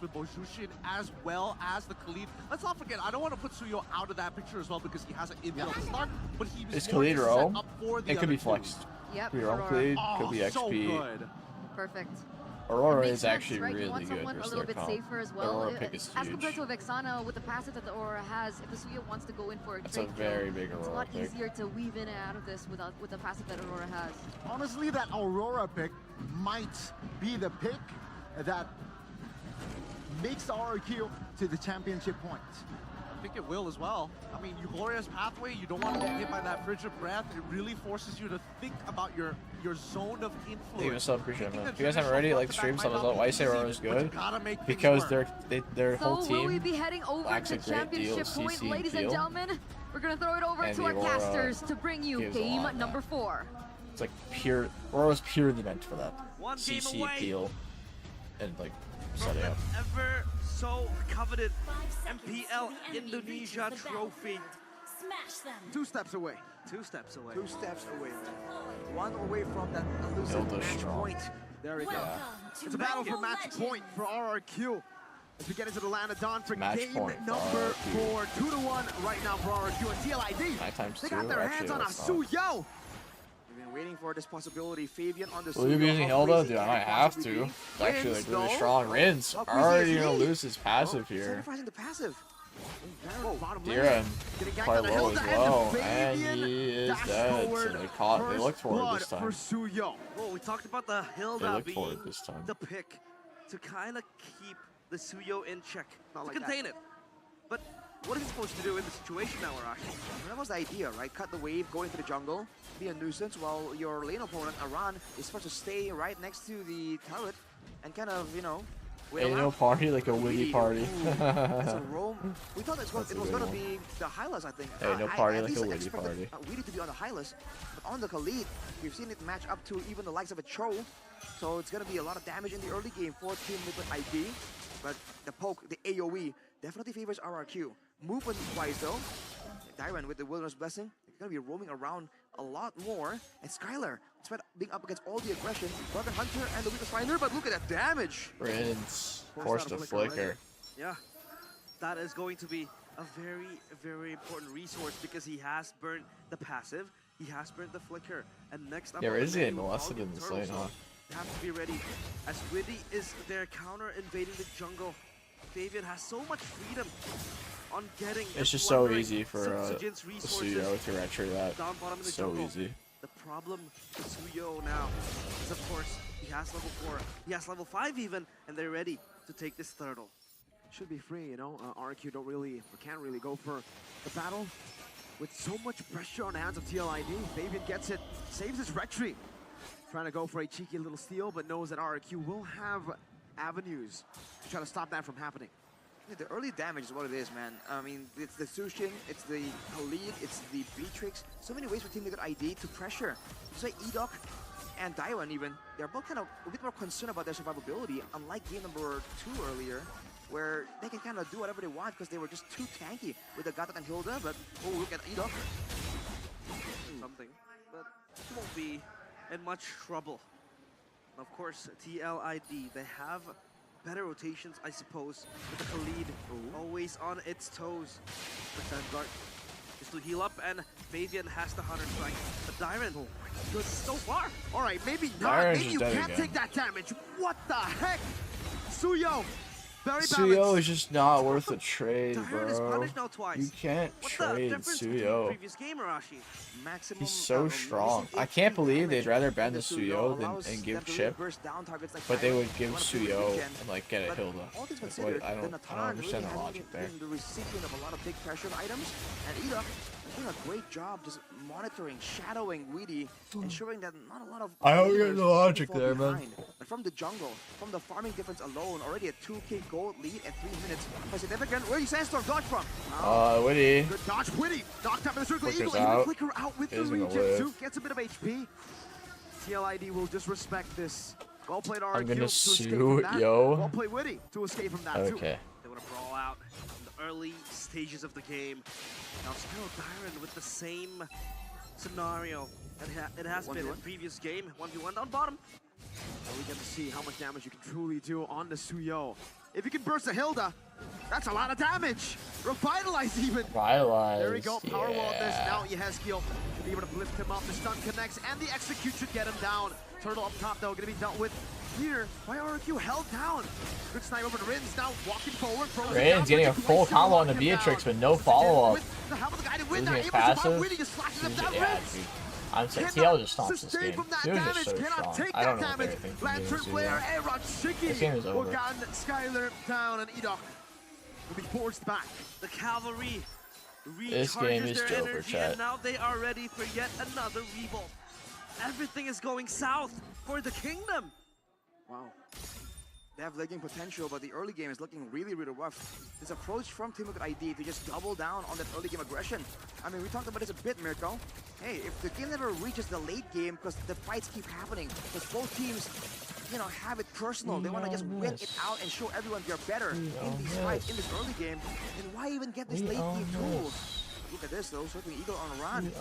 with Bojushin as well as the Khalid. Let's not forget, I don't want to put Suyo out of that picture as well because he has an inbuilt stun, but he was Khalid set roam? up for the It could be other flexed. two. Yep. Could be wrong Khalid, could be So XP. good. Perfect. Aurora Makes is sense, actually right? You really want good someone a versus little their bit comp. safer as The well. Aurora pick is As huge. compared to a Vexana with the passive that the Aurora has, if the Suya wants to go in for a That's a trade very kill, big it's a Aurora lot pick. easier to weave in and out of this with the passive that Aurora has. Honestly, that Aurora pick might be the pick that makes RRQ to the championship point. I think it will as well. I mean, Eugloria's pathway, you don't want to get hit by that frigid breath. It really forces you to think about your zone of influence. Thank you so appreciate it. If you guys haven't already, like the stream, so why I say Aurora is good? Because their whole So team will we be heading over lacks to a great deal championship of point, CC ladies and feel. gentlemen? We're gonna throw it over And to the our Aurora casters to bring you gives a game lot of number that. 4. It's like pure, Aurora's purely meant for that. One game CC away appeal and like from setting the up. ever so coveted MPL Indonesia trophy. Smash them. 2 steps away. 2 steps away. 2 steps away. One away from that elusive Hilda's match strong. point. There we go. Welcome to It's a battle for Mobile match Legends. point for RRQ. As we get into the land of Dawn for Match game point for number RRQ. 4. 2-1 right now for RRQ and TLID. 9 times They 2. got their hands Actually, on a that's not. Suyo. We've been waiting for this possibility. Fabian on the Will you be using Hilda? Dude, I might have to. It's actually like really strong. Rin's already gonna lose his passive here. Sacrificing the passive. Dira quite low as well, and he is dead. So they looked for it this time. Well, we talked about the They Hilda looked for being it this time. the pick to kind of keep the Suyo in check, Not to like contain it. But what is he supposed to do in the situation now, Arashi? That was the idea, right? Cut the wave, go into the jungle, be a nuisance, while your lane opponent, Aran, is supposed to stay right next to the turret and kind of, you know, Ain't no party like a witty party. That's a roam. We thought it was going to be the Hylas, I think. Hey, no party at like least a witty expected party. Weedy to be on the Hylas, but on the Khalid, we've seen it match up to even the likes of a Cho. So it's going to be a lot of damage in the early game for Team Liquid ID. But the poke, the AoE, definitely favors RRQ. Movement-wise, though, Dyran with the Wilderness Blessing, they're going to be roaming around a lot more. And Skylar, despite being up against all the aggression, Dragon Hunter and the Weakness Finder, but look at that damage! Rin's forced to flicker. Yeah, that is going to be a very, very important resource because he has burned the passive, he has burned the flicker, and next up... Yeah, on the Rin's getting menu, molested I'll in get this Turtle, lane, so huh? they have to be ready. As Widdy is their counter invading the jungle, Fabian has so much freedom on getting... It's just so easy for Suyo to retry that. Down bottom in the So jungle. easy. The problem with Suyo now is, of course, he has level 4, he has level 5 even, and they're ready to take this turtle. Should be free, you know. RQ can't really go for the battle with so much pressure on the hands of TLID. Fabian gets it, saves his retreat. Trying to go for a cheeky little steal, but knows that RQ will have avenues to try to stop that from happening. Yeah, the early damage is what it is, man. I mean, it's the Sushin, it's the Khalid, it's the Beatrix. So many ways for Team Liquid ID to pressure. Just like Edok and Daiwan even, they're both kind of a bit more concerned about their survivability, unlike game number 2 earlier, where they can kind of do whatever they want because they were just too tanky with the Gata and Hilda, but oh, look at Edok. Something, but he won't be in much trouble. And of course, TLID, they have better rotations, I suppose, with the Khalid always on its toes. But Vanguard is to heal up, and Fabian has the Hunter Strike. But Dyran, good so far. All right, maybe not. Dyran's Maybe you dead can't again. take that damage. What the heck? Suyo, very Suyo balanced. is just not worth a trade, Dyran is bro. punished now twice. You can't What's the trade difference between the Suyo. previous game, Arashi? Maximum, He's so strong. I can't believe they'd rather ban the Suyo than give Chip, but they would give Suyo and like get a Hilda. All things Like, considered, I don't understand the really logic there. been the recipient of a lot of big pressure items, and Edok is doing a great job just monitoring, shadowing Weedy, ensuring that not a lot of I don't get leaders the logic fall there, man. behind. But from the jungle, from the farming difference alone, already a 2k gold lead at 3 minutes. For significant, where did Sandstorm dodge from? Witty. Good dodge, Witty. Knocked up in the circle. Flicker's Eagle, even out. Flicker out with the Isn't gonna region. live. Too gets a bit of HP. TLID will just respect this. Well played RQ I'm gonna to escape sue, from that. yo. Well played Witty to escape from that too. Okay. They want to brawl out in the early stages of the game. Now still Dyran with the same scenario that it has been in the previous game. 1v1 down bottom. And we get to see how much damage you can truly do on the Suyo. If you can burst a Hilda, that's a lot of damage. Revitalize even. Revitalize. There we go, power wall at this. yeah. Now Yehezkiel should be able to lift him up. The stun connects, and the execute should get him down. Turtle up top, though, gonna be dealt with here by RQ, held down. Good snipe over to Rin's, now walking forward. Rin's getting a full combo on the Beatrix with no follow-up. The help of the guy to win Losing that. his Able to survive, passive. Winning, just slashes him down. Yeah, Rin's dude. I'm saying cannot TL just stomps this sustain game. from that Dude is damage, so cannot strong. take I don't that know what damage. they're thinking. Lantern Dude, Flare, This game is Erachiki, over. Organ, Skylar down, and Edok will be forced back. The cavalry This game recharges is their Joker, energy, chat. and now they are ready for yet another revolt. Everything is going south for the kingdom. Wow. They have lagging potential, but the early game is looking really, really rough. This approach from Team Liquid ID to just double down on that early game aggression. I mean, we talked about this a bit, Mirko. Hey, if the game never reaches the late game, because the fights keep happening, because both teams, you know, have it personal. They want to just win it out and show everyone they're better in these fights, in this early game. Then why even get this late game tools? Look at this, though. Circling Eagle on a run.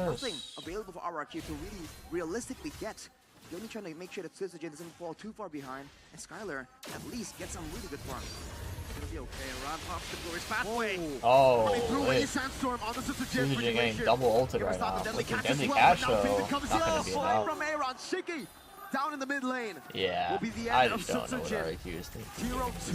Nothing available for RRQ to really realistically get. You're only trying to make sure that Syzygen doesn't fall too far behind, and Skylar at least gets some really good run. gonna be okay. Around pops the glorious pathway. Oh, Suzuki getting double ulted right now. With the deadly catch though, not gonna be enough. From FwydChickn down in the mid lane. Yeah, Will be the I end just of don't know what Suzuki. RQ is thinking.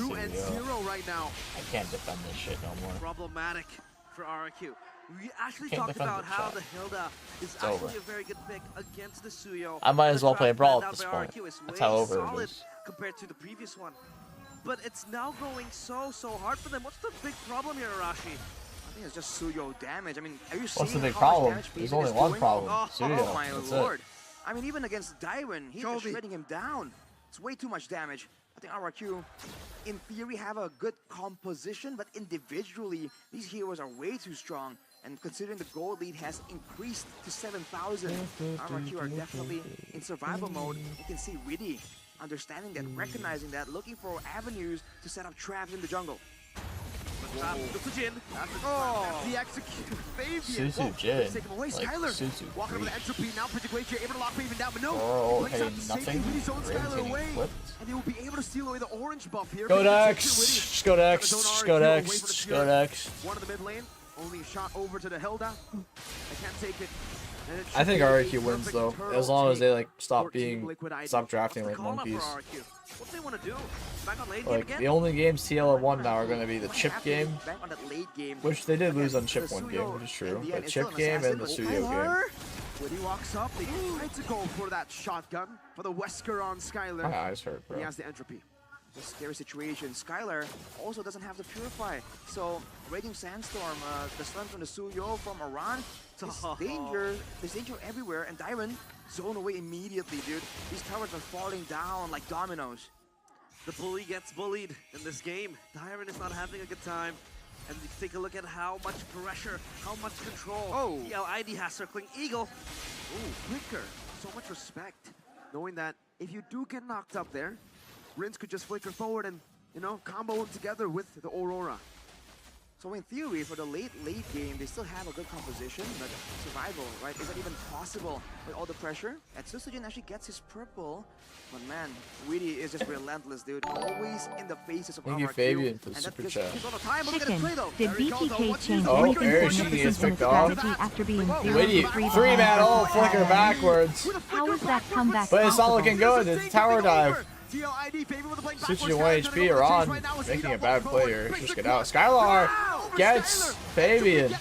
0-2 and 0 right now. I can't defend this shit no more. Problematic for RQ. We actually Can't talked defend about it, how chat. the Hilda is It's actually over. a very good pick against the Suyo. I might as well play a brawl The at this draft point. planned out by RQ is That's way how over it solid is. compared to the previous one. But it's now going so hard for them. What's the big problem here, Arashi? I think it's just Suyo damage. I mean, are you What's seeing the big how problem? much damage There's Fabian only is one doing? problem. Oh, Suryo, my that's lord. I mean, even against Dairon, he's just shredding him down. It's way too much damage. I think RQ, in theory, have a good composition, but individually, these heroes are way too strong. And considering the gold lead has increased to 7,000, RQ are definitely in survival mode. You can see Widdy understanding that, recognizing that, looking for avenues to set up traps in the jungle. Oh, the execution. Fabian. Suzu Jin. Take him away. Like, Skylar. Suzu Walking over the entropy. Now FwydChickn able to lock Fabian down, but no. Oh, He hey, brings out the nothing. safety. Widdy's own Skylar Raven's away. getting flipped. And they will be able to steal away the orange buff here. Go Widdy Dex! takes Go Dex! his own Go RQ Dex! away from the Go Fury. Dex! One in the mid lane. Only a shot over to the Hilda. I can't take it. And it I should think be a RQ wins perfect though, turtle as long as they take like stop for Team being, Liquid ID. stop drafting What's the like call up monkeys. for RQ? What do they want to do? Back on lane game Like again? the only games TL have won now are gonna be the What chip happened game, back on that late game? which they did Again, lose on the chip one game, Suyo which is true. in the But end is still chip an game assassin, and the but Suyo game. When he walks up, they try to go for that shotgun for the Wesker on Skylar. My eyes hurt, bro. He has the entropy. It's a scary situation. Skylar also doesn't have the Purify. So, Raging Sandstorm, the stun from the Suyo from Iran, there's danger everywhere, and Dairon zone away immediately, dude. These towers are falling down like dominoes. The bully gets bullied in this game. Dairon is not having a good time. And take a look at how much pressure, how much control FwydChickn ID has circling Eagle. Ooh, Flicker. So much respect. Knowing that if you do get knocked up there, Rince could just flicker forward and, you know, combo them together with the Aurora. So in theory, for the late game, they still have a good composition, but survival, right? Is that even possible with all the pressure? And Suzu actually gets his purple, but man, Widdy is just relentless, dude. Always in the faces of Thank you, RQ, Fabian, for the and that super gives chat. him all the time. But look at the play, though. Did There he goes, though. BTK What's change his Oh, anything Eric significant Shiki in is his picked off. strategy after being 0 Widdy, 3 3 man, oh, flicker behind? backwards. How is that comeback But it's not possible? looking good, it's a tower dive. TLID Fabian with the playing Suzu backwards. 1 HP are on, making a bad player. Just get out. Skylar gets Fabian.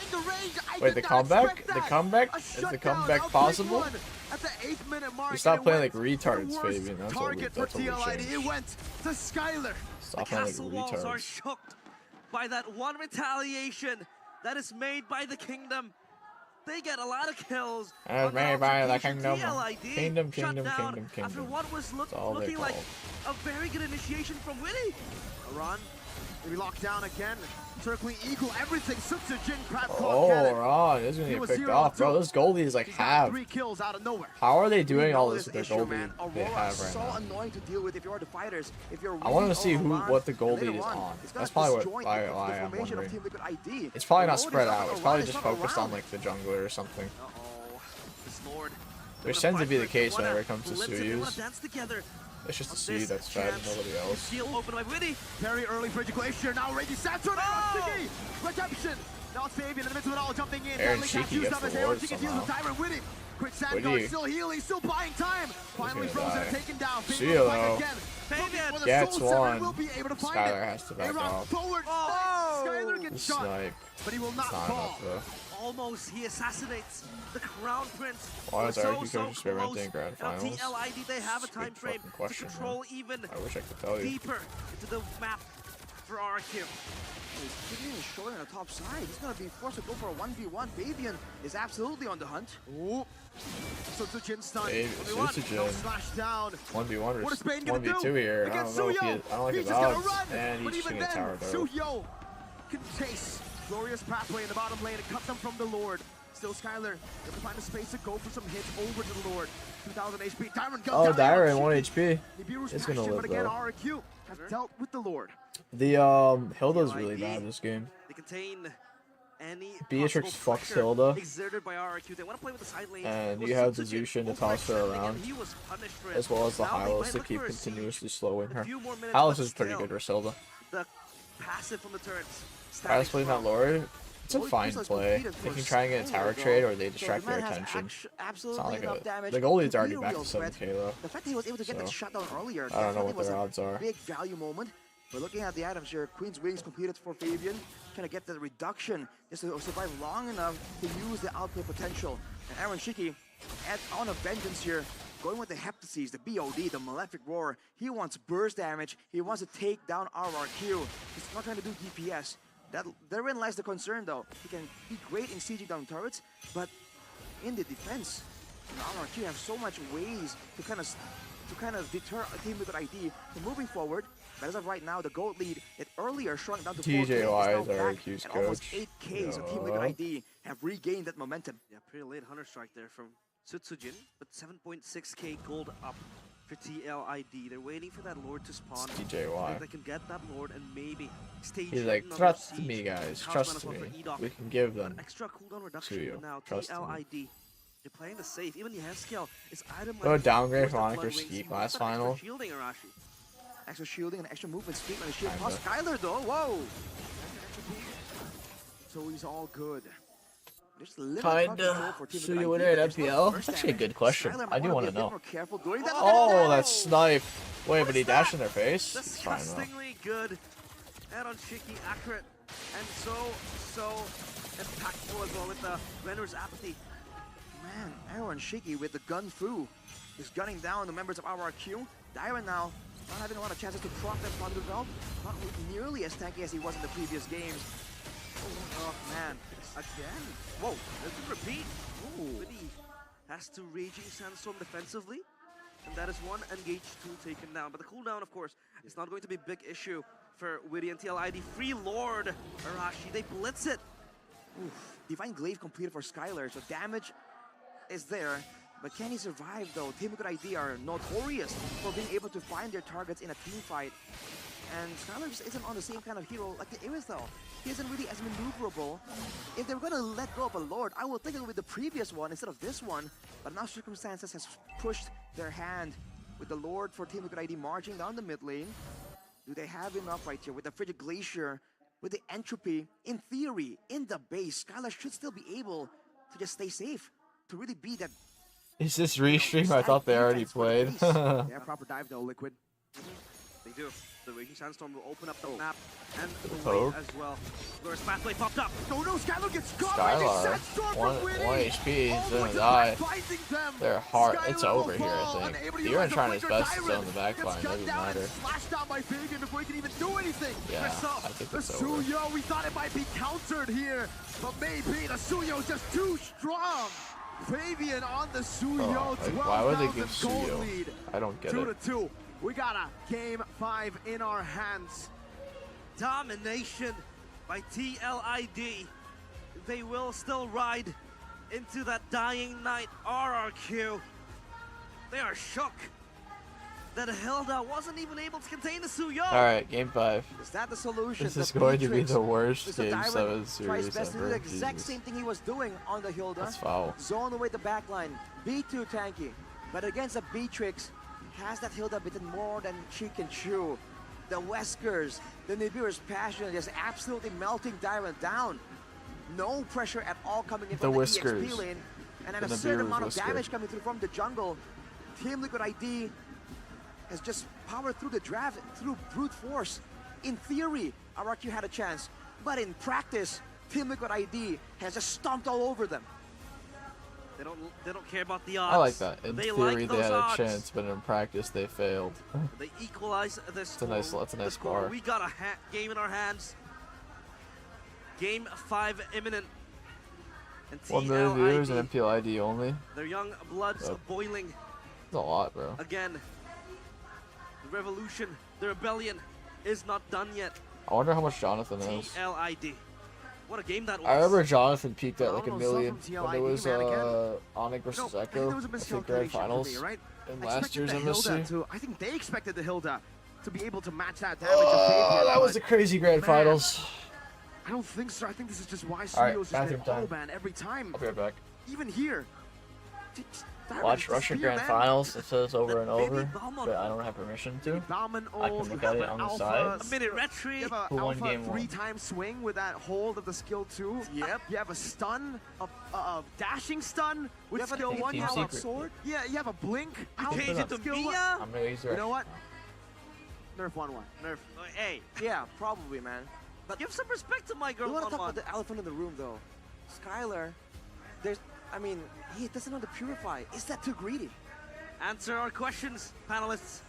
Wait, the comeback? The comeback? Is the comeback possible? At the 8th minute mark, You stop playing like and retards, the worst Fabian. That's what target for we TLID. It changed. went to Skylar. Stop The playing like castle walls are retards. shook by that one retaliation that is made by the kingdom. They get a lot of kills. As on made that by the altercation. kingdom. TLID Kingdom, shut kingdom, down kingdom, After kingdom. what was That's all they looking like call. a very good initiation from Widdy. Iran, maybe locked down again. Circling Eagle, everything. Suzu crab claw Oh, cannon. Ron, this is gonna get picked off, bro. This goalie is like He's got half. 3 kills out of nowhere. How are they We doing know all this with their issue, goalie man. they Aurora have is right so now? annoying to deal with if you're the fighters. If you're I want to Widdy see or Iran, what the and goalie later is on, on. it's gonna That's probably disjoint why the I'm formation of wondering. Team Liquid ID. It's probably not The load spread is out. on It's probably Iran, just it's not focused around. on like the jungler or something. Uh-oh. This Lord. Which tends to be the case whenever it comes to They want Suyus. to dance together. It's just On a Suyu this that's bad and chance. nobody else. Seal open by Widdy. Very early Frigid Glacier. Now Raging Saturn. Oh! Redemption. Now it's Fabian in the midst of it all jumping in. Aaron Deadly Cheeky Catch used gets up the as Aaron ward Cheeky deals with somehow. Tyron Widdy. Quick Widdy. Sandguard still healing, still buying time. Finally gonna frozen die. and taken down. See Fabian ya, will fight though. again. Fabian For the Gets Soul Sever one. will be able to find Skylar it. has to back Aaron off. forward. Oh! Skylar The gets shot, snipe. but he will not It's not fall. enough though. Almost he assassinates the Crown Prince. Why is So RQ close. experimenting in grand Now finals? TLID, they have a It's a time good frame fucking to question, control even I wish I could tell you. deeper into the map for RQ. He's is showing on the top side. He's gonna be forced to go for a 1v1. Fabian is absolutely on the hunt. Ooh. Suzu stun. Suzu No slash down. 1v1 or What is Spain gonna 1v2 do? here. I Against don't know if Suyo. I don't like He's his just gonna odds. run. And But he's even just gonna tower then, though. Suyo can chase. Glorious pathway in the bottom lane. It cuts them from the Lord. Still Skylar. Able to find a space to go for some hits over to the Lord. 2000 HP. Dairon goes Oh, down. Dairon, 1 HP. Nibiru's It's gonna passion, live but again, though. RQ have dealt with the Lord. The Hilda's really bad this game. They contain any Beatrix possible fucks pressure Hilda. exerted by RQ. They want to play with the side lane. And It you was have the Suzu Zushin to overextending, toss her and around, he was punished for it. as well as the Now they Hylos might to look keep for a siege. continuously slowing A her. few more minutes, Hylos but is pretty still, good for Hilda. The passive from the turrets. Let's play that Lord. It's a fine play. They can try and get a tower trade or they distract their attention. It's not like the goalie's already back to 7k though. The fact that he was able to get that shutdown earlier, I don't know what their odds are. Big value moment. We're looking at the items here. Queen's Wings completed for Fabian. Trying to get the reduction just to survive long enough to use the outplay potential. And FwydChickn on a vengeance here. Going with the Heptases, the BOD, the Malefic Roar. He wants burst damage. He wants to take down RRQ. He's not trying to do DPS. Therein lies the concern though. He can be great in sieging down turrets, but in the defense, RRQ have so much ways to kind of deter a Team Liquid ID from moving forward. But as of right now, the gold lead, it earlier shrunk down to 4K. TJY is RRQ's coach. Almost 8K, yeah. So Team Liquid ID have regained that momentum. Yeah, pretty late Hunter Strike there from Sutsujin, but 7.6k gold up for TLID. They're waiting for that Lord to spawn. TJY. They can get that Lord and maybe stage. He's like, trust me, guys. Trust me. We can give them extra cooldown reduction to you. Now Trust TLID. me. They're playing the safe. Even Yeskel is item. Oh, downgrade for Onyx or Skeet last final. Shielding Arashi. Extra shielding and extra movement speed on the shield. Plus Skylar though. Whoa. So he's all good. Kinda. So you winner at MPL? That's actually a good question. I do want to know. Oh, that snipe. Wait, but he dashed in their face? It's fine though. Disgustingly good. And on Chicky, accurate. And so impactful as well with the Renner's apathy. Man, FwydChickn with the gun through is gunning down the members of RRQ. Dyron now not having a lot of chances to proc them from the belt. Not nearly as tanky as he was in the previous games. Oh man. Again. Whoa, there's a repeat. Ooh. But he has to Raging Sandstorm defensively. And that is one engage tool taken down. But the cooldown, of course, is not going to be a big issue for Witty and TLID. Free Lord Arashi, they blitz it. Oof. Divine Glaive completed for Skylar, so damage is there. But can he survive though? Team Liquid ID are notorious for being able to find their targets in a team fight. And Skylar just isn't on the same kind of hero like the Iris-though. He isn't really as maneuverable. If they were going to let go of a Lord, I would think it would be the previous one instead of this one. But now circumstances has pushed their hand with the Lord for Team Liquid ID marching down the mid lane. Do they have enough right here with the Frigid Glacier, with the Entropy? In theory, in the base, Skylar should still be able to just stay safe, to really be that. Is this restream? I thought they already played. They have proper dive though, Liquid. They do. The Raging Sandstorm will open up the map and the way as well. Glorious Pathway popped up. Oh no, Skylar gets caught. Skylar, one HP, he's gonna die. They're hard. It's over here, I think. You're trying his best to zone the backline. Doesn't matter. Slashed down by Fabian before he can even do anything. Yeah, I think it's over. Suyo, we thought it might be countered here, but maybe the Suyo's just too strong. Fabian on the Suyo, 12,000 why would they give gold Suyo? lead. I don't get it. 2-2. We got a game 5 in our hands. Domination by TLID. They will still ride into that dying night. RRQ. They are shook that Hilda wasn't even able to contain the Suyo. Alright, game 5. Is that the solution? This is going to be the worst game 7 series best ever. to do the exact same thing he was doing on the Hilda. That's foul. Zone away the backline. B2 tanky. But against the Beatrix, has that Hilda bitten more than she can chew? The Weskers, the Nibiru's passion just absolutely melting Dyron down. No pressure at all coming in from the EXP lane. And an absurd amount of damage coming through from the jungle. Team Liquid ID has just powered through the draft through brute force. In theory, RRQ had a chance. But in practice, Team Liquid ID has just stomped all over them. They don't care about the odds. I like that. In theory, they had odds. a chance, but in practice, they failed. They equalize this. That's a nice bar. We got a game in our hands. Game 5 imminent. And 1 million viewers and Mpl Id only. Their young blood's boiling. That's a lot, bro. Again, the revolution, the rebellion is not done yet. I wonder how much Jonathan is. TLID. What a game that was. I remember Jonathan peaked at like 1 million when it was Onyx versus Echo. I think grand finals in last year's MSC. I think they expected the Hilda to be able to match that damage. Oh, that was a crazy grand finals. I don't think so. I think this is just why Alright, Suyo's just bathroom time. man every time. I'll be right back. Even here, watch Russian Grand Finals. It says over and over, but I don't have permission to. I can look at it on the side. A minute retreat. You have Who an won alpha game 1? 3-time swing with that hold of the skill 2. Yep. You have a stun, a dashing stun with skill 1. You Team have a Secret. sword. Yeah, you have a blink. Can Change put it up. to skill 1. I'm gonna use the You know what? Nerf 1-1. Nerf. Hey, Yeah, probably, man. but give some respect to my girl. We want to talk 1-1. about the elephant in the room, though. Skylar, he doesn't know to purify. Is that too greedy? Answer our questions, panelists.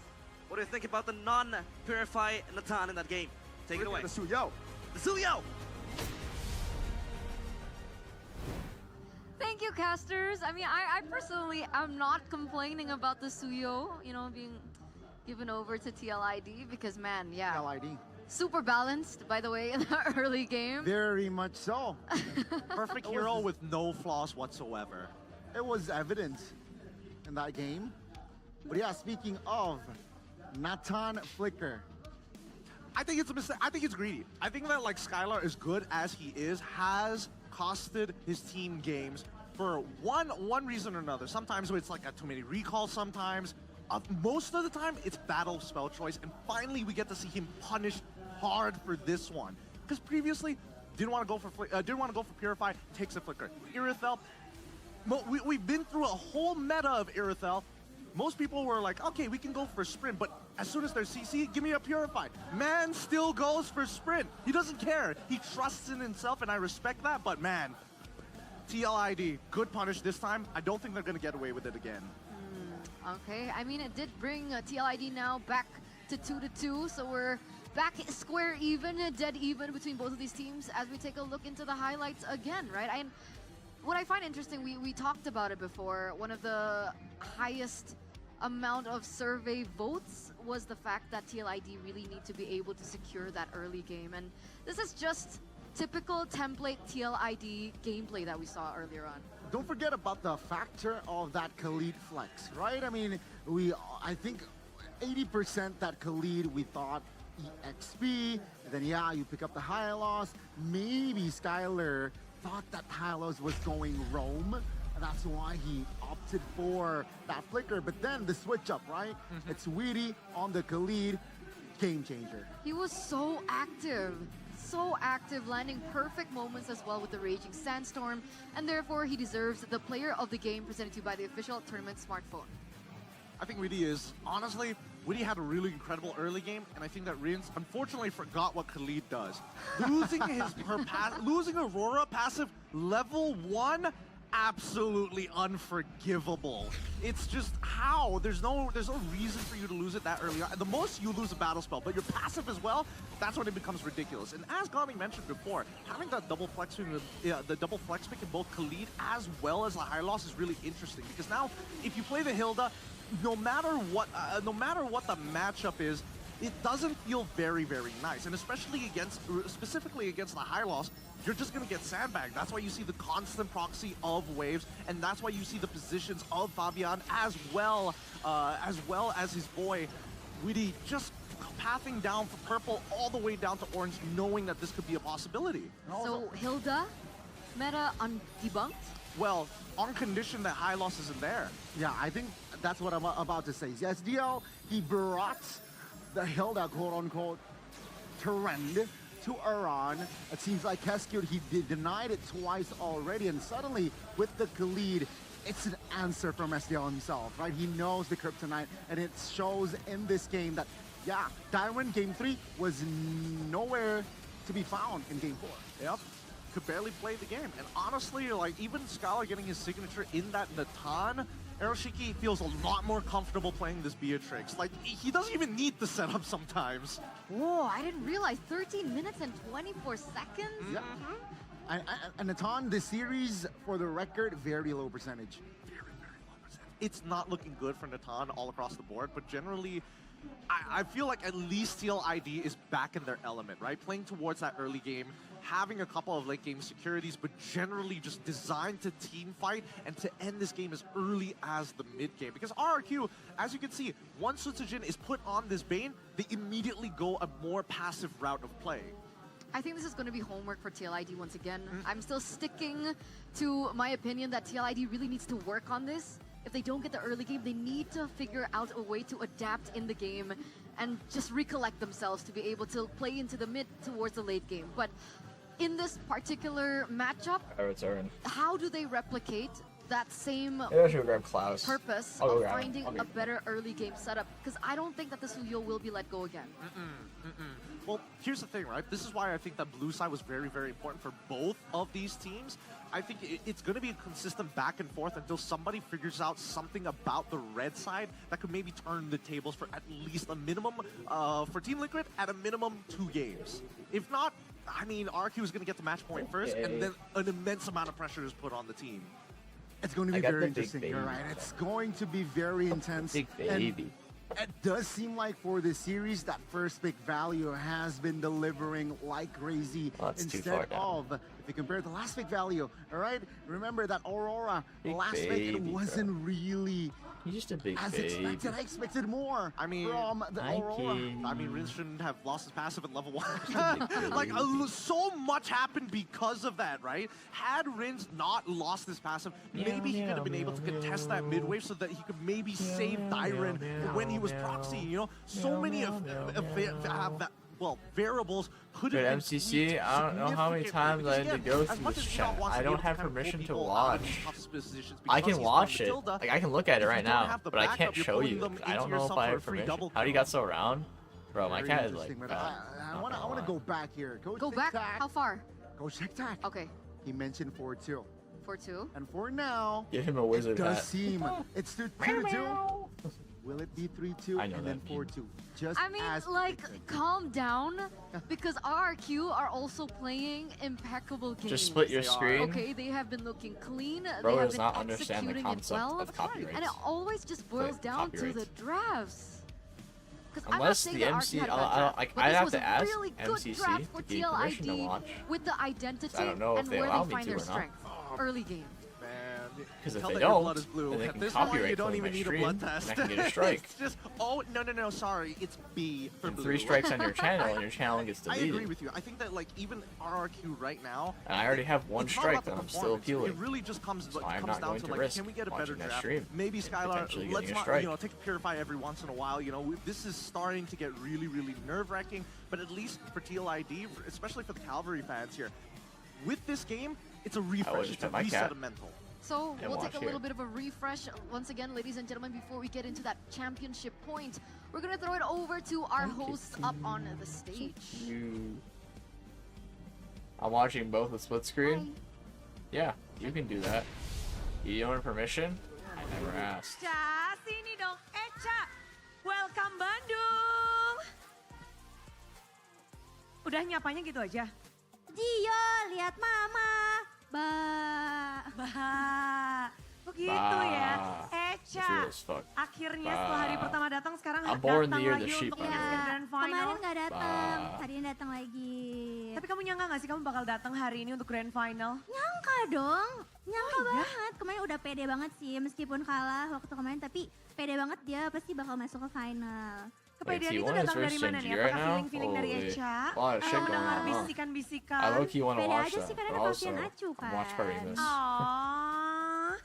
What do you think about the non-purify Natan in that game? Take it away. The Suyo. The Suyo! Thank you, casters. I mean, I personally am not complaining about the Suyo, you know, being given over to TLID because, man, yeah. LID. Super balanced, by the way, in the early game. Very much so. Perfect hero with no flaws whatsoever. It was evident in that game. But yeah, speaking of Natan Flicker, I think it's a mistake. I think it's greedy. I think that like Skylar, as good as he is, has costed his team games for one reason or another. Sometimes it's like too many recalls. Sometimes, most of the time, it's battle spell choice. And finally, we get to see him punished hard for this one. Because previously, didn't want to go for Purify. Takes a Flicker. Irithel. We've been through a whole meta of Irithel. Most people were like, okay, we can go for Sprint, but as soon as there's CC, give me a Purify. Man still goes for Sprint. He doesn't care. He trusts in himself, and I respect that, but man, TLID, good punish this time. I don't think they're going to get away with it again. Okay, I mean, it did bring TLID now back to 2-2, so we're back square even, dead even between both of these teams as we take a look into the highlights again, right? What I find interesting, we talked about it before, one of the highest amount of survey votes was the fact that TLID really need to be able to secure that early game. And this is just typical template TLID gameplay that we saw earlier on. don't forget about the factor of that Khalid flex, right? I mean, I think 80% that Khalid, we thought EXP, then yeah, you pick up the high loss. Maybe Skylar thought that Hylos was going roam. That's why he opted for that flicker. But then the switch up, right? It's Weedy on the Khalid, game changer. He was so active, landing perfect moments as well with the Raging Sandstorm, and therefore he deserves the player of the game presented to you by the official tournament smartphone. I think Weedy is, honestly, Weedy had a really incredible early game, and I think that Rins unfortunately forgot what Khalid does. Losing Aurora passive level 1, absolutely unforgivable. It's just how? There's no reason for you to lose it that early on. At the most, you lose a battle spell, but your passive as well, that's when it becomes ridiculous. And as Gami mentioned before, having that double flex the double flex pick in both Khalid as well as the high loss is really interesting, because now if you play the Hilda, no matter what the matchup is, it doesn't feel very, very nice. And specifically against the high loss, you're just gonna get sandbagged. That's why you see the constant proxy of waves, and that's why you see the positions of Fabian as well as his boy Weedy just pathing down for purple all the way down to orange, knowing that this could be a possibility. So Hilda, meta undebunked? Well, on condition that high loss isn't there. Yeah, I think that's what I'm about to say. SDL, he brought the Hilda quote-unquote trend to Iran. It seems like Keskewed, he denied it twice already, and suddenly with the Khalid, it's an answer from SDL himself, right? He knows the kryptonite, and it shows in this game that, yeah, Darwin game 3 was nowhere to be found in game 4. Yep. Could barely play the game. And honestly, like, even Scala getting his signature in that Natan, Eroshiki feels a lot more comfortable playing this Beatrix. Like, he doesn't even need the setup sometimes. Whoa, I didn't realize 13 minutes and 24 seconds? Yeah. And Natan, this series, for the record, very low percentage. Very, very low percentage. It's not looking good for Natan all across the board, but generally, I feel like at least TLID is back in their element, right? Playing towards that early game, having a couple of late game securities, but generally just designed to team fight and to end this game as early as the mid game. Because RRQ, as you can see, once Sutsujin is put on this Bane, they immediately go a more passive route of play. I think this is going to be homework for TLID once again. I'm still sticking to my opinion that TLID really needs to work on this. if they don't get the early game, they need to figure out a way to adapt in the game and just recollect themselves to be able to play into the mid towards the late game. But in this particular matchup, how do they replicate that same purpose of finding a better early game setup? Because I don't think that the Suyo will be let go again. Well, here's the thing, right? This is why I think that blue side was very, very important for both of these teams. I think it's going to be a consistent back and forth until somebody figures out something about the red side that could maybe turn the tables for at least a minimum, for Team Liquid, at a minimum 2 games. If not, I mean, RQ is going to get the match point first, and then an immense amount of pressure is put on the team. It's going to be very interesting, you're right. It's going to be very intense. Big baby. It does seem like for this series, that first pick value has been delivering like crazy instead of, if you compare the last pick value, all right? Remember that Aurora, last pick, it wasn't really He's just a big as expected. I expected more from the Aurora. I mean, Rince shouldn't have lost his passive at level 1. Like, so much happened because of that, right? Had Rince not lost his passive, maybe he could have been able to contest that mid wave so that he could maybe save Dyren when he was proxying, you know? So many variables could have MCC, I don't know how many times I had to go through this chat. I don't have permission to watch. I can watch it. Like, I can look at it right now, but I can't show you. I don't know if I have permission. How do you got so around? Bro, my cat is like... I want to go back here. Go back? How far? Coach TikTok. Okay. He mentioned 4-2. 4-2? And for now, give him a wizard it does hat. seem it's 2-2. Will it be 3-2 and then 4-2? Just I mean, like, calm down, because RRQ are also playing impeccable games. Just split your screen. Okay, they have been looking clean. Bro they have does been not understand the executing it concept well, of copyrights. and it always just boils down to the drafts. Unless the MC, I'd have to ask MCC to give permission to watch. With the identity I don't know if and they where allow they me find to their or not. strength. Early game. Because if they don't, then they can copyright you don't my even need stream, a blood and test. I can get a strike. It's just, no, sorry, it's B for and blue. 3 strikes on your channel, and your channel gets I deleted. agree with you. I think that, like, even RRQ right now, And I already have 1 strike, and I'm still appealing. It really just comes So I'm not down going to, to like, risk can we get a better watching that draft? stream Maybe and Skylar, potentially let's getting a not, strike. take a Purify every once in a while. You know, this is starting to get really, really nerve-wracking. But at least for TLID, especially for the Calvary fans here, with this game, it's a refresh. It's a reset of mental. So we'll take a little bit of a refresh. Once again, ladies and gentlemen, before we get into that championship point, we're going to throw it over to our hosts up on the stage. I'm watching both the split screen. Yeah, you can do that. You want permission? I never asked. Echa, sini dong, Echa. Welcome Bandung. Udah nyapanya gitu aja? Gio, lihat mama. Begitu ya. Echa, akhirnya setelah hari pertama datang sekarang datang lagi untuk Grand Final. Kemarin nggak datang, hari ini datang lagi. Tapi kamu nyangka nggak sih kamu bakal datang hari ini untuk Grand Final? Nyangka dong, nyangka banget. Kemarin udah pede banget sih, meskipun kalah waktu kemarin, tapi pede banget dia pasti bakal masuk ke final. Kepedean itu datang dari mana nih? Apakah feeling-feeling dari Echa? Mendengar bisikan-bisikan. Pede aja sih karena kasihan Acu kan.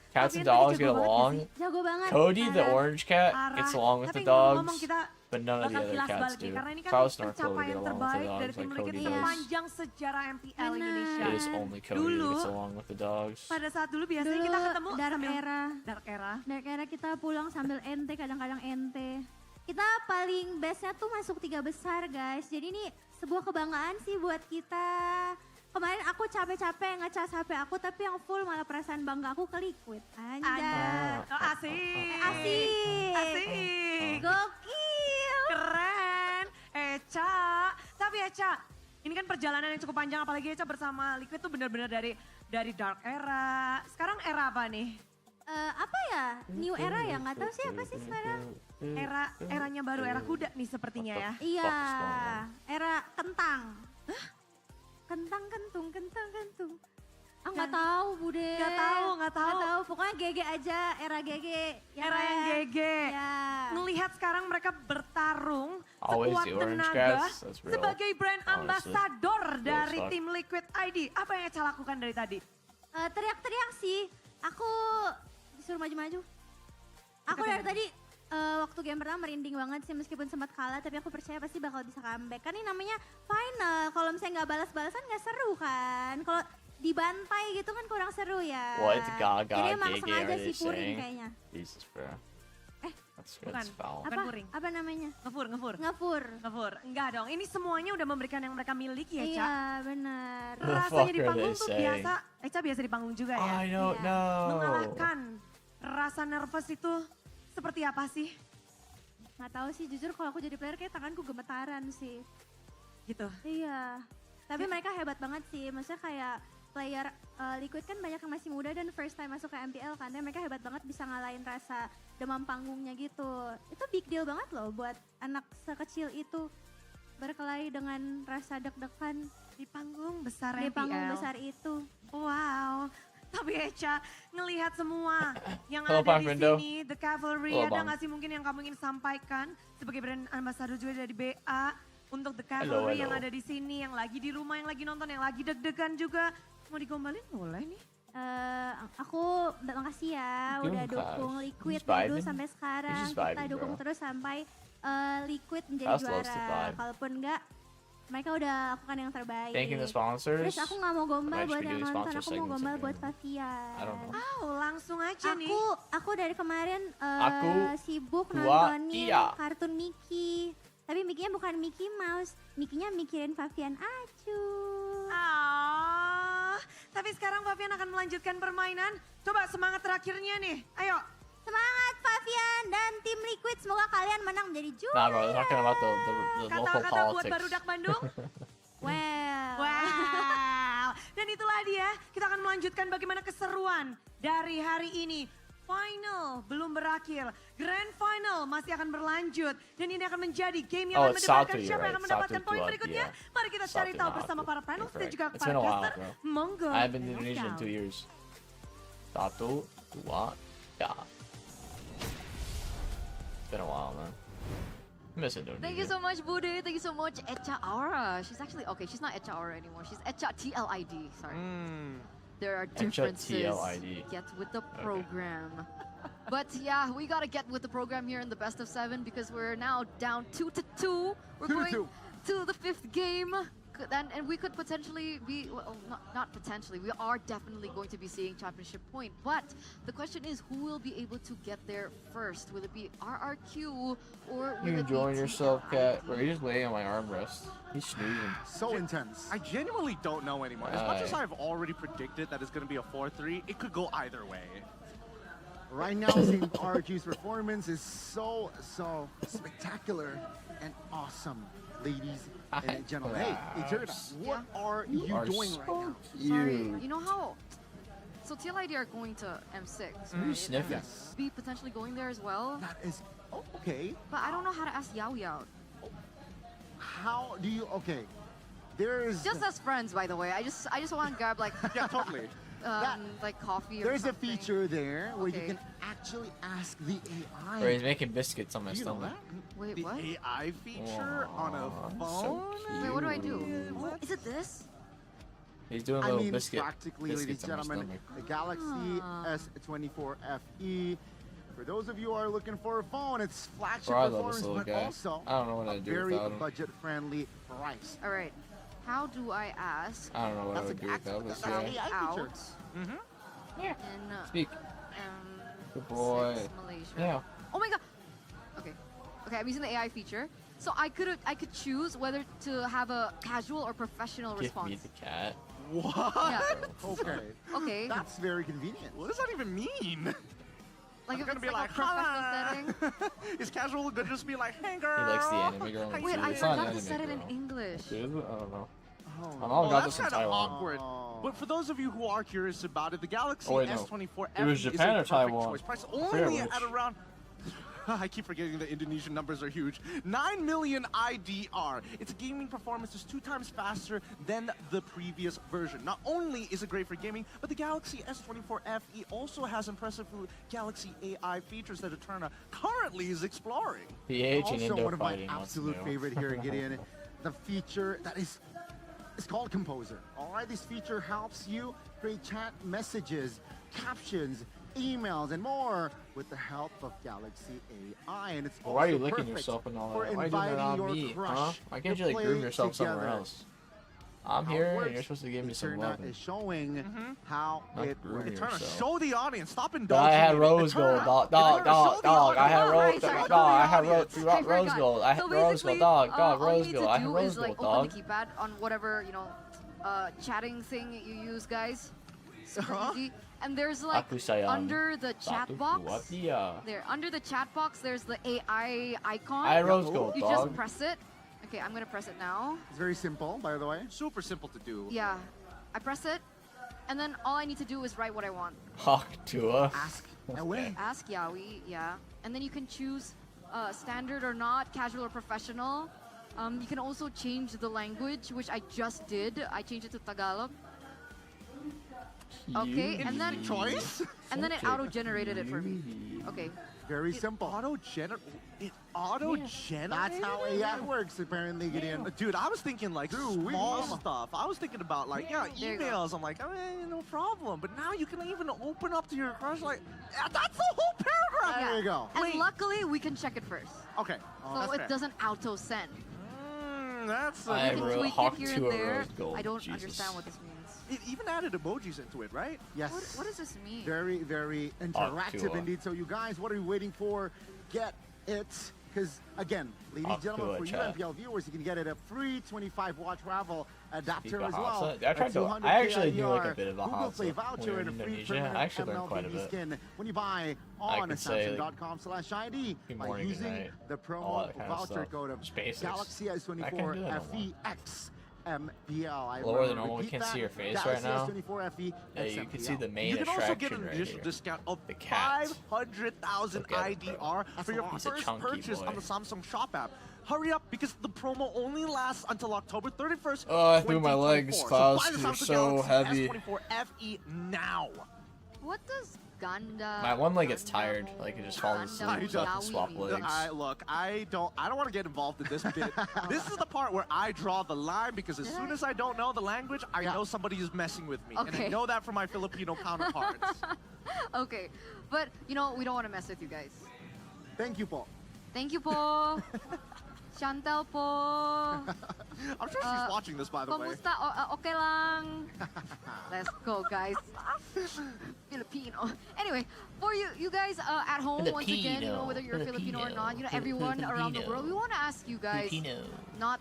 Cats and dogs get along. Jago banget. Cody, the orange cat, gets along with the dogs, but none of the other cats do. Carlos Northfield get along with the dogs like Cody does. Sepanjang sejarah MPL Indonesia. It is only Cody who gets along with the dogs. Pada saat dulu biasanya kita ketemu Dark Era kita pulang sambil ente, kadang-kadang ente. Kita paling bestnya tuh masuk 3 besar guys. Jadi ini sebuah kebanggaan sih buat kita. Kemarin aku capek-capek ngecas HP aku, tapi yang full malah perasaan bangga aku ke Liquid. Anjay. Asik. Gokil. Keren. Echa. Tapi Echa, ini kan perjalanan yang cukup panjang, apalagi Echa bersama Liquid tuh benar-benar dari Dark Era. Sekarang era apa nih? Apa ya? New era ya? Nggak tahu sih apa sih sekarang. Eranya baru, era kuda nih sepertinya ya. Iya, era kentang. Hah? Kentang. Ah nggak tahu Bude. Nggak tahu. Pokoknya GG aja, era GG. Era yang GG. Ya. Melihat sekarang mereka bertarung Always sekuat the orange tenaga cats, that's real. sebagai brand ambassador dari suck. tim Liquid ID. Apa yang Echa lakukan dari tadi? Teriak-teriak sih. Aku disuruh maju-maju. Aku dari tadi waktu game pertama merinding banget sih meskipun sempat kalah, tapi aku percaya pasti bakal bisa comeback. Kan ini namanya final, kalau misalnya nggak balas-balasan nggak seru kan. Kalau dibantai gitu kan kurang seru ya. What gaga Jadi emang gege sengaja are they sih puring saying? kayaknya. Jesus, bro. That's bukan. foul. Bukan puring. Apa namanya? Ngefur. Enggak dong, ini semuanya udah memberikan yang mereka miliki ya, Ca? Iya, benar. Rasanya di panggung tuh biasa, Eca biasa di panggung juga ya? I don't know. Mengalahkan rasa nervous itu seperti apa sih? Nggak tahu sih, jujur kalau aku jadi player kayak tanganku gemetaran sih. Gitu? Iya. Tapi mereka hebat banget sih, maksudnya kayak player Liquid kan banyak yang masih muda dan first time masuk ke MPL kan, dan mereka hebat banget bisa ngalahin rasa demam panggungnya gitu. Itu big deal banget loh buat anak sekecil itu berkelahi dengan rasa deg-degan di panggung besar di MPL. panggung besar itu. Wow. Tapi Eca ngelihat semua yang Halo, ada Bang di Brendo. sini, The Cavalry, Halo, ada Bang. nggak sih mungkin yang kamu ingin sampaikan sebagai brand ambassador juga dari BA untuk The Cavalry yang ada di sini, yang lagi di rumah, yang lagi nonton, yang lagi deg-degan juga. Mau digombalin boleh nih? Aku makasih ya udah dukung Liquid dari dulu sampai sekarang. Kita dukung terus sampai Liquid menjadi juara. Kalaupun enggak, mereka udah lakukan yang terbaik. Thanking the sponsors. Terus aku nggak mau gombal Might buat be yang doing nonton, sponsor aku mau segments gombal again. buat Favian. I don't know. Langsung aja nih. Aku dari kemarin Aku sibuk dua, nontonin iya. kartun Mickey. Tapi Mickey-nya bukan Mickey Mouse, Mickey-nya mikirin Favian acu. Tapi sekarang Favian akan melanjutkan permainan. Coba semangat terakhirnya nih, ayo. Semangat Favian dan tim Liquid, semoga kalian menang menjadi juara. Nah, bro, they're talking about the local Kata-kata buat politics. barudak Bandung. Wow. Dan itulah dia, kita akan melanjutkan bagaimana keseruan dari hari ini. Final belum berakhir, Grand Final masih akan berlanjut. Dan ini akan menjadi game yang akan mendebatkan siapa yang akan mendapatkan poin berikutnya. Mari kita cari tahu bersama para panel dan juga It's para been a while, caster. bro. Monggo. I've been in Indonesia in 2 years. 1, 2, ya. It's been a while, man. I miss Indonesia. Thank you so much, Bude. Thank you so much, Echa Aura. She's actually, okay, she's not Echa Aura anymore. She's Echa TLID, sorry. There are differences. TLID. Get with the program. But yeah, we gotta get with the program here in the best of 7 because we're now down 2-2. We're going to the 5th game. And we could potentially be, well, not potentially, we are definitely going to be seeing championship point. But the question is, who will be able to get there first? Will it be RRQ or will You it be enjoying yourself, Cat? TLID? Bro, you're just laying on my armrest. He's snoozing. So intense. I genuinely don't know anymore. As much as I've already predicted that it's going to be a 4-3, it could go either way. Right now, seeing RQ's performance is so spectacular and awesome, ladies and gentlemen. Hey, Eterna, what are you doing right now? Sorry, you know how... So TLID are going to M6, right? Who's sniffing? Yes. Be potentially going there as well. That is, okay. But I don't know how to ask Yao Yao. How do you, okay. There's... Just as friends, by the way. I just want to grab like... Yeah, totally. like coffee or There's something. a feature there where you Okay. can actually ask the AI. Bro, he's making biscuits on my Do you know stomach. that? Wait, The what? AI feature on a so phone? Wait, what do I do? Is it this? He's doing a I little mean, biscuit. practically, ladies and biscuits on my gentlemen, stomach. the Galaxy S24 FE. For those of you who are looking for a phone, it's flagship Bro, I love this performance, little but guy. also I don't know what a I'd do very without him. budget-friendly price. All right. How do I ask I don't know what I That's would do without this that's guy. an AI out feature. and Speak. Good boy. Malaysia? Yeah. Oh my god. Okay. Okay, I'm using the AI feature. So I could choose whether to have a casual or professional Give response. me the cat. What? Yeah. Okay. Okay. That's very convenient. What does that even mean? Like I'm if gonna it's be like, like, a professional "Hi." setting. Is casual good just be like, hey He girl? likes the anime girl. Wait, too. I It's not forgot an to anime set it in girl. English. Is it? I don't know. Oh. My mom got Well, this that's in kind of Taiwan. awkward. Oh. But for those of you who are curious about it, the Galaxy Oh, wait, no. S24 It was FE Japan is a or perfect Taiwan? choice. Price I forget only which. at around... I keep forgetting the Indonesian numbers are huge. 9 million IDR. Its gaming performance is 2 times faster than the previous version. Not only is it great for gaming, but the Galaxy S24 FE also has impressive Galaxy AI features that Eterna currently is exploring. PH and Also, Indo one of my fighting. what's absolute new? favorite here, Gideon, the feature that is, it's called Composer. All right, this feature helps you create chat messages, captions, emails, and more with the help of Galaxy AI. And it's Why are you also licking perfect yourself and all for that? Why are you doing that inviting on your me, crush huh? Why can't to you like groove play yourself somewhere together. else? I'm How it here, and works, you're supposed to give me some Eterna love. is showing how Not it grooving works. Eterna, yourself. show the audience. Stop But indulging. I had in it. rose gold, Eterna, dog. Eterna, show the I had audience. rose, Sorry, dog. I had sorry. rose, I rose forgot. gold. I had So rose basically, gold, dog. all Rose you need gold. I to had do rose is like gold, open dog. the keypad on whatever, you know, chatting thing you use, guys. Super easy. And there's like under the chat box. There, under the chat box, there's the AI icon. I had rose gold, You dog. just press it. Okay, I'm gonna press it now. It's very simple, by the way. Super simple to do. Yeah, I press it, and then all I need to do is write what I want. Hawk Tua. Ask away. Ask Yaoi, yeah. And then you can choose standard or not, casual or professional. You can also change the language, which I just did. I changed it to Tagalog. Okay, and then and then it auto-generated it for me. Okay. Very simple. It auto-generated? That's how AI works, apparently, Gideon. Dude, I was thinking like small stuff. I was thinking about like, yeah, There you go. emails. I'm like, no problem. But now you can even open up to your crush like, yeah, that's the whole paragraph. There you go. And luckily, we can check it first. Okay. So that's it fair. doesn't auto-send. That's I You can wrote tweak Hawk it here Tua and there. rose gold. I don't Jesus. understand what this means. It even added emojis into it, right? Yes. What does this mean? Very, very interactive Tua. indeed. So you guys, what are you waiting for? Get it. Because again, ladies and gentlemen, Tua for you chat. MPL viewers, you can get it a free 25-watt travel adapter Speak as well. Bahasa. I tried to. 200K I actually do like a IDR, bit of Google Play Bahasa. voucher When and a in free Indonesia, I permanent actually learned quite a MLBB bit. skin when you buy I on could say, like, Samsung.com/ID good by morning, good using night, the all promo that kind of voucher stuff. code of Just basics. Galaxy I can't do S24 that no more. FEX. MPL. I Lower than remember, normal, we repeat can't that, see your face Galaxy right now. S24 FE, Yeah, you can see the main You can also get attraction an right initial here. discount of The cat. 500,000 Look at it, bro. IDR for your He's a first chunky purchase boy. on the Samsung Shop app. Hurry up, because the promo only lasts until October 31st. Oh, I threw my legs, 2024. Klaus. So buy the You're Samsung so Galaxy heavy. S24 FE now. What does Ganda? My one leg gets tired. Like, it just falls asleep. Ganda So I have to swap Yaoi. legs. Look, I don't want to get involved in this bit. This is the part where I draw the line, because as soon as I don't know the language, I know somebody is messing with me. And I Okay. know that from my Filipino counterparts. Okay, but you know we don't want to mess with you guys. Thank you, Paul. Thank you po. Chantel po. I'm sure she's watching this, by the way. Kamusta? Okay lang. Let's go, guys. Filipino. Anyway, for you guys at home, once again, you know, whether you're Filipino or not, you know, everyone around the world, we want to ask you guys, not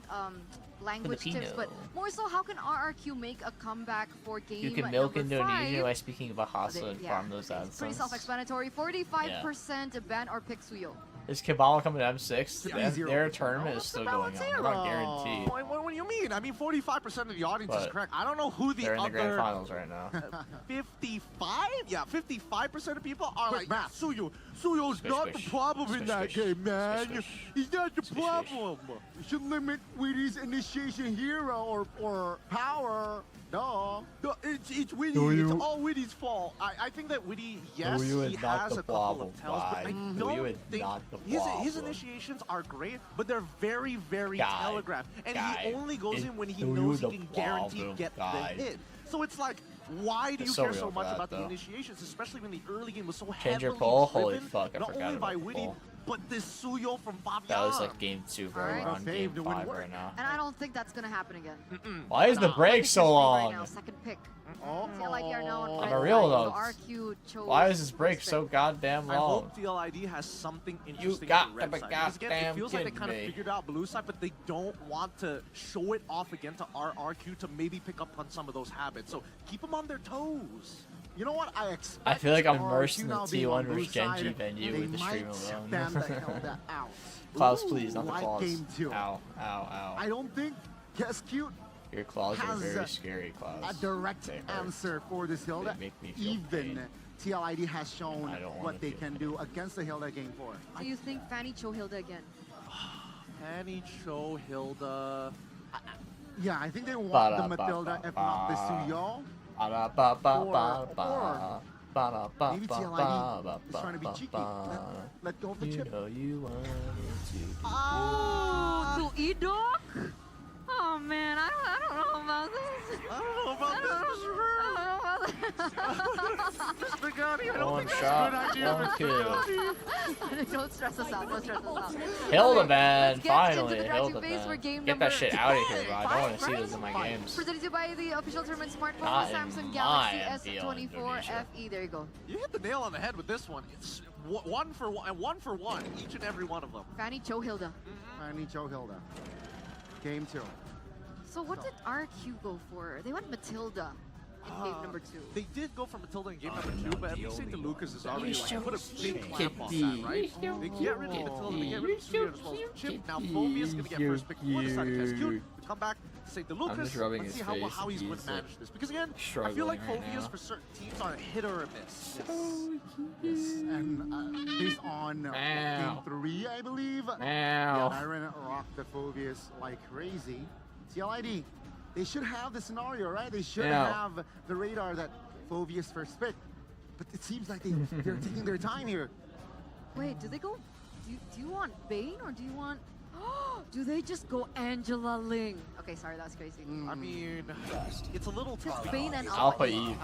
language tips, but more so, how can RRQ make a comeback for game You can milk number Indonesia 5? by speaking Bahasa and farm those It's pretty AdSense. self-explanatory. 45% ban or pick Suyo. Is Kabbalah coming to M6? Zero. Their tournament is still going on. They're not guaranteed. What do you mean? I mean, 45% of the audience is But correct. I don't know who the They're in the grand other finals right now. 55? Yeah, 55% of people are Quick like, math. Suyo's Squish, not squish. the problem in Squish, that squish. game, man. Squish, squish. He's not the Squish, squish. problem. You should limit Wheaty's initiation hero or power. Duh. No, it's Witty. Do It's you- all Witty's fault. I think that Witty, yes, you he is not has the a couple problem, of tells, but I guy. Do you don't is think not the his problem. initiations are great, but they're very, very Guy. telegraphed. And Guy. he only goes in when he Do you knows he the can guarantee problem, get guy. the hit. So it's like, why do It's you so care real so for much that, about the though. initiations, especially when the early game was so Change your heavily poll? Holy driven, fuck, I not forgot only about by the Witty, poll. but this Suyo from Fabian. That was like game 2, bro. Alright. We're on game Saved, it wouldn't 5 work. right now. And I don't think that's gonna happen again. Why is the break so Right now, long? second pick. Oh. CLID are now on I'm red a real side, so note. RQ chose Why is this break first so pick. goddamn I long? hope TLID has something interesting got for red to be side. Because again, it goddamn feels like they kidding kind of me. figured out blue side, but they don't want to show it off again to RRQ to maybe pick up on some of those habits. So keep them on their toes. You know what? I expect. I feel like I'm RRQ immersed in the now being on T1 blue versus Genji side, venue they with the stream might alone. stand the hell out. Klaus, Ooh, please, not the like claws. game 2. Ow, ow, ow. I don't think Guess Cute Your claws are has very scary, Klaus. a direct They hurt. answer for this Hilda. They make me feel Even pain. TLID has shown I don't wanna what they feel can do against the Hilda game 4. Do you think Fanny Cho Hilda again? Fanny, Cho, Hilda. Yeah, I think they want the Ba-da-ba-ba-ba. Matilda, if not the Suyo. Maybe TLID is trying to be cheeky. Let go of the You chip. know you wanted to. Oh, to Edok? Oh man, I don't know about this. I don't know about this. I don't know about this. Mr. Gotti, I don't One think that's shot, a good idea, one Mr. kill. Gotti. Don't stress us out. Don't stress us out. Hilda, man. Let's get into Finally, the Hilda, dragging phase for man. game Get that shit number out of here, bro. I don't 5, want to see right? this in my games. Presented to you by the official tournament smartphone, Not the in Samsung my Galaxy MPL S24 Indonesia. FE. There you go. You hit the nail on the head with this one. It's one for one, each and every one of them. Fanny Cho Hilda. Fanny Cho Hilda. Game 2. So what did RQ go for? They went Matilda in game number 2. They did go for Matilda in game number 2, but at least St. Lucas is already like, put a big clamp on that, right? They get rid of Matilda, they get rid of Studio as well as Chip. Now Phobius is going to get first pick for the side of Execute. We come back to St. Lucas. Let's see how he's going to manage this. Because again, I feel like Phobius for certain teams are a hit or a miss. Yes, and based on game 3, I believe, yeah, Iron rocked the Phobius like crazy. TLID, they should have the scenario, right? They should have the radar that Phobius first pick. But it seems like they're taking their time here. Wait, do they go? Do you want Bane or do you want? Do they just go Angela Ling? Okay, sorry, that's crazy. I mean, it's a little tough. It's Bane and Alpha Eve.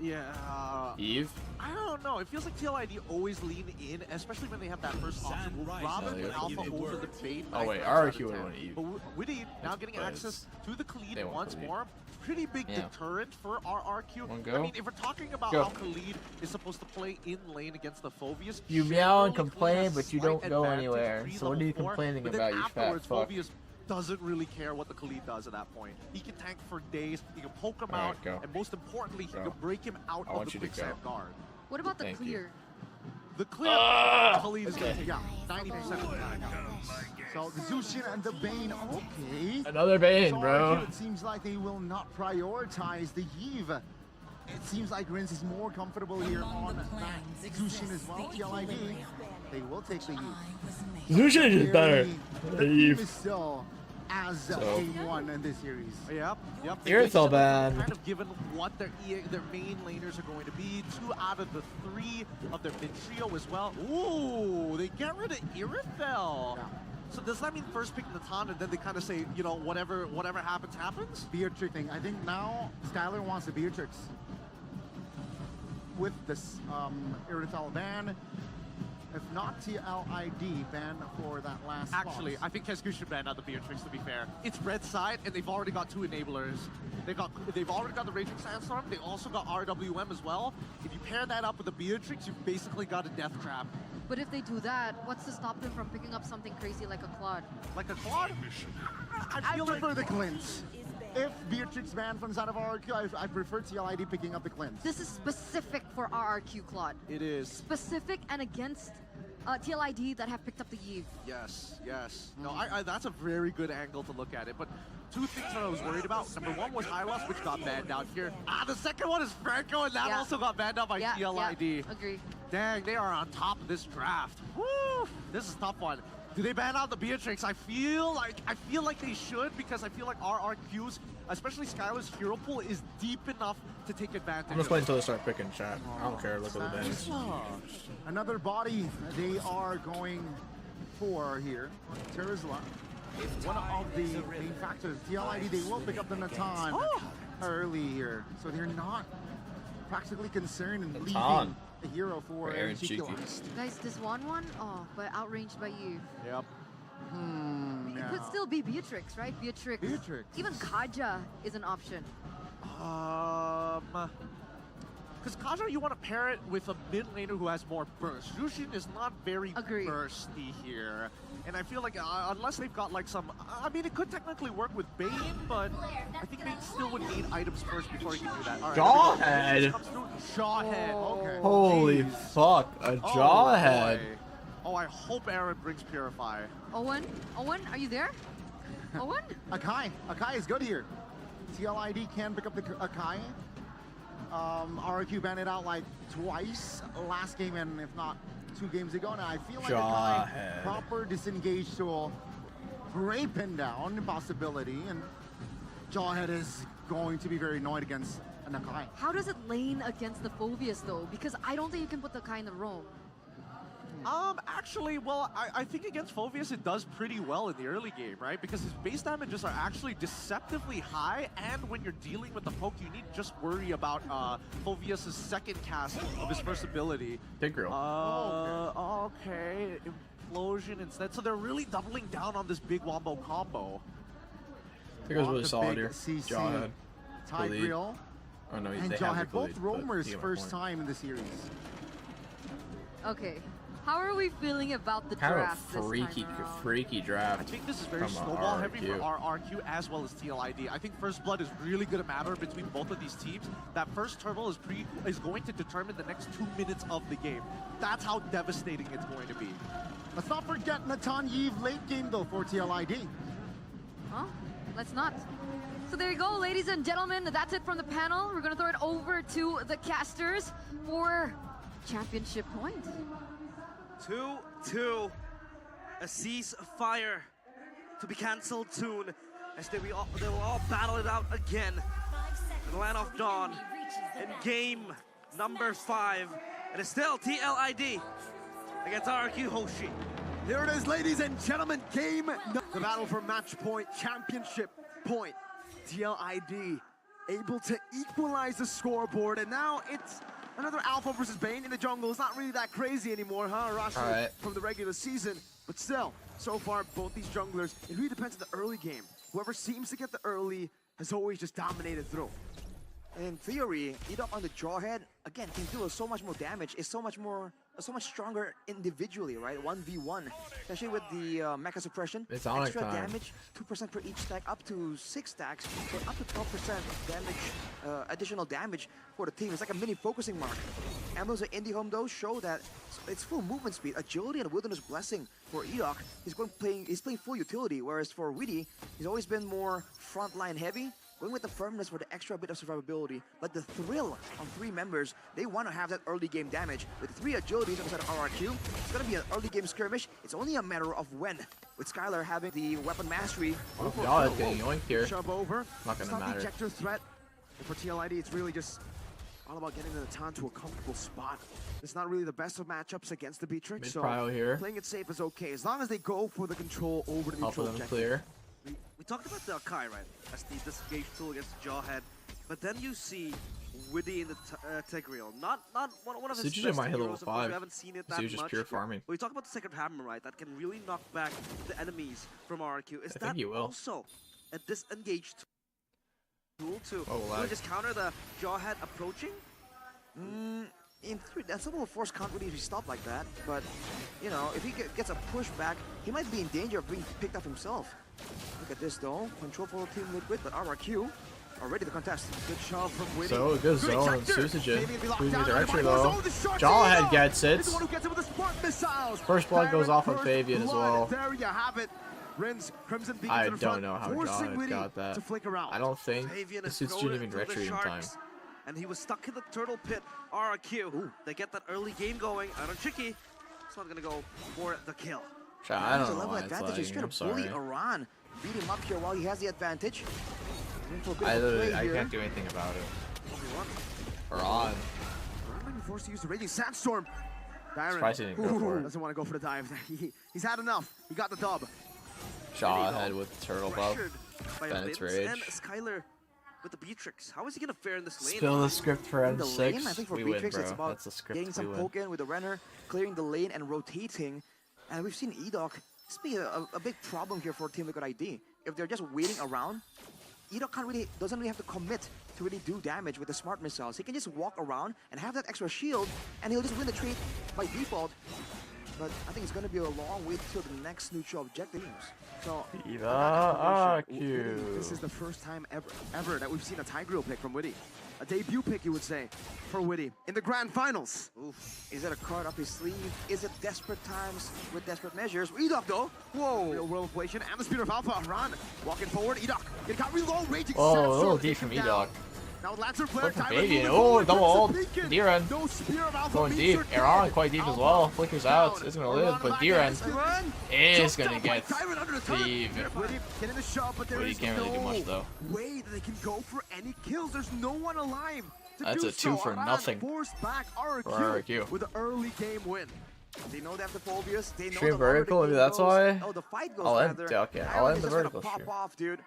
Yeah. Eve? I don't know. It feels like TLID always lean in, especially when they have that first option. Rather than Alpha over the Bane. Oh wait, RQ would want Eve. But Wydid now getting access to the Khalid once more. Pretty big deterrent for RRQ. I mean, if we're talking about how Khalid is supposed to play in lane against the Phobius, you meow and complain, but you don't go anywhere. So what are you complaining about, you fat fuck? Phobius doesn't really care what the Khalid does at that point. He can tank for days, he can poke him out, and most importantly, he can break him out of the quicksand guard. What about the clear? The clear, Khalid is going to take out 90% of the time. So the Zushin and the Bane, okay. Another Bane, so bro. It seems like they will not prioritize the Eve. It seems like Rins is more comfortable here on that Zushin as well. TLID, they will take the Eve. Zushin is just better. The Eve is still as game 1 in this series. Yep. You're so bad. Kind of given what their main laners are going to be. 2 out of the 3 of their mid trio as well. Ooh, they get rid of Irithel. Yeah. So does that mean first pick Natan and then they kind of say, you know, whatever happens, happens? Beatrix thing. I think now Skylar wants the Beatrix. With this Irithel ban. If not TLID, ban for that last Actually, spot. I think Kesku should ban out the Beatrix, to be fair. It's red side, and they've already got 2 enablers. They've already got the Raging Sandstorm. They also got RWM as well. If you pair that up with the Beatrix, you've basically got a death trap. But if they do that, what's to stop them from picking up something crazy like a Claude? Like a Claude? I prefer the Clint. If Beatrix banned from the side of RRQ, I prefer TLID picking up the Clint. This is specific for RRQ, Claude. It is. Specific and against TLID that have picked up the Eve. Yes. No, that's a very good angle to look at it. But 2 things that I was worried about. Number 1 was Hylos, which got banned out here. The second one is Franco, and that also got banned out by TLID. Yeah, agree. Dang, they are on top of this draft. Woo! This is a tough one. Do they ban out the Beatrix? I feel like they should, because I feel like RRQ's, especially Skylar's hero pool, is deep enough to take advantage. I'm just waiting until they start picking chat. I don't care. Look at the bans. Another body they are going for here. Terizla. One of the main factors. TLID, they will pick up the Natan early here. So they're not practically concerned in leaving a hero for Cheeky last. Guys, this 1-1, but outranged by you. Yep. It could still be Beatrix, right? Beatrix. Even Kaja is an option. Because Kaja, you want to pair it with a mid laner who has more burst. Jushin is not very bursty here. And I feel like unless they've got like some... I mean, it could technically work with Bane, but I think Bane still would need items first before he can do that. All right, Jawhead! Jawhead, okay. Holy fuck, a Jawhead. Oh, I hope Aaron brings Purify. Owen, are you there? Owen? Akai is good here. TLID can pick up the Akai. RQ banned it out like twice last game, and if not 2 games ago. Now I feel like Akai, proper disengage tool, great pin down possibility, and Jawhead is going to be very annoyed against an Akai. How does it lane against the Phobius though? Because I don't think you can put the Akai in the roam. Actually, well, I think against Phoveus it does pretty well in the early game, right? Because his base damages are actually deceptively high, and when you're dealing with the poke, you need to just worry about Phoveus' second cast of his first ability. Tigreal. Okay. Implosion instead. So they're really doubling down on this big wombo combo. Tigreal's really solid here. Jawhead. Tigreal. Oh no, and Jawhead, both roamers first time in the series. Okay. How are we feeling about the kind draft of freaky draft. I think this is very snowball heavy for RRQ as well as TLID. I think First Blood is really going to matter between both of these teams. That first turtle is going to determine the next 2 minutes of the game. That's how devastating it's going to be. Let's not forget Natan Yves late game though for TLID. Huh? Let's not. So there you go, ladies and gentlemen. That's it from the panel. We're going to throw it over to the casters for championship point. 2-2. A ceasefire to be cancelled soon, as they will all battle it out again in the Land of Dawn in game number 5. And it's still TLID against RRQ Hoshi. Here it is, ladies and gentlemen, the battle for match point, championship point. TLID able to equalize the scoreboard, and now it's another Alpha versus Bane in the jungle. It's not really that crazy anymore, huh, Arashi, from the regular season. But still, so far, both these junglers, it really depends on the early game. Whoever seems to get the early has always just dominated through. In theory, Edok on the Jawhead, again, can do so much more damage. It's so much stronger individually, right? 1v1, especially with the mecha suppression. It's extra damage, 2% per each stack, up to 6 stacks, for up to 12% of damage, additional damage for the team. It's like a mini focusing mark. Emblems of Indie Home though show that it's full movement speed, agility, and Wilderness Blessing for Edok. He's playing full utility, whereas for Widdy, he's always been more frontline heavy. Going with the firmness for the extra bit of survivability, but the thrill on 3 members, they want to have that early game damage. With 3 agilities on the side of RRQ, it's going to be an early game skirmish. It's only a matter of when. With Skylar having the weapon mastery. God, getting yoinked here. Shove over. Not going to matter. The ejector threat. And for TLID, it's really just all about getting the Natan to a comfortable spot. It's not really the best of matchups against the Beatrix, so here. Playing it safe is okay, as long as they go for the control over the neutral objective. Clear. We talked about the Akai, right? As the disengage tool against the Jawhead. But then you see Widdy in the Tigreal. Not one of his best might hit level heroes. 5. We haven't seen it that much. just pure farming. But we talk about the second hammer, right? That can really knock back the enemies from RRQ. Is that also a disengaged tool to really just counter the Jawhead approaching? In theory, that level of force can't really be stopped like that, but, you know, if he gets a pushback, he might be in danger of being picked up himself. Look at this, though. Control for Team Liquid, but RRQ are ready to contest. Good shove from Widdy. So, good zone on Susujin. Favian direction, though. Jawhead gets it. First blood goes off on Favian as well. There you have it. I don't know how Jawhead got that. I don't think the Susujin even direct treated in time. And he was stuck in the turtle pit. RRQ, they get that early game going. Iron Chicky, it's not gonna go for the kill. I don't know why it's advantage. He's trying to bully Iran. Beat him up here while he has the advantage. I can't do anything about it. Iran. Being forced to use the Raging Sandstorm. Byron doesn't want to go for the dive. He's had enough. He got the dub. Jawhead with the turtle buff. Bennett's rage. And Skylar with the Beatrix. How is he gonna fare in this lane? Spill the script for N6. I think for Beatrix, it's about getting some poke in with the Renner, clearing the lane and rotating. And we've seen Edok. This be a big problem here for Team Liquid ID. If they're just waiting around, Edok doesn't really have to commit to really do damage with the smart missiles. He can just walk around and have that extra shield, and he'll just win the trade by default. But I think it's going to be a long wait till the next neutral objective. So, this is the first time ever that we've seen a Tigreal pick from Widdy. A debut pick, you would say, for Widdy in the grand finals. Oof. Is it a card up his sleeve? Is it desperate times with desperate measures? Edok, though. Whoa. Real world inflation and the speed of Alpha. Run. Walking forward. Edok. It got reload. Raging. Oh, a little deep from Edok. Now Lancer Flare time. Oh, double ult. D-Run. Going deep. Iran quite deep as well. Flickers out. It's going to live, but D-Run is going to get Steve. Widdy can't really do much, though. Way that they can go for any kills. There's no one alive. That's a 2 for nothing forced back for RRQ. with an early game win. They know they have the Phobius. They know Stream the longer the vertical, maybe game that's goes, why. Oh, the fight goes I'll end. rather. Okay, the I'll arrow end is the just gonna vertical pop stream. off, dude.